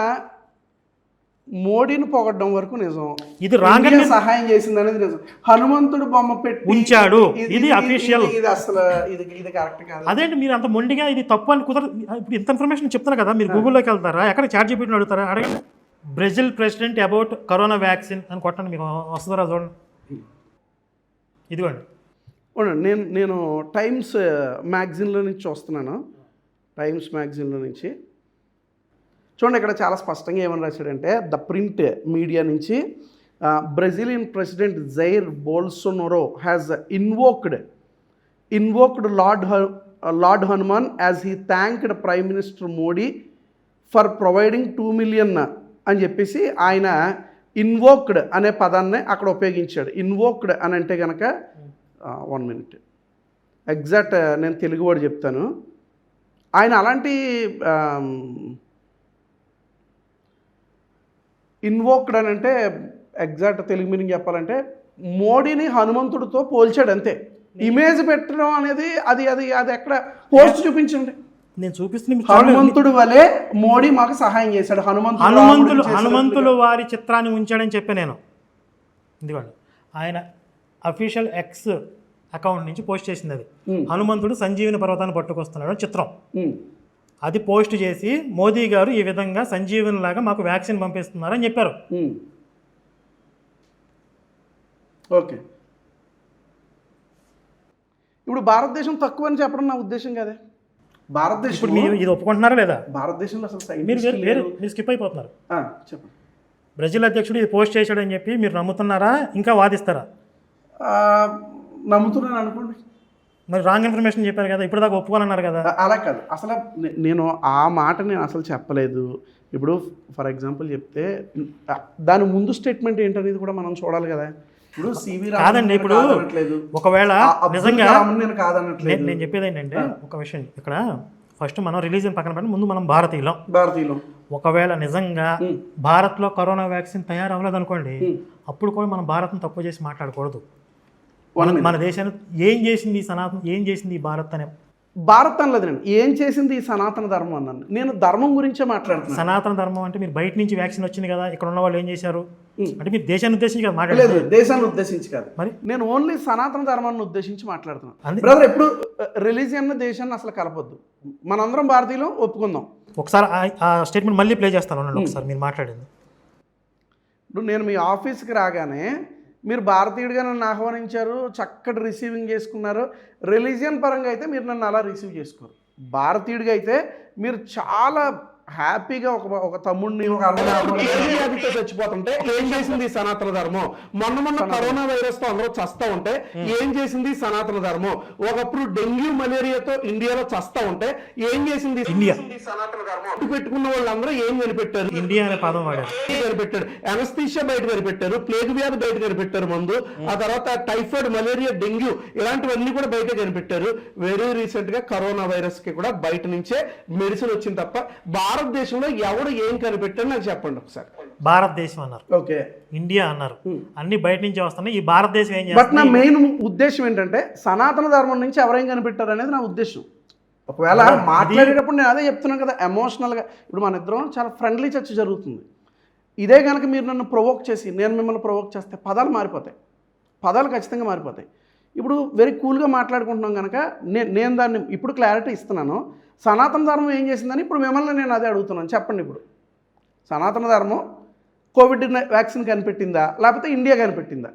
మోడీని పొగడ్డం వరకు నిజం, ఇది రాంగ్ సహాయం చేసింది అనేది నిజం. హనుమంతుడు బొమ్మ పెట్టి ఉంచాడు, ఇది అఫీషియల్. ఇది అసలు ఇది కరెక్ట్ కాదు. అదేంటి మీరు అంత మొండిగా ఇది తప్పు అని కుదరదు. ఇప్పుడు ఇంత ఇన్ఫర్మేషన్ చెప్తున్నారు కదా, మీరు గూగుల్లోకి వెళ్తారా, ఎక్కడ చాట్ జీపీటీని అడుగుతారా? అడగండి. Brazil president about corona vaccine అని కొట్టండి, మీకు వస్తుందా చూడండి. ఇదిగోండి. నేను టైమ్స్ మ్యాగజైన్లో నుంచి చూస్తున్నాను. టైమ్స్ మ్యాగజైన్లో నుంచి చూడండి, ఇక్కడ చాలా స్పష్టంగా ఏమని రాశాడంటే, ద ప్రింట్ మీడియా నుంచి, Brazilian president Jair Bolsonaro has invoked lord Hanuman as he thanked prime minister Modi for providing 2 million అని చెప్పేసి ఆయన ఇన్వోక్డ్ అనే పదాన్ని అక్కడ ఉపయోగించాడు. ఇన్వోక్డ్ అని అంటే కనుక 1 minute ఎగ్జాక్ట్ నేను తెలుగు వర్డ్ చెప్తాను. ఆయన అలాంటి ఇన్వోక్డ్ అని అంటే ఎగ్జాక్ట్ తెలుగు మీనింగ్ చెప్పాలంటే మోడీని హనుమంతుడితో పోల్చాడు అంతే. ఇమేజ్ పెట్టడం అనేది అది అది అది ఎక్కడ పోస్ట్ చూపించండి, నేను చూపిస్తున్న హనుమంతుడు వలె మోడీ మాకు సహాయం చేశాడు. హనుమంతులు వారి చిత్రాన్ని ఉంచాడని చెప్పే నేను. ఎందుకంటే ఆయన అఫీషియల్ ఎక్స్ అకౌంట్ నుంచి పోస్ట్ చేసింది అది. హనుమంతుడు సంజీవిని పర్వతాన్ని పట్టుకొస్తున్నాడు చిత్రం. అది పోస్ట్ చేసి మోదీ గారు ఈ విధంగా సంజీవిని లాగా మాకు వ్యాక్సిన్ పంపిస్తున్నారని చెప్పారు. ఓకే, ఇప్పుడు భారతదేశం తక్కువ అని చెప్పడం నా ఉద్దేశం కాదే. భారతదేశం ఇప్పుడు మీరు ఇది ఒప్పుకుంటున్నారా లేదా? భారతదేశంలో అసలు మీరు స్కిప్ అయిపోతున్నారు. చెప్పండి. బ్రెజిల్ అధ్యక్షుడు ఇది పోస్ట్ చేశాడని చెప్పి మీరు నమ్ముతున్నారా, ఇంకా వాదిస్తారా? నమ్ముతున్నాను అనుకోండి. మరి రాంగ్ ఇన్ఫర్మేషన్ చెప్పారు కదా, ఇప్పుడు దాకా ఒప్పుకోవాలన్నారు కదా. అలా కాదు, అసలు నేను ఆ మాట నేను అసలు చెప్పలేదు. ఇప్పుడు ఫర్ ఎగ్జాంపుల్ చెప్తే దాని ముందు స్టేట్మెంట్ ఏంటనేది కూడా మనం చూడాలి కదా. ఇప్పుడు సివి కాదండి, ఇప్పుడు ఒకవేళ నిజంగా నేను కాదనట్లేదు. నేను చెప్పేది ఏంటంటే ఒక విషయం, ఇక్కడ ఫస్ట్ మనం రిలీజియన్ పక్కన పెట్టి ముందు మనం భారతీయులం. ఒకవేళ నిజంగా భారత్లో కరోనా వ్యాక్సిన్ తయారవ్వలేదు అనుకోండి, అప్పుడు కూడా మనం భారత్ను తక్కువ చేసి మాట్లాడకూడదు. మన దేశాన్ని ఏం చేసింది ఈ సనాతన, ఏం చేసింది ఈ భారత్ అనే. భారత్ అనలేదు నేను, ఏం చేసింది ఈ సనాతన ధర్మం అన్నాను. నేను ధర్మం గురించే మాట్లాడుతున్నాను. సనాతన ధర్మం అంటే మీరు బయట నుంచి వ్యాక్సిన్ వచ్చింది కదా, ఇక్కడ ఉన్న వాళ్ళు ఏం చేశారు అంటే మీరు దేశాన్ని ఉద్దేశించి కదా మాట్లాడలేదు. దేశాన్ని ఉద్దేశించి కాదు, మరి నేను ఓన్లీ సనాతన ధర్మాన్ని ఉద్దేశించి మాట్లాడుతున్నాను. బ్రదర్, ఎప్పుడు రిలీజియన్ దేశాన్ని అసలు కలపొద్దు. మనందరం భారతీయులు ఒప్పుకుందాం. ఒకసారి ఆ స్టేట్మెంట్ మళ్ళీ ప్లే చేస్తాను ఒకసారి మీరు మాట్లాడింది. ఇప్పుడు నేను మీ ఆఫీస్కి రాగానే మీరు భారతీయుడిగా నన్ను ఆహ్వానించారు, చక్కటి రిసీవింగ్ చేసుకున్నారు. రిలీజియన్ పరంగా అయితే మీరు నన్ను అలా రిసీవ్ చేసుకోరు. భారతీయుడిగా అయితే మీరు చాలా హ్యాపీగా ఒక తమ్ముడిని ఒక అన్నతో చచ్చిపోతుంటే ఏం చేసింది సనాతన ధర్మం. మొన్న కరోనా వైరస్ తో అందరూ చస్తా ఉంటే ఏం చేసింది సనాతన ధర్మం. ఒకప్పుడు డెంగ్యూ మలేరియాతో ఇండియాలో చస్తా ఉంటే ఏం చేసింది ఇండియా. సనాతన ధర్మం పెట్టుకున్న వాళ్ళందరూ ఏం కనిపెట్టారు? ఇండియా అనే పదం వాడారు. కనిపెట్టాడు. అనస్థీషియా బయట కనిపెట్టారు, ప్లేగ్ వ్యాధి బయట కనిపెట్టారు మందు, ఆ తర్వాత టైఫాయిడ్, మలేరియా, డెంగ్యూ ఇలాంటివన్నీ కూడా బయట కనిపెట్టారు. వెరీ రీసెంట్ గా కరోనా వైరస్ కి కూడా బయట నుంచే మెడిసిన్ వచ్చింది తప్ప భారతదేశంలో ఎవడు ఏం కనిపెట్టారు నాకు చెప్పండి ఒకసారి. భారతదేశం అన్నారు, ఓకే, ఇండియా అన్నారు, అన్ని బయట నుంచి వస్తున్నాయి. ఈ భారతదేశం ఏం చేస్తుంది? బట్ నా మెయిన్ ఉద్దేశం ఏంటంటే సనాతన ధర్మం నుంచి ఎవరేం కనిపెట్టారు అనేది నా ఉద్దేశం. ఒకవేళ మాట్లాడేటప్పుడు నేను అదే చెప్తున్నాను కదా, ఎమోషనల్గా. ఇప్పుడు మన ఇద్దరం చాలా ఫ్రెండ్లీ చర్చ జరుగుతుంది. ఇదే కనుక మీరు నన్ను ప్రొవోక్ చేసి నేను మిమ్మల్ని ప్రొవోక్ చేస్తే పదాలు మారిపోతాయి, పదాలు ఖచ్చితంగా మారిపోతాయి. ఇప్పుడు వెరీ కూల్గా మాట్లాడుకుంటున్నాం కనుక నేను దాన్ని ఇప్పుడు క్లారిటీ ఇస్తున్నాను. సనాతన ధర్మం ఏం చేసిందని ఇప్పుడు మిమ్మల్ని నేను అదే అడుగుతున్నాను. చెప్పండి, ఇప్పుడు సనాతన ధర్మం కోవిడ్ వ్యాక్సిన్ కనిపెట్టిందా లేకపోతే ఇండియా కనిపెట్టిందా?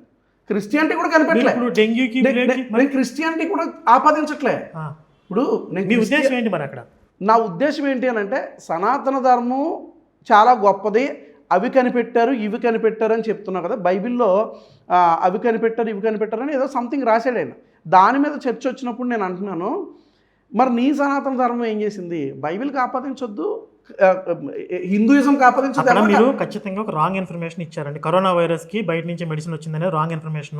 క్రిస్టియానిటీ కూడా కనిపెట్టలే, క్రిస్టియానిటీ కూడా ఆపాదించట్లే. ఇప్పుడు ఉద్దేశం ఏంటి మరి అక్కడ? నా ఉద్దేశం ఏంటి అని అంటే సనాతన ధర్మం చాలా గొప్పది, అవి కనిపెట్టారు ఇవి కనిపెట్టారు అని చెప్తున్నా కదా. బైబిల్లో అవి కనిపెట్టారు ఇవి కనిపెట్టారు అని ఏదో సంథింగ్ రాశాడు ఆయన. దాని మీద చర్చ వచ్చినప్పుడు నేను అంటున్నాను, మరి నీ సనాతన ధర్మం ఏం చేసింది? బైబిల్కి ఆపాదించొద్దు, హిందూయిజంకి ఆపాదించొద్దు. అక్కడ మీరు ఖచ్చితంగా ఒక రాంగ్ ఇన్ఫర్మేషన్ ఇచ్చారండి. కరోనా వైరస్ కి బయట నుంచి మెడిసిన్ వచ్చిందనే రాంగ్ ఇన్ఫర్మేషన్.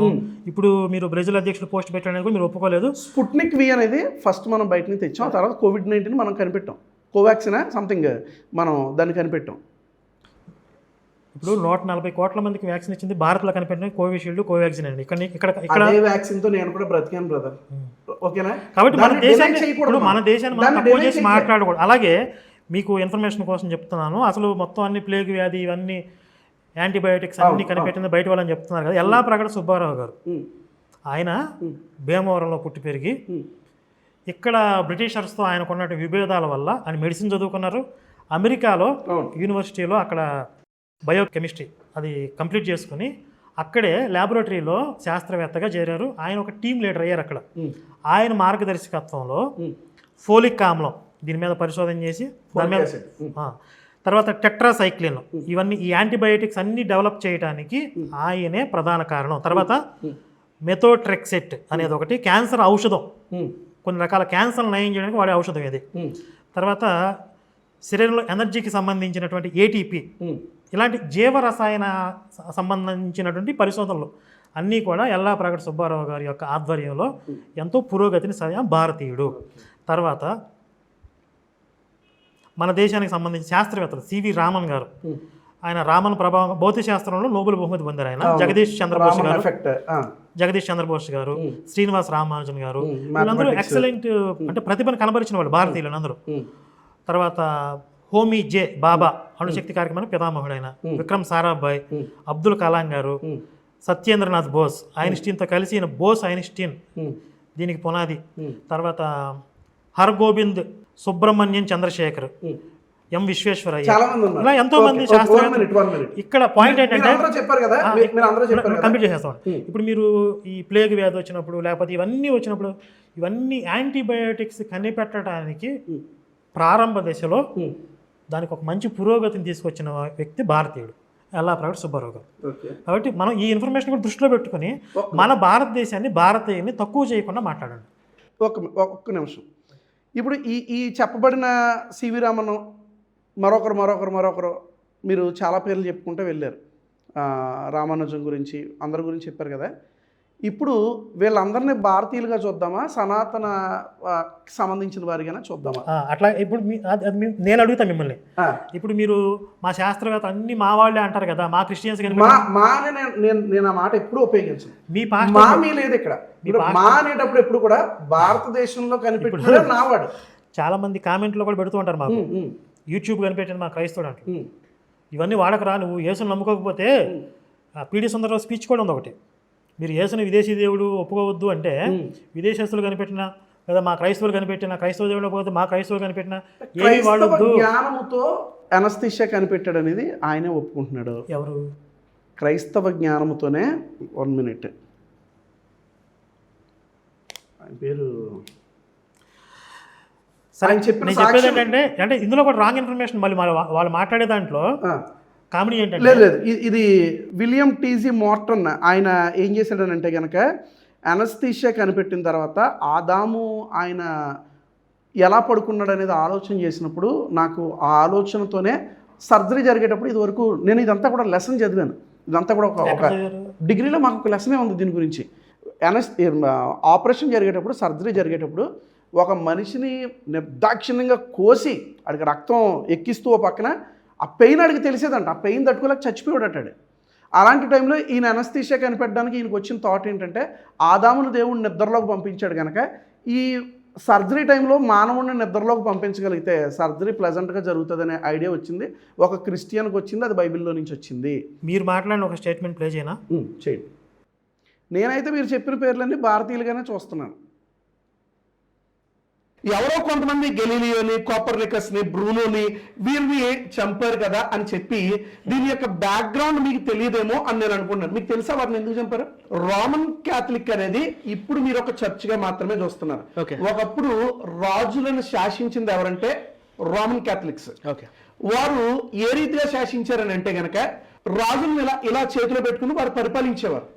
ఇప్పుడు మీరు బ్రెజిల్ అధ్యక్షులు పోస్ట్ పెట్టడానికి కూడా మీరు ఒప్పుకోలేదు. స్పుట్నిక్ వి అనేది ఫస్ట్ మనం బయట నుంచి తెచ్చాం, ఆ తర్వాత కోవిడ్-19 మనం కనిపెట్టాం. కోవాక్సిన్ సంథింగ్ మనం దాన్ని కనిపెట్టాం. ఇప్పుడు 140 కోట్ల మందికి వ్యాక్సిన్ ఇచ్చింది భారత్లో కనిపెట్టిన కోవిషీల్డ్, కోవాక్సిన్ అండి. ఇక్కడ అదే వ్యాక్సిన్ తో నేను కూడా బ్రతికాను బ్రదర్. ఓకేనా? కాబట్టి మన దేశాన్ని మనం తక్కువ చేసి మాట్లాడకూడదు. అలాగే మీకు ఇన్ఫర్మేషన్ కోసం చెప్తున్నాను, అసలు మొత్తం అన్ని ప్లేగ్ వ్యాధి ఇవన్నీ యాంటీబయాటిక్స్ అన్ని కనిపెట్టింది బయట వాళ్ళని చెప్తున్నారు కదా. యల్లాప్రగడ సుబ్బారావు గారు, ఆయన భీమవరంలో పుట్టి పెరిగి ఇక్కడ బ్రిటిషర్స్తో ఆయనకున్న విభేదాల వల్ల ఆయన మెడిసిన్ చదువుకున్నారు. అమెరికాలో యూనివర్సిటీలో అక్కడ బయోకెమిస్ట్రీ అది కంప్లీట్ చేసుకుని అక్కడే ల్యాబొరేటరీలో శాస్త్రవేత్తగా చేరారు. ఆయన ఒక టీం లీడర్ అయ్యారు అక్కడ. ఆయన మార్గదర్శకత్వంలో ఫోలిక్ ఆమ్లం దీని మీద పరిశోధన చేసి దాని మీద తర్వాత టెట్రాసైక్లిన్ ఇవన్నీ ఈ యాంటీబయాటిక్స్ అన్ని డెవలప్ చేయడానికి ఆయనే ప్రధాన కారణం. తర్వాత మెథోట్రెక్సెట్ అనేది ఒకటి క్యాన్సర్ ఔషధం, కొన్ని రకాల క్యాన్సర్ నయం చేయడానికి వాడే ఔషధం ఇది. తర్వాత శరీరంలో ఎనర్జీకి సంబంధించినటువంటి ఏటీపీ, ఇలాంటి జీవరసాయన సంబంధించినటువంటి పరిశోధనలు అన్నీ కూడా యల్లాప్రగడ సుబ్బారావు గారి యొక్క ఆధ్వర్యంలో ఎంతో పురోగతిని సాధించిన భారతీయుడు. తర్వాత మన దేశానికి సంబంధించిన శాస్త్రవేత్తలు సివి రామన్ గారు, ఆయన రామన్ ప్రభావం భౌతిక శాస్త్రంలో నోబెల్ బహుమతి పొందారు. ఆయన జగదీష్ చంద్రబోస్ గారు, శ్రీనివాస్ రామానుజన్ గారు, వీళ్ళందరూ ఎక్సలెంట్ అంటే ప్రతిభను కనబరిచిన వాళ్ళు భారతీయులు అందరూ. తర్వాత హోమీ జే బాబా అణుశక్తి కార్యక్రమం పితామహుడు ఆయన, విక్రమ్ సారాభాయ్, అబ్దుల్ కలాం గారు, సత్యేంద్రనాథ్ బోస్, ఐన్స్టీన్తో కలిసి ఈయన బోస్ ఐన్స్టీన్ దీనికి పునాది. తర్వాత హర్గోబింద్ సుబ్రహ్మణ్యం చంద్రశేఖర్, ఎం విశ్వేశ్వరయ్య, ఇలా ఎంతో మంది శాస్త్రవేత్తలు. ఇక్కడ పాయింట్ ఏంటంటే కంప్లీట్ చేసేస్తాం. ఇప్పుడు మీరు ఈ ప్లేగ్ వ్యాధి వచ్చినప్పుడు లేకపోతే ఇవన్నీ వచ్చినప్పుడు ఇవన్నీ యాంటీబయాటిక్స్ కనిపెట్టడానికి ప్రారంభ దశలో దానికి ఒక మంచి పురోగతిని తీసుకొచ్చిన వ్యక్తి భారతీయుడు యల్లాప్రగడ సుబ్బారావు గారు. కాబట్టి మనం ఈ ఇన్ఫర్మేషన్ కూడా దృష్టిలో పెట్టుకుని మన భారతదేశాన్ని భారతీయుని తక్కువ చేయకుండా మాట్లాడండి. ఒక్క నిమిషం. ఇప్పుడు ఈ చెప్పబడిన సివి రామన్ మరొకరు మీరు చాలా పేర్లు చెప్పుకుంటూ వెళ్ళారు. రామానుజం గురించి అందరి గురించి చెప్పారు కదా. ఇప్పుడు వీళ్ళందరినీ భారతీయులుగా చూద్దామా, సనాతన సంబంధించిన వారిగానే చూద్దామా? అట్లా ఇప్పుడు నేను అడుగుతా మిమ్మల్ని, ఇప్పుడు మీరు మా శాస్త్రవేత్త అన్ని మా వాళ్ళే అంటారు కదా, మా క్రిస్టియన్స్ నేను ఆ మాట ఎప్పుడు ఉపయోగించను. మా మీ లేదు ఇక్కడ. మా అనేటప్పుడు ఎప్పుడు కూడా భారతదేశంలో కనిపెట్టారు నావాడు. చాలా మంది కామెంట్లో కూడా పెడుతూ ఉంటారు, మాకు యూట్యూబ్ కనిపెట్టింది మా క్రైస్తవుడు అంటారు. ఇవన్నీ వాడకరా, నువ్వు యేసుని నమ్ముకోకపోతే పీడి సుందరరావు స్పీచ్ కూడా ఉంది ఒకటి, మీరు యేసుని విదేశీ దేవుడు ఒప్పుకోవద్దు అంటే విదేశస్తులు కనిపెట్టిన లేదా మా క్రైస్తవులు కనిపెట్టిన క్రైస్తవ దేవుడు పోతే మా క్రైస్తవులు కనిపెట్టిన జ్ఞానముతో అనస్థిషియా కనిపెట్టాడు అనేది ఆయనే ఒప్పుకుంటున్నాడు. ఎవరు? క్రైస్తవ జ్ఞానముతోనే. 1 minute, ఆయన పేరు సరే చెప్పేది ఏంటంటే అంటే ఇందులో కూడా రాంగ్ ఇన్ఫర్మేషన్ మళ్ళీ వాళ్ళు మాట్లాడే దాంట్లో కామెడీ ఏంటంటే లేదు ఇది విలియం టీజీ మోర్టన్ ఆయన ఏం చేశాడనంటే కనుక అనస్థీషియా కనిపెట్టిన తర్వాత ఆదాము ఆయన ఎలా పడుకున్నాడు అనేది ఆలోచన చేసినప్పుడు నాకు ఆ ఆలోచనతోనే సర్జరీ జరిగేటప్పుడు ఇది వరకు నేను ఇదంతా కూడా లెసన్ చదివాను. ఇదంతా కూడా ఒక డిగ్రీలో మాకు ఒక లెసనే ఉంది దీని గురించి. ఆపరేషన్ జరిగేటప్పుడు సర్జరీ జరిగేటప్పుడు ఒక మనిషిని నిర్దాక్షిణ్యంగా కోసి అడిగి రక్తం ఎక్కిస్తూ ఓ పక్కన ఆ పెయిన్ అడిగి తెలిసేదంట. ఆ పెయిన్ తట్టుకోలేక చచ్చిపోయాడటాడు. అలాంటి టైంలో ఈయన అనస్థీషియా కనిపెట్టడానికి ఈయనకు వచ్చిన థాట్ ఏంటంటే ఆదామును దేవుడు నిద్రలోకి పంపించాడు కనుక ఈ సర్జరీ టైంలో మానవుడిని నిద్రలోకి పంపించగలిగితే సర్జరీ ప్లెజెంట్గా జరుగుతుందనే ఐడియా వచ్చింది. ఒక క్రిస్టియన్కి వచ్చింది, అది బైబిల్లో నుంచి వచ్చింది. మీరు మాట్లాడిన ఒక స్టేట్మెంట్ ప్లే చేయనా? చేయండి. నేనైతే మీరు చెప్పిన పేర్లన్నీ భారతీయులుగానే చూస్తున్నాను. ఎవరో కొంతమంది గెలీలియోని, కోపర్నికస్ని, బ్రూనోని వీరిని చంపారు కదా అని చెప్పి దీని యొక్క బ్యాక్గ్రౌండ్ మీకు తెలియదేమో అని నేను అనుకుంటున్నాను. మీకు తెలుసా వారిని ఎందుకు చంపారు? రోమన్ క్యాథలిక్ అనేది ఇప్పుడు మీరు ఒక చర్చ్గా మాత్రమే చూస్తున్నారు. ఒకప్పుడు రాజులను శాసించింది ఎవరంటే రోమన్ క్యాథలిక్స్. వారు ఏ రీతిగా శాసించారని అంటే గనక రాజులను ఇలా చేతిలో పెట్టుకుని వారు పరిపాలించేవారు.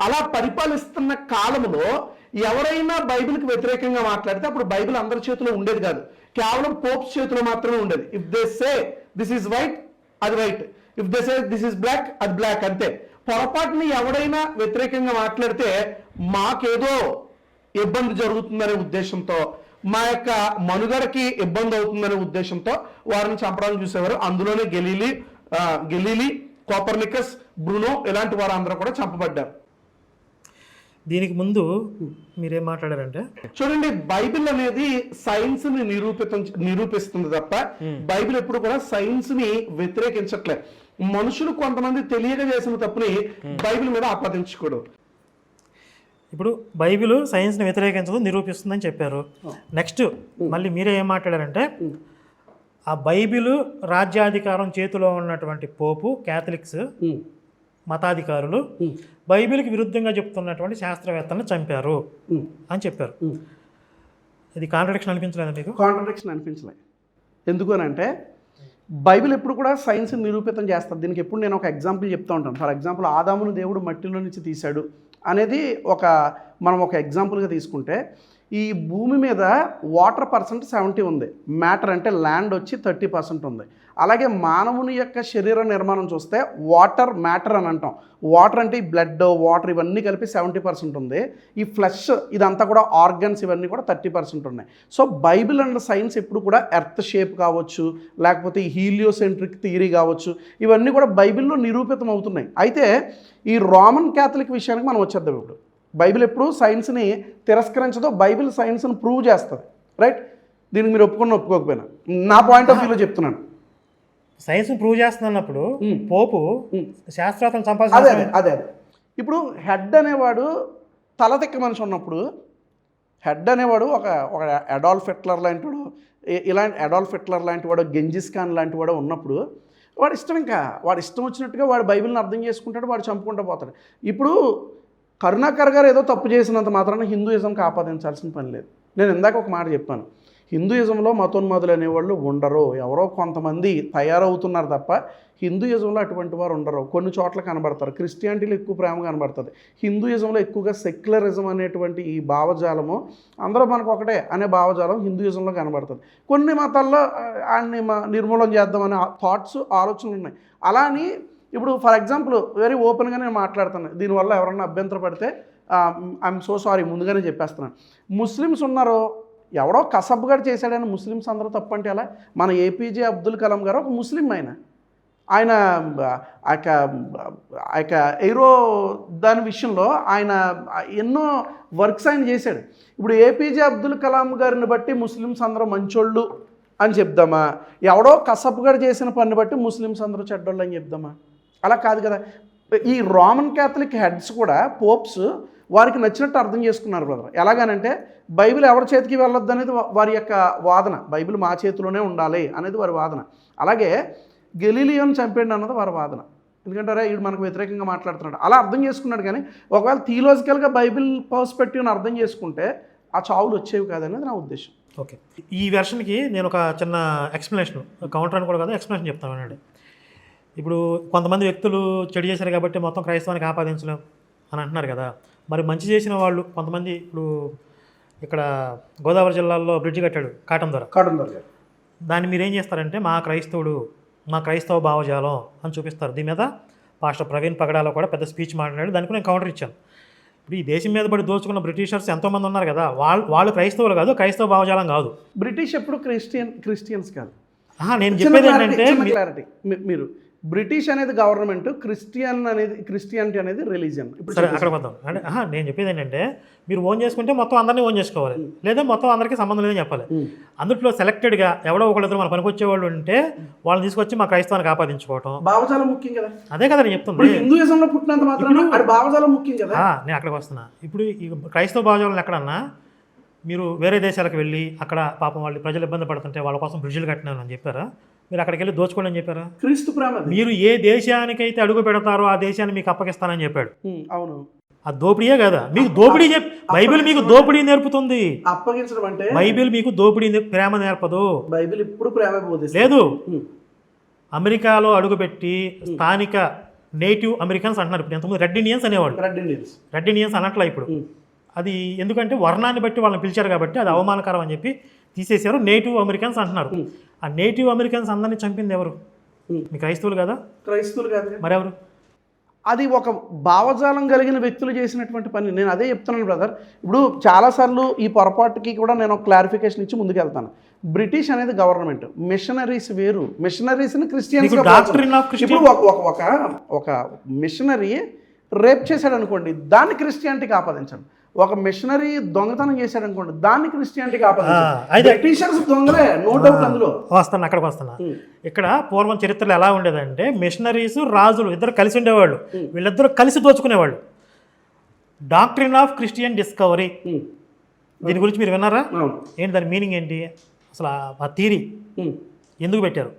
అలా పరిపాలిస్తున్న కాలంలో ఎవరైనా బైబిల్కి వ్యతిరేకంగా మాట్లాడితే అప్పుడు బైబిల్ అందరి చేతిలో ఉండేది కాదు, కేవలం పోప్స్ చేతిలో మాత్రమే ఉండేది. If they say this is white, అది white. If they say this is black, అది బ్లాక్. అంతే. పొరపాటుని ఎవడైనా వ్యతిరేకంగా మాట్లాడితే మాకేదో ఇబ్బంది జరుగుతుందనే ఉద్దేశంతో, మా యొక్క మనుగడకి ఇబ్బంది అవుతుందనే ఉద్దేశంతో వారిని చంపడానికి చూసేవారు. అందులోనే గెలీలీ, కోపర్నికస్, బ్రూనో ఇలాంటి వారందరూ కూడా చంపబడ్డారు. దీనికి ముందు మీరేం మాట్లాడారంటే, చూడండి, బైబిల్ అనేది సైన్స్ ని నిరూపిస్తుంది తప్ప బైబిల్ ఎప్పుడు కూడా సైన్స్ ని వ్యతిరేకించట్లే. మనుషులు కొంతమంది తెలియక చేసిన తప్పుని బైబిల్ మీద ఆపాదించకూడదు. ఇప్పుడు బైబిల్ సైన్స్ని వ్యతిరేకించదు, నిరూపిస్తుందని చెప్పారు. నెక్స్ట్ మళ్ళీ మీరే ఏం మాట్లాడారంటే, ఆ బైబిల్ రాజ్యాధికారం చేతిలో ఉన్నటువంటి పోపు, క్యాథలిక్స్ మతాధికారులు బైబిల్కి విరుద్ధంగా చెప్తున్నటువంటి శాస్త్రవేత్తలను చంపారు అని చెప్పారు. ఇది కాంట్రడిక్షన్ అనిపించలేదు మీకు? కాంట్రడిక్షన్ అనిపించలేదు. ఎందుకు అని అంటే బైబిల్ ఎప్పుడు కూడా సైన్స్ని నిరూపితం చేస్తుంది. దీనికి ఎప్పుడు నేను ఒక ఎగ్జాంపుల్ చెప్తూ ఉంటాను. ఫర్ ఎగ్జాంపుల్, ఆదామును దేవుడు మట్టిలో నుంచి తీశాడు అనేది మనం ఒక ఎగ్జాంపుల్గా తీసుకుంటే, ఈ భూమి మీద వాటర్ పర్సెంట్ 70 ఉంది, మ్యాటర్ అంటే ల్యాండ్ వచ్చి 30% ఉంది. అలాగే మానవుని యొక్క శరీర నిర్మాణం చూస్తే వాటర్, మ్యాటర్ అని అంటాం. వాటర్ అంటే ఈ బ్లడ్, వాటర్ ఇవన్నీ కలిపి 70% ఉంది. ఈ ఫ్లెష్ ఇదంతా కూడా ఆర్గన్స్ ఇవన్నీ కూడా 30% ఉన్నాయి. సో బైబిల్ అండ్ సైన్స్ ఎప్పుడు కూడా ఎర్త్ షేప్ కావచ్చు, లేకపోతే ఈ హీలియోసెంట్రిక్ థియరీ కావచ్చు, ఇవన్నీ కూడా బైబిల్లో నిరూపితం అవుతున్నాయి. అయితే ఈ రోమన్ క్యాథలిక్ విషయానికి మనం వచ్చేద్దాం. ఇప్పుడు బైబిల్ ఎప్పుడు సైన్స్ని తిరస్కరించదో, బైబిల్ సైన్స్ని ప్రూవ్ చేస్తుంది. రైట్? దీనికి మీరు ఒప్పుకోకపోయినా నా పాయింట్ ఆఫ్ వ్యూలో చెప్తున్నాను. సైన్స్ ప్రూవ్ చేస్తున్నప్పుడు పోపు శాస్త్రవేత్తలను అదే చంపాల్సిన అదే ఇప్పుడు హెడ్ అనేవాడు తలతిక్క మనిషి ఉన్నప్పుడు, హెడ్ అనేవాడు ఒక అడాల్ఫ్ హిట్లర్ లాంటి వాడు, ఇలాంటి అడాల్ఫ్ హిట్లర్ లాంటి వాడు, గెంజిస్ ఖాన్ లాంటి వాడు ఉన్నప్పుడు వాడు ఇష్టం వచ్చినట్టుగా వాడు బైబిల్ని అర్థం చేసుకుంటాడు, వాడు చంపుకుంటూ పోతాడు. ఇప్పుడు కరుణాకర్ గారు ఏదో తప్పు చేసినంత మాత్రాన హిందూయిజంకి ఆపాదించాల్సిన పని లేదు. నేను ఇందాక ఒక మాట చెప్పాను, హిందూయిజంలో మతోన్మాదులు అనేవాళ్ళు ఉండరు, ఎవరో కొంతమంది తయారవుతున్నారు తప్ప హిందూయిజంలో అటువంటి వారు ఉండరు. కొన్ని చోట్ల కనబడతారు. క్రిస్టియానిటీలో ఎక్కువ ప్రేమ కనబడుతుంది. హిందూయిజంలో ఎక్కువగా సెక్యులరిజం అనేటువంటి ఈ భావజాలము, అందరూ మనకు ఒకటే అనే భావజాలం హిందూయిజంలో కనబడుతుంది. కొన్ని మతాల్లో ఆయన్ని నిర్మూలన చేద్దామనే థాట్స్, ఆలోచనలు ఉన్నాయి. అలా అని ఇప్పుడు ఫర్ ఎగ్జాంపుల్ వెరీ ఓపెన్గా నేను మాట్లాడుతున్నాను. దీనివల్ల ఎవరన్నా అభ్యంతర పడితే ఐఎమ్ సో సారీ, ముందుగానే చెప్పేస్తున్నాను. ముస్లిమ్స్ ఉన్నారు, ఎవడో కసబ్గాడు చేశాడని ముస్లిమ్స్ అందరూ తప్పంటే ఎలా? మన ఏపీజే అబ్దుల్ కలాం గారు ఒక ముస్లిం. ఆయన ఎయిరో దాని విషయంలో ఆయన ఎన్నో వర్క్స్ ఆయన చేశాడు. ఇప్పుడు ఏపీజే అబ్దుల్ కలాం గారిని బట్టి ముస్లిమ్స్ అందరూ మంచోళ్ళు అని చెప్దామా? ఎవడో కసబ్గాడు చేసిన పని బట్టి ముస్లిమ్స్ అందరూ చెడ్డోళ్ళు అని చెప్దామా? అలా కాదు కదా. ఈ రోమన్ క్యాథలిక్ హెడ్స్ కూడా, పోప్స్, వారికి నచ్చినట్టు అర్థం చేసుకున్నారు బ్రదర్. ఎలాగనంటే బైబిల్ ఎవరి చేతికి వెళ్ళొద్దు అనేది వారి యొక్క వాదన, బైబిల్ మా చేతిలోనే ఉండాలి అనేది వారి వాదన. అలాగే గెలీలియోని చంపేయండి అన్నది వారి వాదన. ఎందుకంటే వీడు మనకు వ్యతిరేకంగా మాట్లాడుతున్నాడు, అలా అర్థం చేసుకున్నాడు. కానీ ఒకవేళ థియలాజికల్గా బైబిల్ పర్స్పెక్టివ్ని అర్థం చేసుకుంటే ఆ చావులు వచ్చేవి కాదనేది నా ఉద్దేశం. ఓకే, ఈ వెర్షన్కి నేను ఒక చిన్న ఎక్స్ప్లెనేషన్, కౌంటర్ అని కూడా కాదు, ఎక్స్ప్లెనేషన్ చెప్తాను అన్నాడు. ఇప్పుడు కొంతమంది వ్యక్తులు చెడు చేశారు కాబట్టి మొత్తం క్రైస్తవానికి ఆపాదించలేం అని అంటున్నారు కదా. మరి మంచి చేసిన వాళ్ళు కొంతమంది, ఇప్పుడు ఇక్కడ గోదావరి జిల్లాలో బ్రిడ్జి కట్టాడు కాటన్ ద్వారా, దాన్ని మీరు ఏం చేస్తారంటే మా క్రైస్తవ భావజాలం అని చూపిస్తారు. దీని మీద పాస్టర్ ప్రవీణ్ పగడాలో కూడా పెద్ద స్పీచ్ మాట్లాడాడు, దానికి నేను కౌంటర్ ఇచ్చాను. ఇప్పుడు ఈ దేశం మీద పడి దోచుకున్న బ్రిటిషర్స్ ఎంతోమంది ఉన్నారు కదా, వాళ్ళు క్రైస్తవులు కాదు, క్రైస్తవ భావజాలం కాదు. బ్రిటిష్ ఎప్పుడు క్రిస్టియన్స్ కాదు. నేను చెప్పేది ఏంటంటే, క్లారిటీ, మీరు బ్రిటిష్ అనేది గవర్నమెంట్, క్రిస్టియానిటీ అనేది రిలీజియన్. ఇప్పుడు సరే అక్కడ వద్దాం. అంటే నేను చెప్పేది ఏంటంటే, మీరు ఓన్ చేసుకుంటే మొత్తం అందరినీ ఓన్ చేసుకోవాలి, లేదా మొత్తం అందరికీ సంబంధం లేదని చెప్పాలి. అందులో సెలెక్టెడ్గా ఎవడో ఒకళ్ళిద్దరు మన పనికొచ్చేవాళ్ళు ఉంటే వాళ్ళని తీసుకొచ్చి మా క్రైస్తవానికి ఆపాదించుకోవటం భావజాలం ముఖ్యం కదా. అదే కదా నేను చెప్తుంది. హిందూయిజంలో పుట్టినంత మాత్రం అది భావజాలం ముఖ్యం కదా. నేను అక్కడికి వస్తున్నా. ఇప్పుడు ఈ క్రైస్తవ భావజాలం ఎక్కడన్నా మీరు వేరే దేశాలకు వెళ్ళి అక్కడ పాపం వాళ్ళు ప్రజలు ఇబ్బంది పడుతుంటే వాళ్ళ కోసం బ్రిడ్జిలు కట్టినాను అని చెప్పారా? మీరు అక్కడికి వెళ్ళి దోచుకోండి అని చెప్పారా? క్రీస్తు ప్రేమ. మీరు ఏ దేశానికైతే అడుగు పెడతారో ఆ దేశాన్ని మీకు అప్పగిస్తానని చెప్పాడు. అవును, ఆ దోపిడీయే కదా. మీకు దోపిడీ బైబిల్ మీకు దోపిడీ నేర్పుతుంది. అప్పగించడం అంటే బైబిల్ మీకు దోపిడీ ప్రేమ నేర్పదు. బైబిల్ ఇప్పుడు ప్రేమ లేదు. అమెరికాలో అడుగుపెట్టి స్థానిక నేటివ్ అమెరికన్స్ అంటున్నారు. ఇప్పుడు ఎంతమంది రెడ్ ఇండియన్స్ అనేవాళ్ళు, రెడ్ ఇండియన్స్ అనట్లా. ఇప్పుడు అది ఎందుకంటే వర్ణాన్ని బట్టి వాళ్ళని పిలిచారు కాబట్టి అది అవమానకరం అని చెప్పి తీసేశారు. నేటివ్ అమెరికన్స్ అంటున్నారు. ఆ నేటివ్ అమెరికన్స్ అందరినీ చంపింది ఎవరు? మీ క్రైస్తవులు కదా? క్రైస్తవులు కాదు, మరెవరు? అది ఒక భావజాలం కలిగిన వ్యక్తులు చేసినటువంటి పని. నేను అదే చెప్తున్నాను బ్రదర్. ఇప్పుడు చాలాసార్లు ఈ పొరపాటుకి కూడా నేను ఒక క్లారిఫికేషన్ ఇచ్చి ముందుకెళ్తాను. బ్రిటిష్ అనేది గవర్నమెంట్, మిషనరీస్ వేరు. మిషనరీస్ని క్రిస్టియన్స్ ఇప్పుడు ఒక మిషనరీ రేప్ చేశాడు అనుకోండి, దాన్ని క్రిస్టియానిటీకి ఆపాదించండి. ఒక మిషనరీ దొంగతనం చేశాడు అనుకోండి, దాన్ని క్రిస్టియానిటీకి ఆపాదించండి. బ్రిటిషర్స్ దొంగలే, నో డౌట్ అందులో. వస్తాను, అక్కడికి వస్తున్నా. ఇక్కడ పూర్వం చరిత్రలో ఎలా ఉండేదంటే మిషనరీస్ రాజులు ఇద్దరు కలిసి ఉండేవాళ్ళు, వీళ్ళిద్దరూ కలిసి దోచుకునేవాళ్ళు. డాక్ట్రిన్ ఆఫ్ క్రిస్టియన్ డిస్కవరీ, దీని గురించి మీరు విన్నారా? ఏంటి దాని మీనింగ్ ఏంటి అసలు? ఆ థియరీ ఎందుకు పెట్టారు?